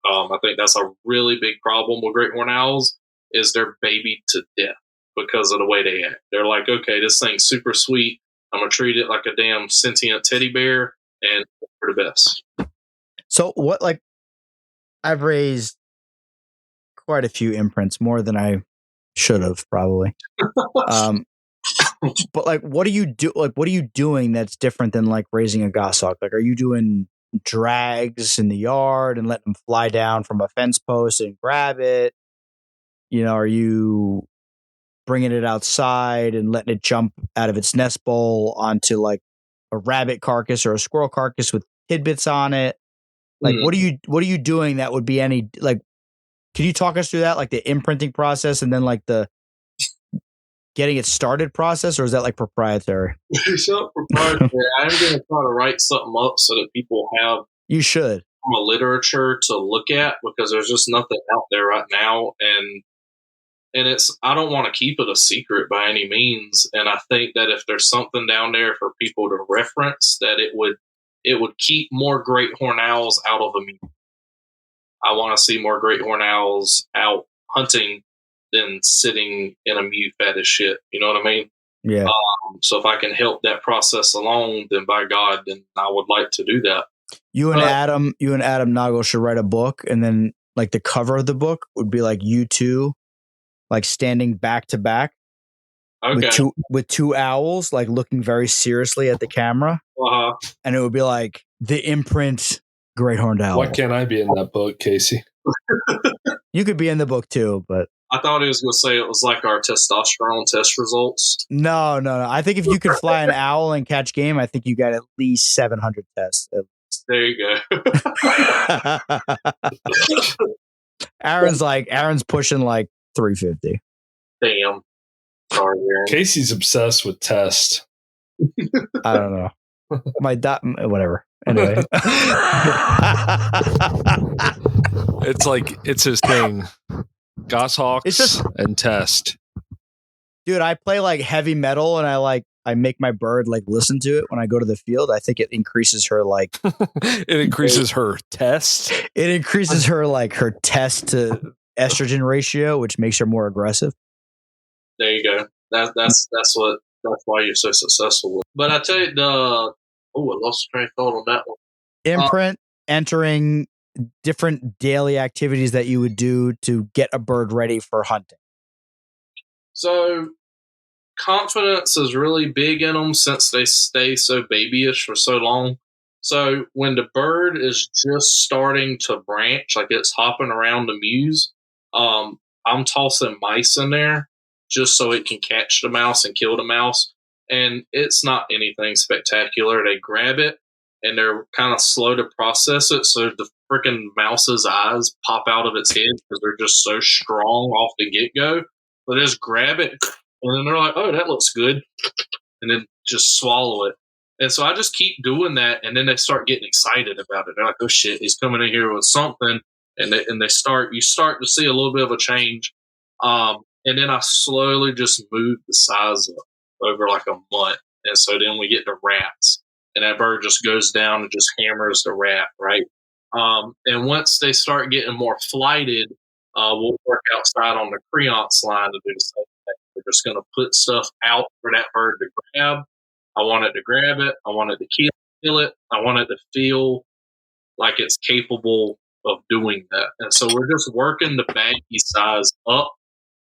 I think that's a really big problem with great horned owls is they're babied to death because of the way they act. They're like, okay, this thing's super sweet. I'm gonna treat it like a damn sentient teddy bear, and for the best. So what? Like, I've raised quite a few imprints, more than I should have probably. But like, what do you do? Like, what are you doing that's different than like raising a goshawk? Like, are you doing drags in the yard and letting them fly down from a fence post and grab it? You know, are you bringing it outside and letting it jump out of its nest bowl onto like a rabbit carcass or a squirrel carcass with tidbits on it? Like, what are you doing that would be any like? Can you talk us through that, like the imprinting process and then like the getting it started process, or is that like proprietary? It's not proprietary. I'm going to try to write something up so that people have You should. a literature to look at, because there's just nothing out there right now, and it's I don't want to keep it a secret by any means. And I think that if there's something down there for people to reference, that it would keep more great horned owls out of the meat. I want to see more great horned owls out hunting than sitting in a mute fat as shit. You know what I mean? Yeah. So if I can help that process along, then by God, then I would like to do that. You and Adam Nagel should write a book, and then like the cover of the book would be like you two, like standing back to back, with two owls, like looking very seriously at the camera, and it would be like the imprint great horned owl. Why can't I be in that book, Casey? You could be in the book too, but I thought he was going to say it was like our testosterone test results. No. I think if you could fly an owl and catch game, I think you got at least 700 tests. There you go. Aaron's pushing like 350. Damn. Sorry, Aaron. Casey's obsessed with test. I don't know. Whatever. Anyway. It's his thing. Goshawks It's just, and test. Dude, I play like heavy metal, and I make my bird like listen to it when I go to the field. I think it increases her like it increases her test. It increases her like her test to estrogen ratio, which makes her more aggressive. There you go. That's why you're so successful. But I tell you, I lost train of thought on that one. Imprint, entering different daily activities that you would do to get a bird ready for hunting. So confidence is really big in them since they stay so babyish for so long. So when the bird is just starting to branch, like it's hopping around the mews, I'm tossing mice in there just so it can catch the mouse and kill the mouse. And it's not anything spectacular. They grab it and they're kind of slow to process it. So the freaking mouse's eyes pop out of its head because they're just so strong off the get-go. But they just grab it and then they're like, oh, that looks good. And then just swallow it. And so I just keep doing that. And then they start getting excited about it. They're like, oh shit, he's coming in here with something. And you start to see a little bit of a change. And then I slowly just move the size up over like a month. And so then we get the rats. And that bird just goes down and just hammers the rat, right? And once they start getting more flighted, we'll work outside on the creance line to do the same thing. We're just going to put stuff out for that bird to grab. I want it to grab it. I want it to kill it. I want it to feel like it's capable of doing that. And so we're just working the baggie size up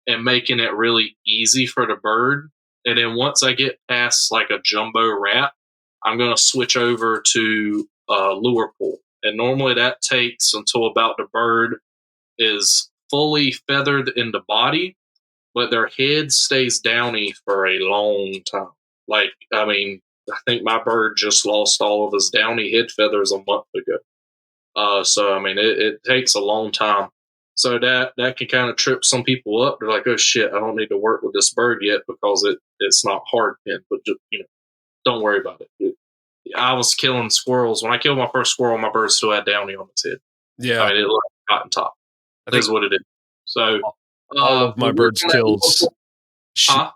and making it really easy for the bird. And then once I get past like a jumbo rat, I'm going to switch over to lure pull. And normally that takes until about the bird is fully feathered in the body, but their head stays downy for a long time. Like, I mean, I think my bird just lost all of his downy head feathers a month ago. So, I mean, it takes a long time. So that can kind of trip some people up. They're like, oh shit, I don't need to work with this bird yet because it's not hard pinned. But just, don't worry about it. I was killing squirrels. When I killed my first squirrel, my bird still had downy on its head. Yeah. I mean, it looked like cotton top. That is what it is. So all of my bird's kills. Huh?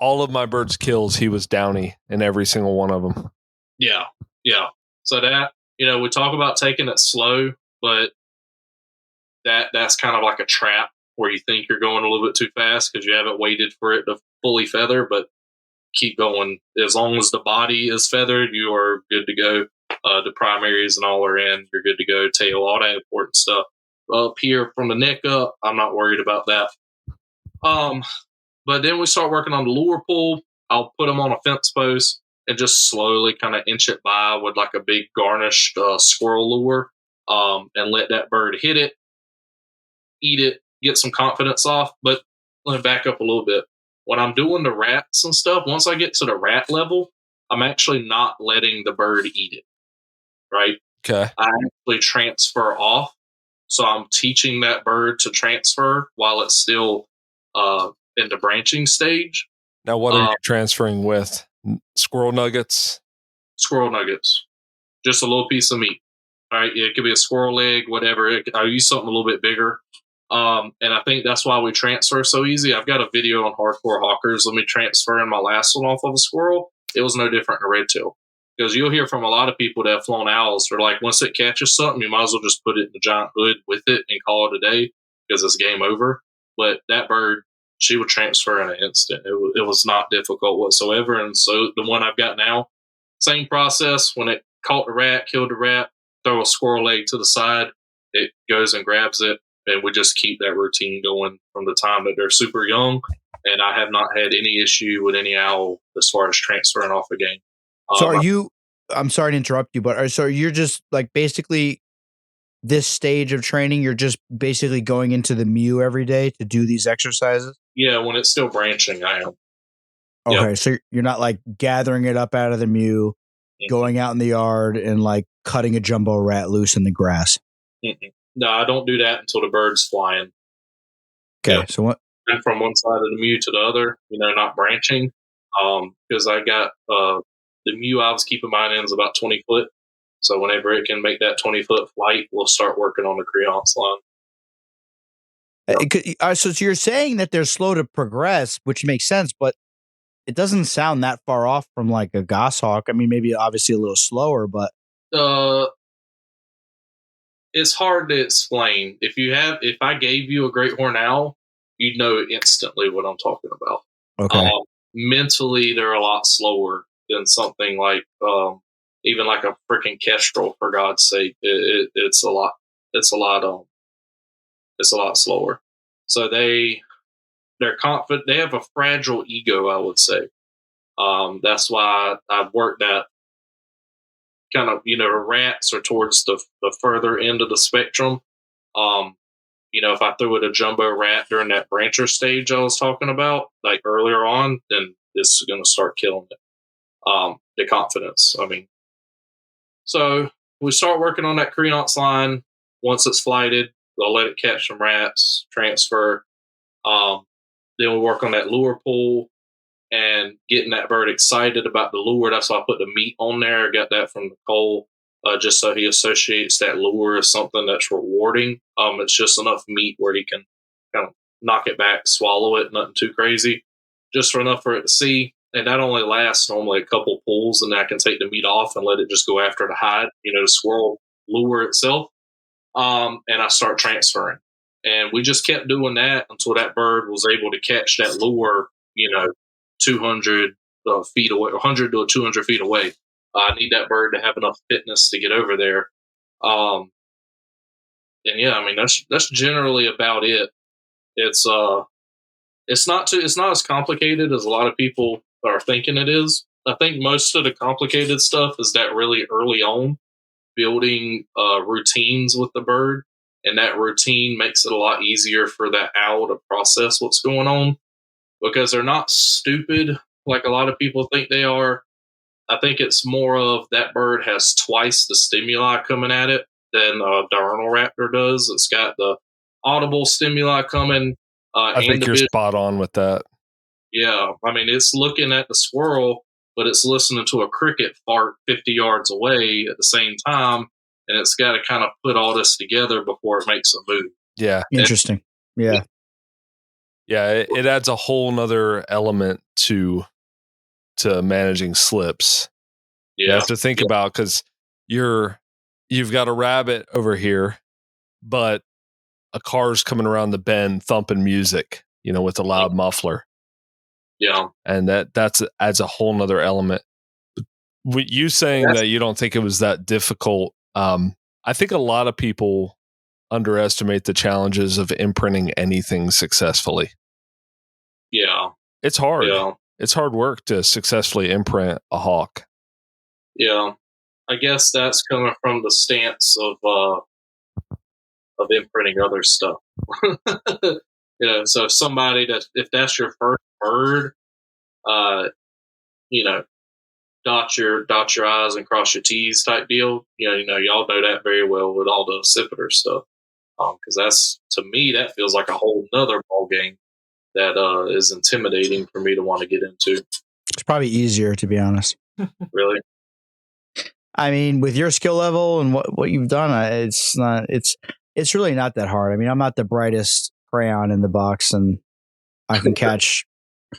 All of my bird's kills, he was downy in every single one of them. Yeah. So that, we talk about taking it slow, but that's kind of like a trap where you think you're going a little bit too fast because you haven't waited for it to fully feather, but keep going. As long as the body is feathered, you are good to go. The primaries and all are in. You're good to go. Tail, all that important stuff. Up here from the neck up, I'm not worried about that. But then we start working on the lure pull. I'll put them on a fence post and just slowly kind of inch it by with like a big garnished squirrel lure, and let that bird hit it, eat it, get some confidence off. But let me back up a little bit. When I'm doing the rats and stuff, once I get to the rat level, I'm actually not letting the bird eat it, right? Okay. I actually transfer off. So I'm teaching that bird to transfer while it's still in the branching stage. Now, what are you transferring with? Squirrel nuggets? Squirrel nuggets. Just a little piece of meat. All right. It could be a squirrel leg, whatever. I'll use something a little bit bigger. And I think that's why we transfer so easy. I've got a video on Hardcore Hawkers. Let me transfer in my last one off of a squirrel. It was no different in a red tail. Because you'll hear from a lot of people that have flown owls. They're like, once it catches something, you might as well just put it in the giant hood with it and call it a day because it's game over. But that bird, she would transfer in an instant. It was not difficult whatsoever. And so the one I've got now, same process. When it caught the rat, killed the rat, throw a squirrel leg to the side, it goes and grabs it. And we just keep that routine going from the time that they're super young. And I have not had any issue with any owl as far as transferring off a game. So I'm sorry to interrupt you, but so you're just like basically this stage of training, you're just basically going into the mew every day to do these exercises? Yeah, when it's still branching, I am. Okay, Yep. so you're not like gathering it up out of the mew, going out in the yard and like cutting a jumbo rat loose in the grass. No, I don't do that until the bird's flying. Okay, Yep. so what? And from one side of the mew to the other, not branching. Because I got the mew I was keeping mine in is about 20 foot. So whenever it can make that 20-foot flight, we'll start working on the creance line. So you're saying that they're slow to progress, which makes sense, but it doesn't sound that far off from like a goshawk. I mean, maybe obviously a little slower, but it's hard to explain. If I gave you a great horned owl, you'd know instantly what I'm talking about. Okay. Mentally, they're a lot slower than something like even like a freaking kestrel. For God's sake, it's a lot. It's a lot slower. So they're confident. They have a fragile ego, I would say. That's why I've worked at kind of, rats are towards the further end of the spectrum. If I threw it a jumbo rat during that brancher stage I was talking about, like earlier on, then it's going to start killing it. The confidence. I mean, so we start working on that creance line. Once it's flighted, we'll let it catch some rats, transfer. Then we work on that lure pull and getting that bird excited about the lure. That's why I put the meat on there. I got that from Nicole, just so he associates that lure as something that's rewarding. It's just enough meat where he can kind of knock it back, swallow it, nothing too crazy, just enough for it to see. And that only lasts normally a couple pulls, and then I can take the meat off and let it just go after the hide, the squirrel lure itself. And I start transferring. And we just kept doing that until that bird was able to catch that lure, 200 feet away, 100 to 200 feet away. I need that bird to have enough fitness to get over there. And yeah, I mean, that's generally about it. It's not as complicated as a lot of people are thinking it is. I think most of the complicated stuff is that really early on building routines with the bird, and that routine makes it a lot easier for that owl to process what's going on because they're not stupid like a lot of people think they are. I think it's more of that bird has twice the stimuli coming at it than a diurnal raptor does. It's got the audible stimuli coming. I think you're spot on with that. Yeah, I mean, it's looking at the squirrel, but it's listening to a cricket fart 50 yards away at the same time, and it's got to kind of put all this together before it makes a move. Yeah. Interesting. Yeah. Yeah, it adds a whole nother element to managing slips. Yeah. You have to think about, because you've got a rabbit over here, but a car's coming around the bend thumping music, with a loud muffler. Yeah. And that adds a whole nother element. With you saying that you don't think it was that difficult, I think a lot of people underestimate the challenges of imprinting anything successfully. Yeah. It's hard. Yeah. It's hard work to successfully imprint a hawk. Yeah. I guess that's coming from the stance of imprinting other stuff. So if that's your first bird, dot your I's and cross your T's type deal. Y'all know that very well with all the accipiter stuff. Because that's, to me, that feels like a whole nother ball game that is intimidating for me to want to get into. It's probably easier, to be honest. Really? I mean, with your skill level and what you've done, it's really not that hard. I mean, I'm not the brightest crayon in the box, and I can catch.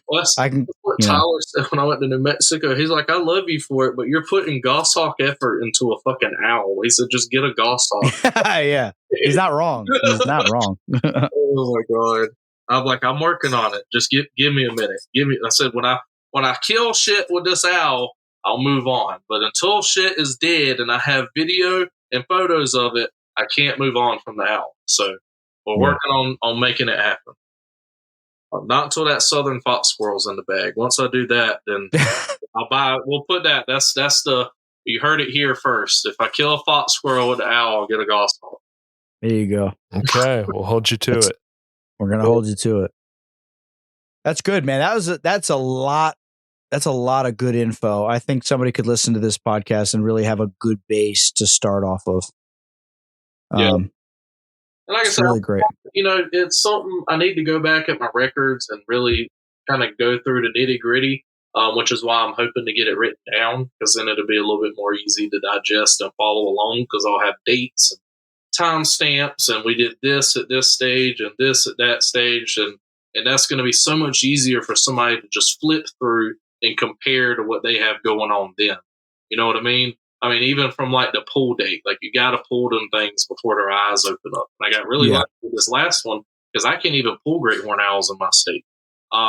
Well, that's what Tyler said when I went to New Mexico. He's like, I love you for it, but you're putting goshawk effort into a fucking owl. He said, just get a goshawk. Yeah. He's not wrong. He's not wrong. Oh my God. I'm like, I'm working on it. Just give me a minute. I said, when I kill shit with this owl, I'll move on. But until shit is dead and I have video and photos of it, I can't move on from the owl. So we're working on making it happen. Not until that southern fox squirrel's in the bag. Once I do that, then I'll buy. We'll put that. That's the. You heard it here first. If I kill a fox squirrel with the owl, I'll get a goshawk. There you go. Okay, we'll hold you to it. We're gonna hold you to it. That's good, man. That's a lot. That's a lot of good info. I think somebody could listen to this podcast and really have a good base to start off of. And like I said, really great. It's something I need to go back at my records and really kind of go through the nitty gritty, which is why I'm hoping to get it written down, because then it'll be a little bit more easy to digest and follow along, because I'll have dates and timestamps, and we did this at this stage and this at that stage, and that's going to be so much easier for somebody to just flip through and compare to what they have going on then. You know what I mean? I mean, even from like the pull date, like you got to pull them things before their eyes open up. And I got really lucky with this last one, because I can't even pull great horn owls in my state.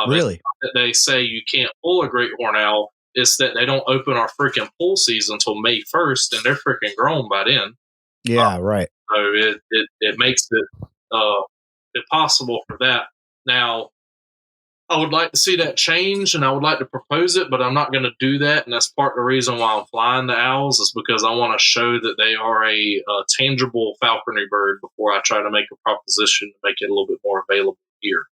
Really? That they say you can't pull a great horn owl. It's that they don't open our freaking pull season until May 1st, and they're freaking grown by then. Yeah, right. So it makes it impossible for that. Now, I would like to see that change, and I would like to propose it, but I'm not going to do that. And that's part of the reason why I'm flying the owls, is because I want to show that they are a tangible falconry bird before I try to make a proposition to make it a little bit more available here.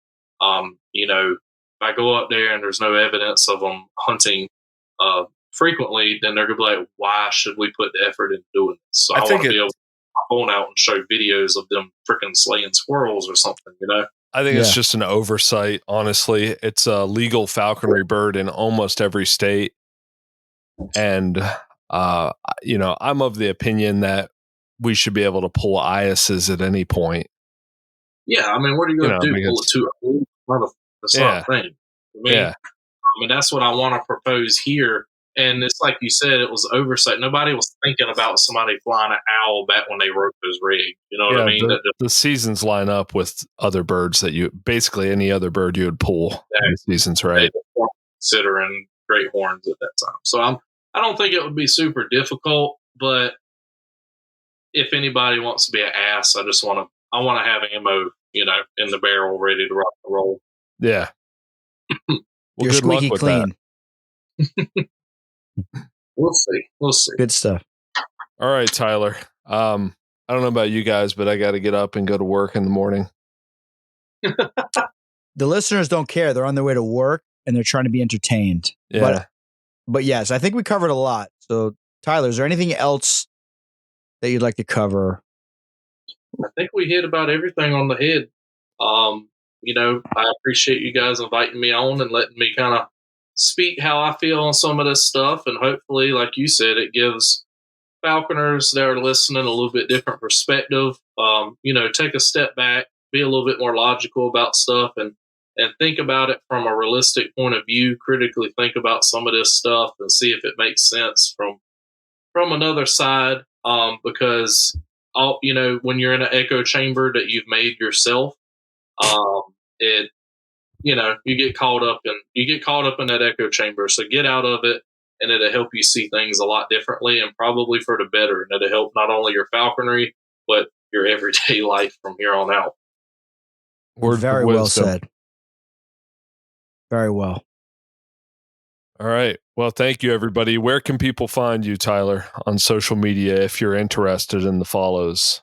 If I go up there and there's no evidence of them hunting frequently, then they're going to be like, why should we put the effort into doing this? So I want to be able to put my phone out and show videos of them freaking slaying squirrels or something, I think it's just an oversight, honestly. It's a legal falconry bird in almost every state. And, I'm of the opinion that we should be able to pull ISs at any point. Yeah, I mean, what are you going to do? Pull it too early? That's not a thing. I mean, that's what I want to propose here. And it's like you said, it was oversight. Nobody was thinking about somebody flying an owl back when they wrote those rigs. You know what I mean? The seasons line up with other birds basically any other bird you would pull in the seasons, right? Considering great horns at that time. So I don't think it would be super difficult, but if anybody wants to be an ass, I want to have ammo in the barrel, ready to rock and roll. Yeah. Well, You're good luck squeaky with clean. that. We'll see. Good stuff. All right, Tyler. I don't know about you guys, but I got to get up and go to work in the morning. The listeners don't care. They're on their way to work and they're trying to be entertained. Yeah. But yes, I think we covered a lot. So, Tyler, is there anything else that you'd like to cover? I think we hit about everything on the head. I appreciate you guys inviting me on and letting me kind of speak how I feel on some of this stuff. And hopefully, like you said, it gives falconers that are listening a little bit different perspective. Take a step back, be a little bit more logical about stuff, and think about it from a realistic point of view. Critically think about some of this stuff and see if it makes sense from another side. Because when you're in an echo chamber that you've made yourself, you get caught up in that echo chamber. So get out of it, and it'll help you see things a lot differently, and probably for the better. And it'll help not only your falconry, but your everyday life from here on out. Very well said. Very well. All right. Well, thank you, everybody. Where can people find you, Tyler, on social media if you're interested in the follows?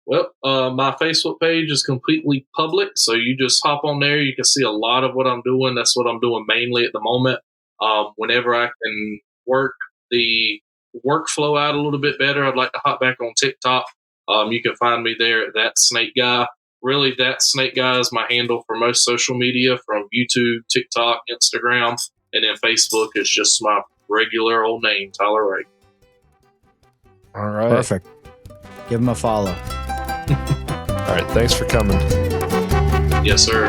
Well, my Facebook page is completely public, so you just hop on there. You can see a lot of what I'm doing. That's what I'm doing mainly at the moment. Whenever I can work the workflow out a little bit better, I'd like to hop back on TikTok. You can find me there at That Snake Guy. Really, That Snake Guy is my handle for most social media, from YouTube, TikTok, Instagram, and then Facebook is just my regular old name, Tyler Wright. All right. Perfect. Give him a follow. All right. Thanks for coming. Yes, sir.